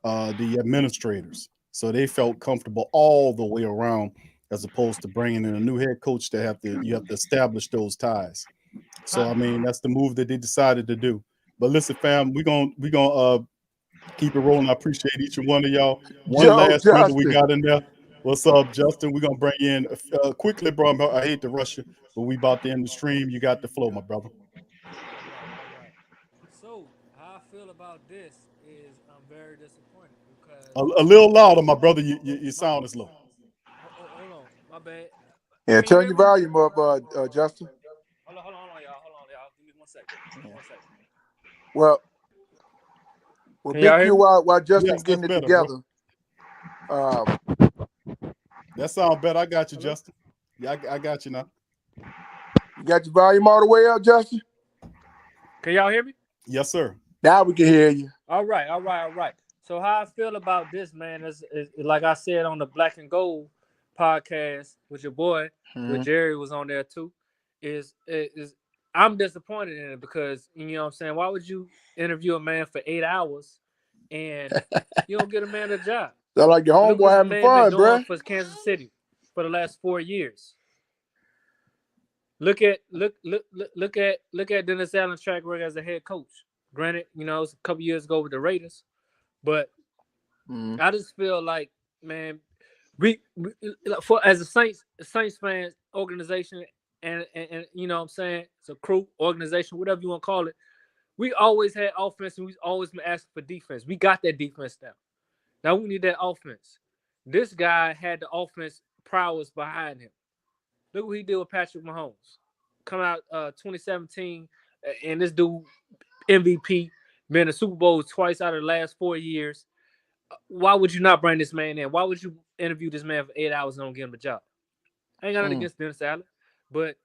Speaker 6: administrators, so they felt comfortable all the way around, as opposed to bringing in a new head coach you have to establish those ties. So that's the move that they decided to do. But listen, fam, we gonna keep it rolling. I appreciate each and one of y'all. Last brother we got in there. What's up, Justin? We're going to bring you in quickly, bro. I hate to rush you, but we about to end the stream. You got the flow, my brother.
Speaker 20: So, how I feel about this is I'm very disappointed because...
Speaker 6: A little louder, my brother. Your sound is low.
Speaker 20: Hold on. My bad.
Speaker 3: Yeah, turn your volume up, Justin.
Speaker 20: Hold on, y'all. Give me 1 second.
Speaker 3: Well, Big Q, while Justin's getting it
Speaker 6: better,
Speaker 3: together.
Speaker 6: That sounds better. I got you, Justin. Yeah, I got you now.
Speaker 3: You got your volume all the way up, Justin?
Speaker 20: Can y'all hear me?
Speaker 6: Yes, sir.
Speaker 3: Now we can hear you.
Speaker 20: All right. So how I feel about this, man, is like I said on the Black and Gold podcast with your boy, where Jerry was on there too, is I'm disappointed in it because, you know what I'm saying, why would you interview a man for 8 hours and you don't get a man a job?
Speaker 3: Sound like your homeboy having fun, bro.
Speaker 20: For Kansas City for the last 4 years. Look at Dennis Allen's track record as a head coach. Granted, you know, it was a couple years ago with the Raiders, but I just feel like, man, we for as a Saints fans organization and you know what I'm saying, it's a crew organization, whatever you want to call it. We always had offense and we always been asking for defense. We got that defense now. Now we need that offense. This guy had the offense prowess behind him. Look what he did with Patrick Mahomes. Coming out 2017, and this dude MVP, been to Super Bowls twice out of the last 4 years. Why would you not bring this man in? Why would you interview this man for 8 hours and don't give him a job? I ain't got nothing against Dennis Allen, but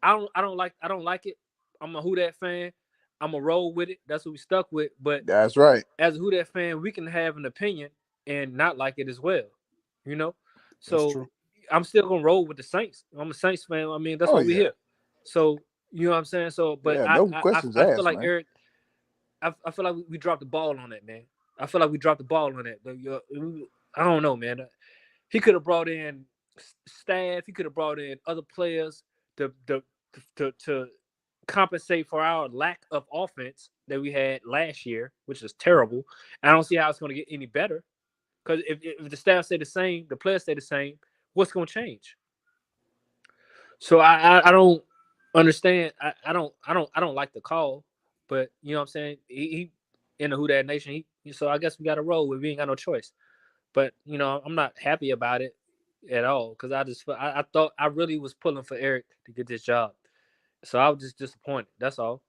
Speaker 20: I don't like it. I'm a Who Dat fan. I'm a roll with it. That's what we stuck with. But
Speaker 21: that's right.
Speaker 20: As a Who Dat fan, we can have an opinion and not like it as well. You know? So I'm still gonna roll with the Saints. I'm a Saints fan. I mean, that's why we here. So you know what I'm saying? So but I feel like, man. Eric, I feel like we dropped the ball on that, man. I feel like we dropped the ball on that. But I don't know, man. He could have brought in staff. He could have brought in other players to compensate for our lack of offense that we had last year, which is terrible. I don't see how it's going to get any better. Because if the staff stay the same, the players stay the same, what's going to change? So I don't understand. I don't like the call, but you know what I'm saying. He in the Who Dat Nation. So I guess we got to roll with. We ain't got no choice. But you know, I'm not happy about it at all because I thought I really was pulling for Eric to get this job. So I was just disappointed. That's all.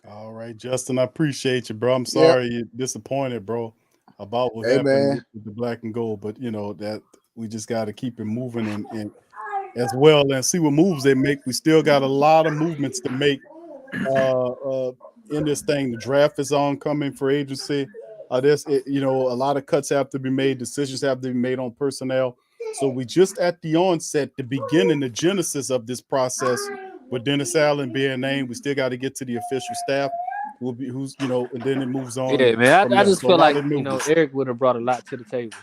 Speaker 6: All right, Justin, I appreciate you, bro. I'm sorry you're disappointed, bro, about what happened with the black and gold. But you know that we just got to keep it moving and as well and see what moves they make. We still got a lot of movements to make in this thing. The draft is oncoming for agency. You know, a lot of cuts have to be made. Decisions have to be made on personnel. So we just at the onset, the beginning, the genesis of this process with Dennis Allen being named. We still got to get to the official staff. Who's you know, and then it moves on.
Speaker 20: Yeah, man. I just feel like you know Eric would have brought a lot to the table.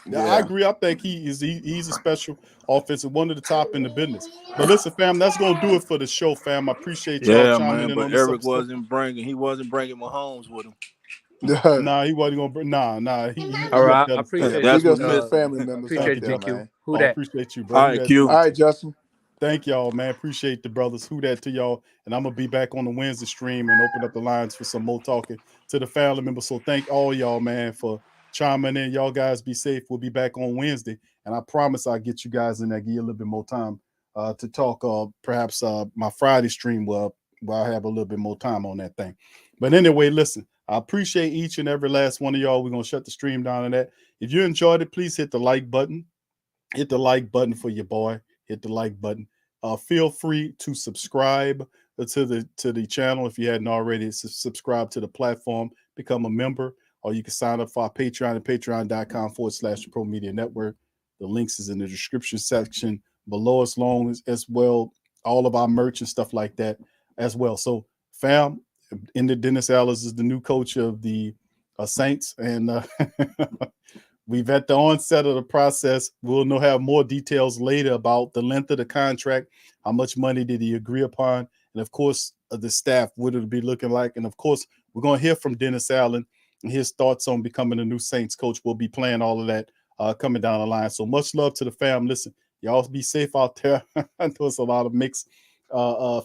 Speaker 6: Yeah, I agree. I think he's a special offensive, one of the top in the business. But listen, fam, that's gonna do it for the show, fam. I appreciate y'all chiming in on this
Speaker 19: Eric
Speaker 6: episode.
Speaker 19: He wasn't bringing Mahomes with him.
Speaker 6: Nah, he wasn't gonna bring. Nah.
Speaker 20: All right, I appreciate
Speaker 21: that's what family members.
Speaker 20: Appreciate
Speaker 21: you,
Speaker 20: man. Who Dat?
Speaker 6: Appreciate you, bro.
Speaker 19: All right, Q.
Speaker 21: All right, Justin.
Speaker 6: Thank y'all, man. Appreciate the brothers. Who Dat to y'all. And I'm gonna be back on the Wednesday stream and open up the lines for some more talking to the family members. So thank all y'all, man, for chiming in. Y'all guys be safe. We'll be back on Wednesday, and I promise I'll get you guys in there, give you a little bit more time to talk. Perhaps my Friday stream will I have a little bit more time on that thing. But anyway, listen. I appreciate each and every last one of y'all. We're going to shut the stream down on that. If you enjoyed it, please hit the like button. Hit the like button for your boy. Hit the like button. Feel free to subscribe to the channel if you hadn't already. Subscribe to the platform. Become a member. Or you can sign up for our Patreon at patreon.com/the Pro Media Network. The links is in the description section below as long as well. All of our merch and stuff like that as well. So, fam, Dennis Allen is the new coach of the Saints, and we've at the onset of the process. We'll have more details later about the length of the contract, how much money did he agree upon, and of course, the staff, what it'll be looking like. And of course, we're going to hear from Dennis Allen and his thoughts on becoming a new Saints coach. We'll be playing all of that coming down the line. So much love to the fam. Listen, y'all be safe out there. I know it's a lot of mixed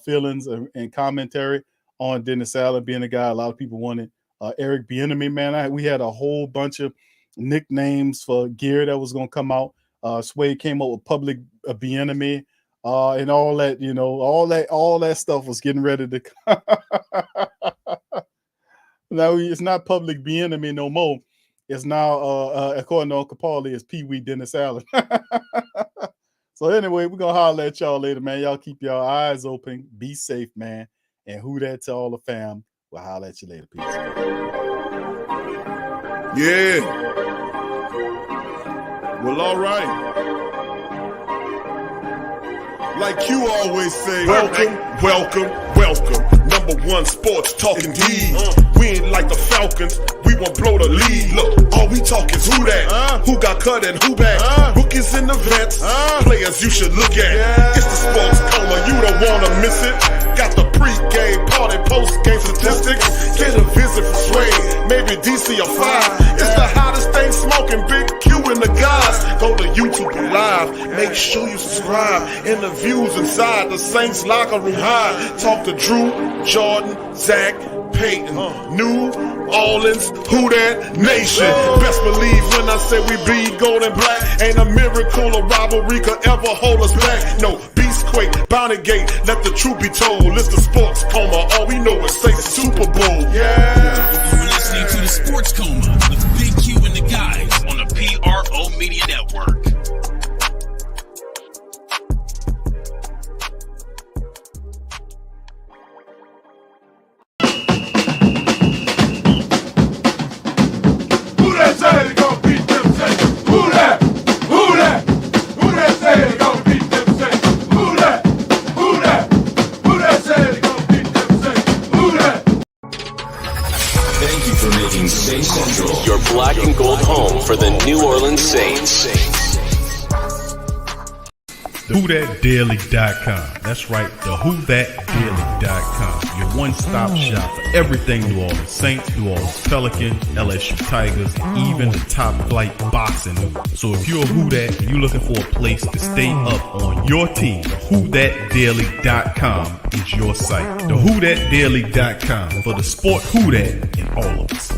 Speaker 6: feelings and commentary on Dennis Allen being a guy a lot of people wanted. Eric Bieniemy, man, we had a whole bunch of nicknames for gear that was going to come out. Sway came up with Public Bieniemy and all that, you know, all that stuff was getting ready to come. Now it's not Public Bieniemy no more. It's now, according to Uncle Paulie, it's Pee Wee Dennis Allen. So anyway, we're going to holler at y'all later, man. Y'all keep your eyes open. Be safe, man. And who that to all the fam. We'll holler at you later. Peace.
Speaker 4: Yeah. Well, all right. Like you always say, welcome. Number one sports talking D. We ain't like the Falcons, we won't blow the lead. Look, all we talk is who that, who got cut and who back. Rookies and the vets, players you should look at. It's the sports coma, you don't wanna miss it. Got the pre-game, party, post-game statistics. Get a visit for Sway, maybe DC or 5. It's the hottest thing smoking, Big Q and the guys. Go to YouTube Live, make sure you subscribe. Interviews inside the Saints locker room high. Talk to Drew, Jordan, Zach, Peyton, New Orleans, who that nation. Best believe when I say we bleed gold and black. Ain't a miracle or rivalry could ever hold us back. No, Beastquake, Bounty Gate, let the truth be told. It's the sports coma, all we know is say Super Bowl. Yeah.
Speaker 5: You're listening to the Sports Coma with Big Q and the guys on the PRO Media Network.
Speaker 2: Your black and gold home for the New Orleans Saints.
Speaker 1: WhoThatDaily.com. That's right, the WhoThatDaily.com. Your one-stop shop for everything New Orleans Saints, New Orleans Pelicans, LSU Tigers, even the top flight boxing news. So if you're a Who That and you're looking for a place to stay up on your team, WhoThatDaily.com is your site. The WhoThatDaily.com for the sport Who That in all of us.